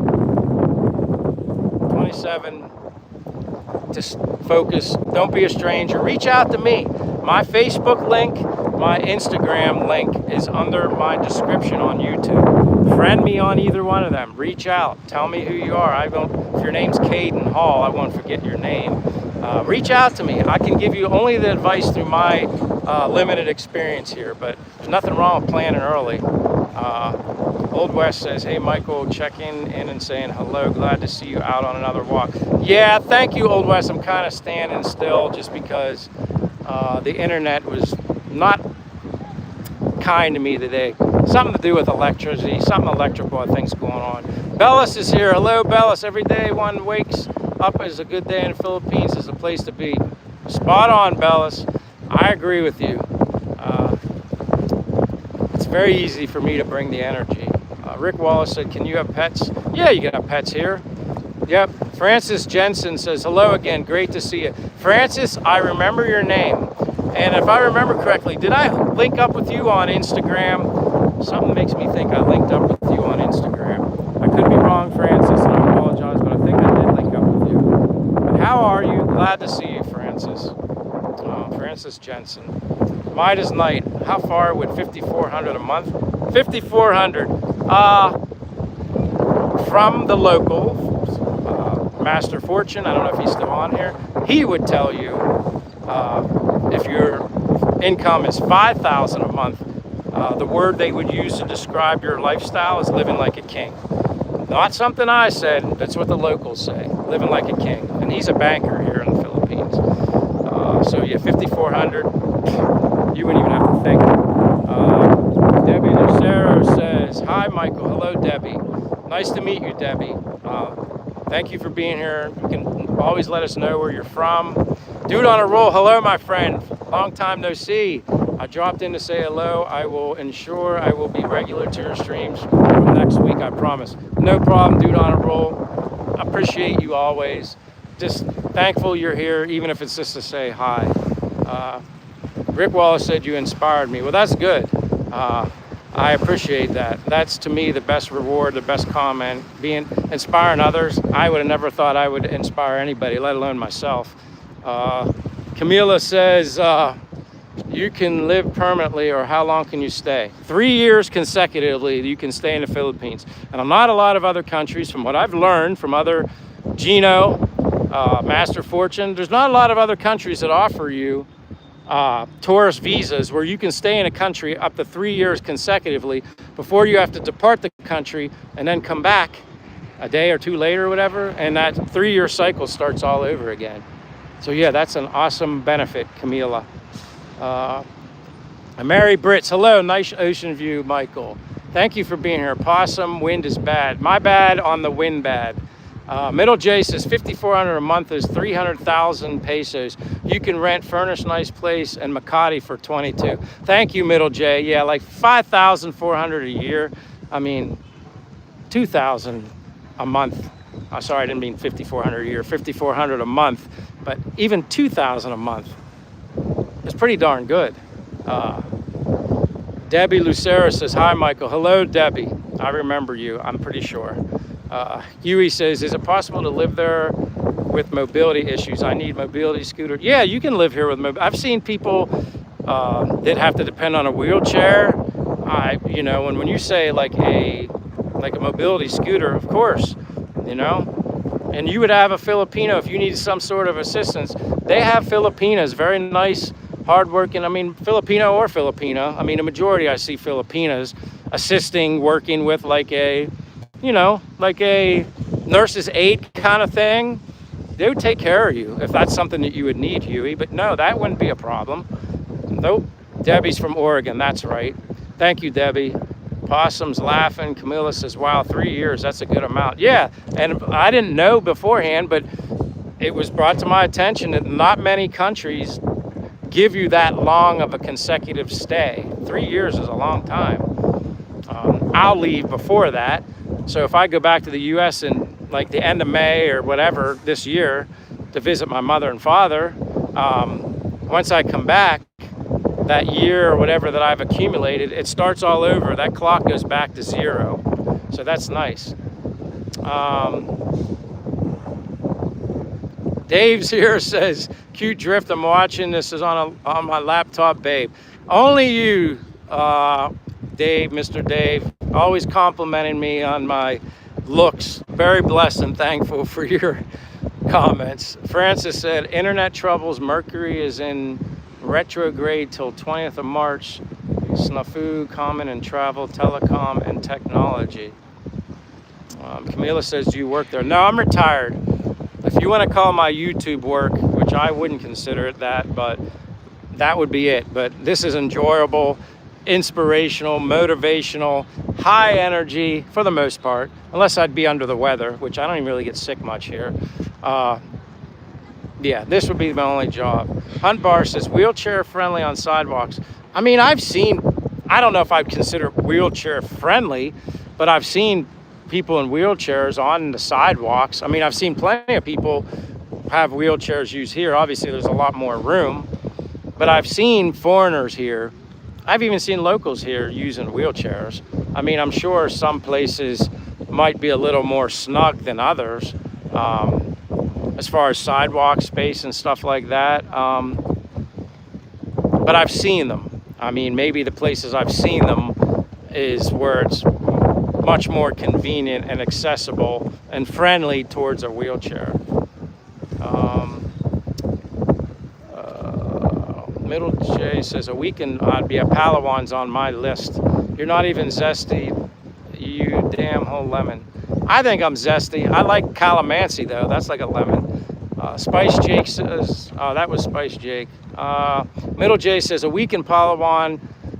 24/7. Just focus. Don't be a stranger. Reach out to me. My Facebook link, my Instagram link is under my description on YouTube. Friend me on either one of them. Reach out. Tell me who you are. I won't. If your name's Caden Hall, I won't forget your name. Reach out to me. I can give you only the advice through my limited experience here, but there's nothing wrong with planning early. Old West says, hey Michael, checking in and saying hello, glad to see you out on another walk. Yeah, thank you, Old West. I'm kind of standing still just because the internet was not kind to me today. Something to do with electricity, something electrical, I think's going on. Bellis is here. Hello, Bellis. Every day one wakes up is a good day in the Philippines, is a place to be. Spot on, Bellis. I agree with you. It's very easy for me to bring the energy. Rick Wallace said, can you have pets? Yeah, you can have pets here. Yep. Francis Jensen says, hello again. Great to see you. Francis, I remember your name. And if I remember correctly, did I link up with you on Instagram? Something makes me think I linked up with you on Instagram. I could be wrong, Francis, and I apologize, but I think I did link up with you. But how are you? Glad to see you, Francis. Francis Jensen. Midas Knight. How far would $5,400 a month? $5,400. From the local Master Fortune, I don't know if he's still on here, he would tell you if your income is $5,000 a month, the word they would use to describe your lifestyle is living like a king. Not something I said, that's what the locals say, living like a king. And he's a banker here in the Philippines. So yeah, $5,400, you wouldn't even have to think. Debbie Lucero says, hi Michael, hello Debbie. Nice to meet you, Debbie. Thank you for being here. You can always let us know where you're from. Dude on a roll, hello my friend. Long time no see. I dropped in to say hello. I will ensure I will be regular to your streams from next week, I promise. No problem, dude on a roll. I appreciate you always. Just thankful you're here, even if it's just to say hi. Rick Wallace said you inspired me. Well, that's good. I appreciate that. That's to me the best reward, the best comment. Inspiring others. I would have never thought I would inspire anybody, let alone myself. Camila says, you can live permanently, or how long can you stay? 3 years consecutively you can stay in the Philippines. And not a lot of other countries, from what I've learned from other Gino, Master Fortune, there's not a lot of other countries that offer you tourist visas where you can stay in a country up to 3 years consecutively before you have to depart the country and then come back a day or two later or whatever, and that 3-year cycle starts all over again. So yeah, that's an awesome benefit, Camila. Mary Brits, hello, nice ocean view, Michael. Thank you for being here. Possum, wind is bad. My bad on the wind bad. Middle J says $5,400 a month is 300,000 pesos. You can rent, furnish nice place, and Makati for 22. Thank you, Middle J. Yeah, like 5,400 a year. I mean, 2,000 a month. Sorry, I didn't mean 5,400 a year. 5,400 a month, but even 2,000 a month is pretty darn good. Debbie Lucero says, hi, Michael. Hello, Debbie. I remember you, I'm pretty sure. Huey says, is it possible to live there with mobility issues? I need mobility scooter. Yeah, you can live here with mobility. I've seen people that have to depend on a wheelchair. You know, and when you say like a mobility scooter, of course, you know, and you would have a Filipino if you needed some sort of assistance. They have Filipinas, very nice, hardworking. I mean, Filipino or Filipina. I mean, a majority I see Filipinas assisting, working with like a, you know, like a nurse's aide kind of thing. They would take care of you if that's something that you would need, Huey. But no, that wouldn't be a problem. Nope. Debbie's from Oregon. That's right. Thank you, Debbie. Possum's laughing. Camilla says, wow, 3 years. That's a good amount. Yeah. And I didn't know beforehand, but it was brought to my attention that not many countries give you that long of a consecutive stay. 3 years is a long time. I'll leave before that. So if I go back to the U.S. in like the end of May or whatever this year to visit my mother and father, once I come back, that year or whatever that I've accumulated, it starts all over. That clock goes back to 0. So that's nice. Dave's here, says, cute drift. I'm watching. This is on my laptop, babe. Only you, Dave, Mr. Dave, always complimenting me on my looks. Very blessed and thankful for your comments. Francis said, internet troubles. Mercury is in retrograde till 20th of March. Snafu, common in travel, telecom, and technology. Camila says, do you work there? No, I'm retired. If you want to call my YouTube work, which I wouldn't consider it that, but that would be it. But this is enjoyable, inspirational, motivational, high energy for the most part, unless I'd be under the weather, which I don't even really get sick much here. Yeah, this would be my only job. Hunt Bar says, wheelchair friendly on sidewalks. I mean, I don't know if I'd consider wheelchair friendly, but I've seen people in wheelchairs on the sidewalks. I mean, I've seen plenty of people have wheelchairs used here. Obviously, there's a lot more room, but I've seen foreigners here. I've even seen locals here using wheelchairs. I mean, I'm sure some places might be a little more snug than others, as far as sidewalk space and stuff like that. But I've seen them. I mean, maybe the places I've seen them is where it's much more convenient and accessible and friendly towards a wheelchair. Middle J says, a weekend I'd be a Palawan's on my list. You're not even zesty, you damn whole lemon. I think I'm zesty. I like calamansi though, that's like a lemon. Spice Jake says, oh, that was Spice Jake. Middle J says, a week in Palawan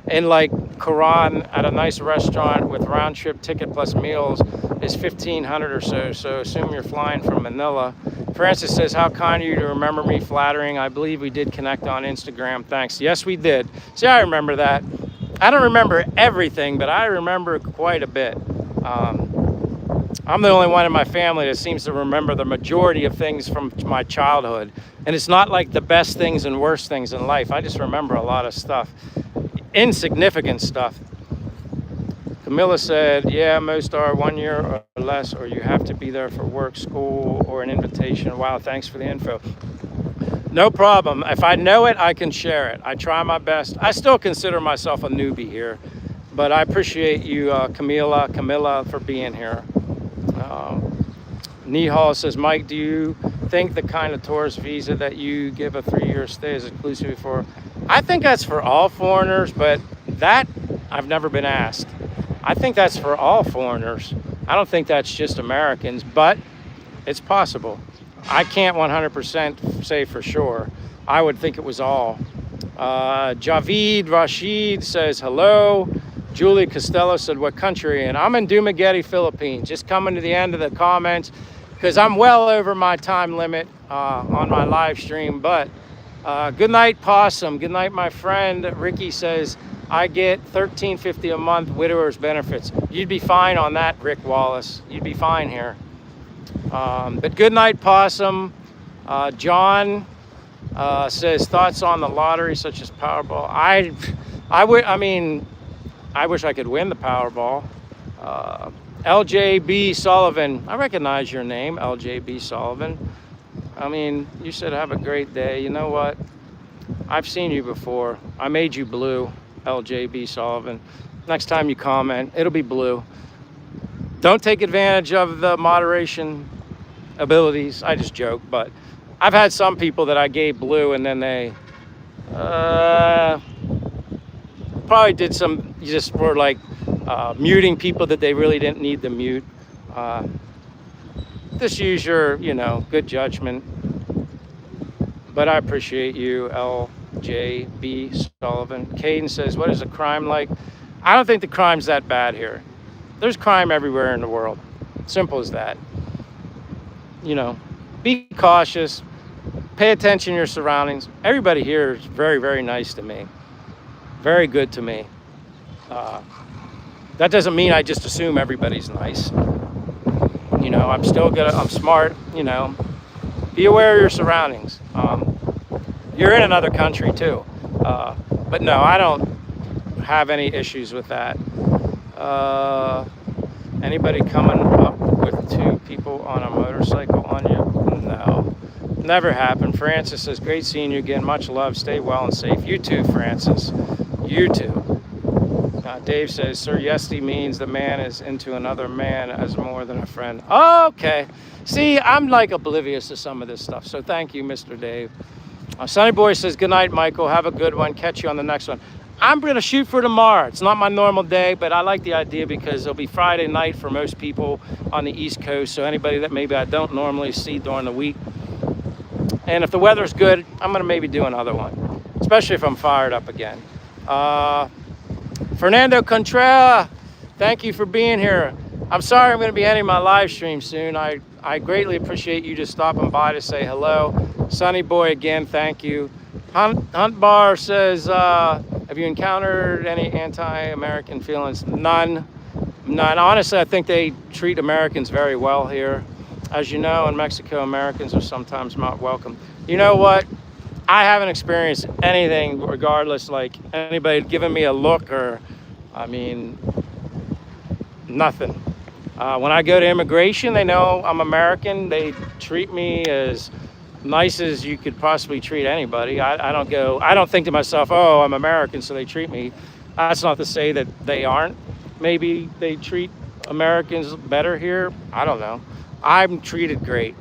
in like Quran at a nice restaurant with round trip ticket plus meals is $1,500 or so. So assume you're flying from Manila. Francis says, how kind of you to remember me, flattering. I believe we did connect on Instagram. Thanks. Yes, we did. See, I remember that. I don't remember everything, but I remember quite a bit. I'm the only one in my family that seems to remember the majority of things from my childhood. And it's not like the best things and worst things in life. I just remember a lot of stuff. Insignificant stuff. Camilla said, yeah, most are 1 year or less, or you have to be there for work, school, or an invitation. Wow, thanks for the info. No problem. If I know it, I can share it. I try my best. I still consider myself a newbie here, but I appreciate you, Camilla, for being here. Nihal says, Mike, do you think the kind of tourist visa that you give a 3-year stay is exclusive for? I think that's for all foreigners, but that I've never been asked. I think that's for all foreigners. I don't think that's just Americans, but it's possible. I can't 100% say for sure. I would think it was all. Javid Rashid says, hello. Julie Costello said, what country? And I'm in Dumaguete, Philippines. Just coming to the end of the comments because I'm well over my time limit on my live stream. But good night, Possum. Good night, my friend. Ricky says, I get $13.50 a month widower's benefits. You'd be fine on that, Rick Wallace. You'd be fine here. But good night, Possum. John says, thoughts on the lottery, such as Powerball. I wish I could win the Powerball. LJB Sullivan. I recognize your name, LJB Sullivan. I mean, you said have a great day. You know what? I've seen you before. I made you blue, LJB Sullivan. Next time you comment, it'll be blue. Don't take advantage of the moderation abilities. I just joke, but I've had some people that I gave blue and then they probably did some, just were like muting people that they really didn't need to mute. Just use your, good judgment. But I appreciate you, LJB Sullivan. Caden says, what is the crime like? I don't think the crime's that bad here. There's crime everywhere in the world. Simple as that. Be cautious. Pay attention to your surroundings. Everybody here is very, very nice to me. Very good to me. That doesn't mean I just assume everybody's nice. I'm still good. I'm smart. Be aware of your surroundings. You're in another country too. But no, I don't have any issues with that. Anybody coming up with 2 people on a motorcycle on you? Never happened. Francis says, great seeing you again. Much love. Stay well and safe. You too, Francis. You too. Dave says, Sir Yesti means the man is into another man as more than a friend. Okay. See, I'm like oblivious to some of this stuff. So thank you, Mr. Dave. Sonny Boy says, good night, Michael. Have a good one. Catch you on the next one. I'm going to shoot for tomorrow. It's not my normal day, but I like the idea because it'll be Friday night for most people on the East Coast. So anybody that maybe I don't normally see during the week. And if the weather's good, I'm going to maybe do another one, especially if I'm fired up again. Fernando Contreras, thank you for being here. I'm sorry I'm going to be ending my live stream soon. I greatly appreciate you just stopping by to say hello. Sonny Boy, again, thank you. Hunt Bar says, have you encountered any anti-American feelings? None. Honestly, I think they treat Americans very well here. As you know, in Mexico, Americans are sometimes not welcome. You know what? I haven't experienced anything regardless, like anybody giving me a look or, I mean, nothing. When I go to immigration, they know I'm American. They treat me as nice as you could possibly treat anybody. I don't think to myself, oh, I'm American, so they treat me. That's not to say that they aren't. Maybe they treat Americans better here. I don't know. I'm treated great.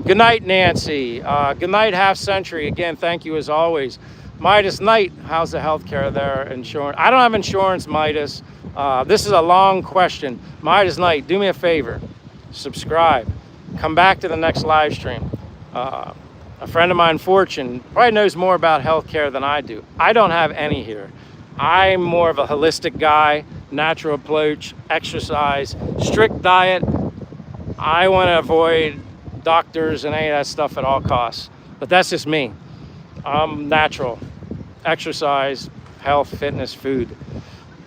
Good night, Nancy. Good night, Half Century. Again, thank you as always. Midas Knight, how's the healthcare there? Insurance? I don't have insurance, Midas. This is a long question. Midas Knight, do me a favor. Subscribe. Come back to the next live stream. A friend of mine, Fortune, probably knows more about healthcare than I do. I don't have any here. I'm more of a holistic guy, natural approach, exercise, strict diet. I want to avoid doctors and any of that stuff at all costs. But that's just me. I'm natural. Exercise, health, fitness, food.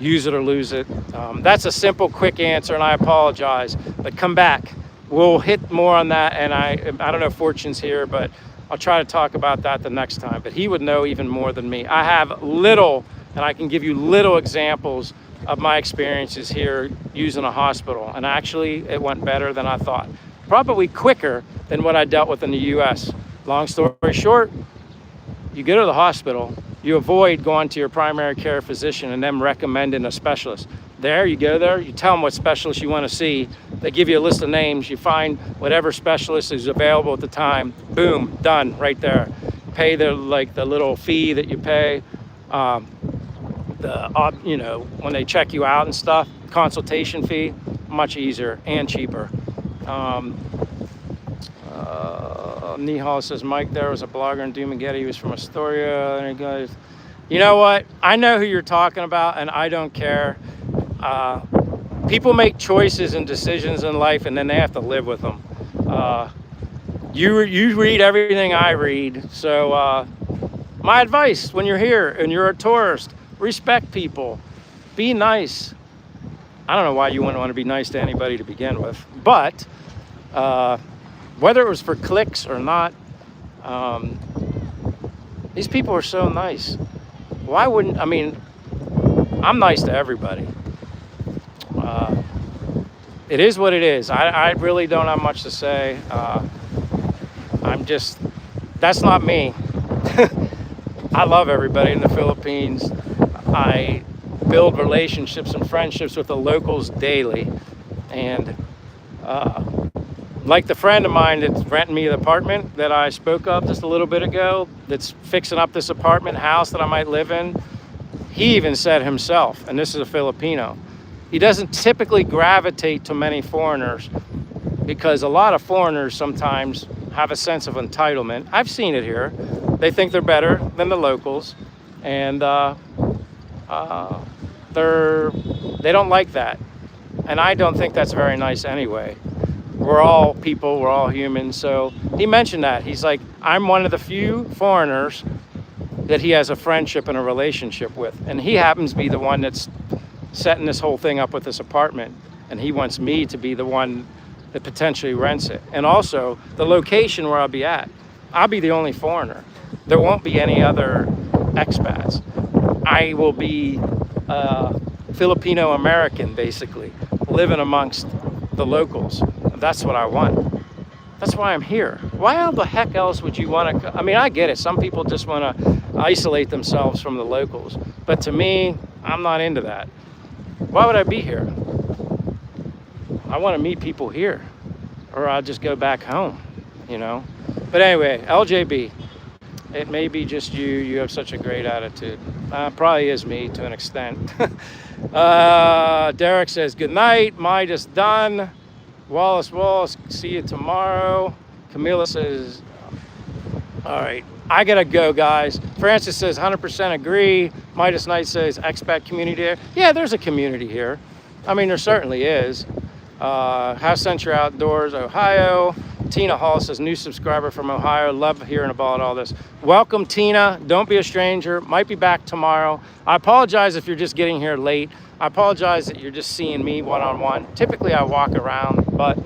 Use it or lose it. That's a simple, quick answer, and I apologize. But come back. We'll hit more on that, and I don't know if Fortune's here, but I'll try to talk about that the next time. But he would know even more than me. I have little, and I can give you little examples of my experiences here using a hospital. And actually, it went better than I thought. Probably quicker than what I dealt with in the US. Long story short, you go to the hospital, you avoid going to your primary care physician and them recommending a specialist. There, you go there, you tell them what specialist you want to see. They give you a list of names. You find whatever specialist is available at the time. Boom, done, right there. Pay the little fee that you pay. When they check you out and stuff, consultation fee, much easier and cheaper. Nihal says, Mike, there was a blogger in Dumaguete. He was from Astoria. And he goes, you know what? I know who you're talking about, and I don't care. People make choices and decisions in life, and then they have to live with them. You read everything I read. So my advice when you're here and you're a tourist, respect people. Be nice. I don't know why you wouldn't want to be nice to anybody to begin with. But whether it was for clicks or not, these people are so nice. Why wouldn't, I'm nice to everybody. It is what it is. I really don't have much to say. That's not me. I love everybody in the Philippines. I build relationships and friendships with the locals daily. And like the friend of mine that's renting me the apartment that I spoke of just a little bit ago, that's fixing up this apartment house that I might live in, he even said himself, and this is a Filipino, he doesn't typically gravitate to many foreigners because a lot of foreigners sometimes have a sense of entitlement. I've seen it here. They think they're better than the locals, and they don't like that. And I don't think that's very nice anyway. We're all people, we're all humans. So he mentioned that. He's like, I'm one of the few foreigners that he has a friendship and a relationship with. And he happens to be the one that's setting this whole thing up with this apartment. And he wants me to be the one that potentially rents it. And also the location where I'll be at. I'll be the only foreigner. There won't be any other expats. I will be Filipino American, basically, living amongst the locals. That's what I want. That's why I'm here. Why the heck else would you want to? I mean, I get it. Some people just want to isolate themselves from the locals. But to me, I'm not into that. Why would I be here? I want to meet people here, or I'll just go back home, you know? But anyway, LJB, it may be just you. You have such a great attitude. Probably is me to an extent. Derek says, good night. Midas done. Wallace, see you tomorrow. Camila says, all right, I gotta go, guys. Francis says, 100% agree. Midas Knight says, expat community here. Yeah, there's a community here. I mean, there certainly is. House Century Outdoors, Ohio. Tina Hall says, new subscriber from Ohio. Love hearing about all this. Welcome, Tina. Don't be a stranger. Might be back tomorrow. I apologize if you're just getting here late. I apologize that you're just seeing me one-on-one. Typically, I walk around, but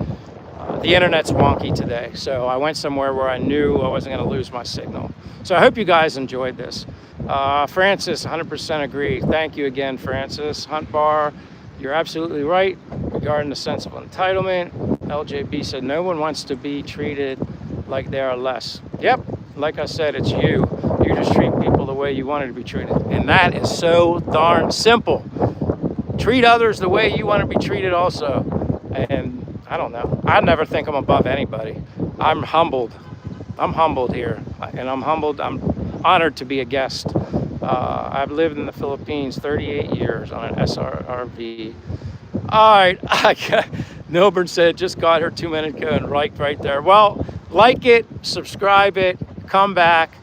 the internet's wonky today. So I went somewhere where I knew I wasn't going to lose my signal. So I hope you guys enjoyed this. Francis, 100% agree. Thank you again, Francis. Hunt Bar, you're absolutely right regarding the sense of entitlement. LJB said, no one wants to be treated like they are less. Yep, like I said, it's you. You just treat people the way you wanted to be treated. And that is so darn simple. Treat others the way you want to be treated also. And I don't know. I never think I'm above anybody. I'm humbled. I'm humbled here. And I'm humbled. I'm honored to be a guest. I've lived in the Philippines 38 years on an SRRV. All right. Milburn said, just got here 2 minutes ago and liked right there. Well, like it, subscribe it, come back.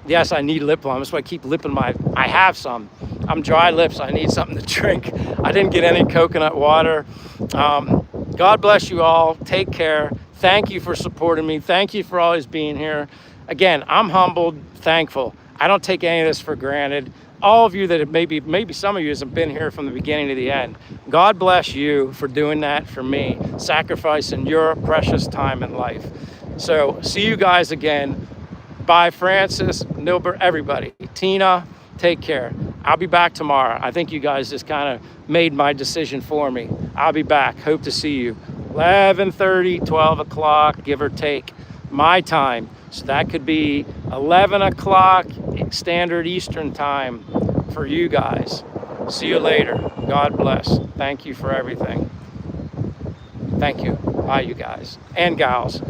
Yes, I need lip balm. That's why I keep lipping I have some. I'm dry lips. I need something to drink. I didn't get any coconut water. God bless you all. Take care. Thank you for supporting me. Thank you for always being here. Again, I'm humbled, thankful. I don't take any of this for granted. All of you that have maybe some of you have been here from the beginning to the end. God bless you for doing that for me, sacrificing your precious time in life. So see you guys again. Bye, Francis, Nilbert, everybody. Tina, take care. I'll be back tomorrow. I think you guys just kind of made my decision for me. I'll be back. Hope to see you. 11:30, 12 o'clock, give or take, my time. So that could be 11 o'clock standard Eastern time for you guys. See you later. God bless. Thank you for everything. Thank you. Bye, you guys and gals.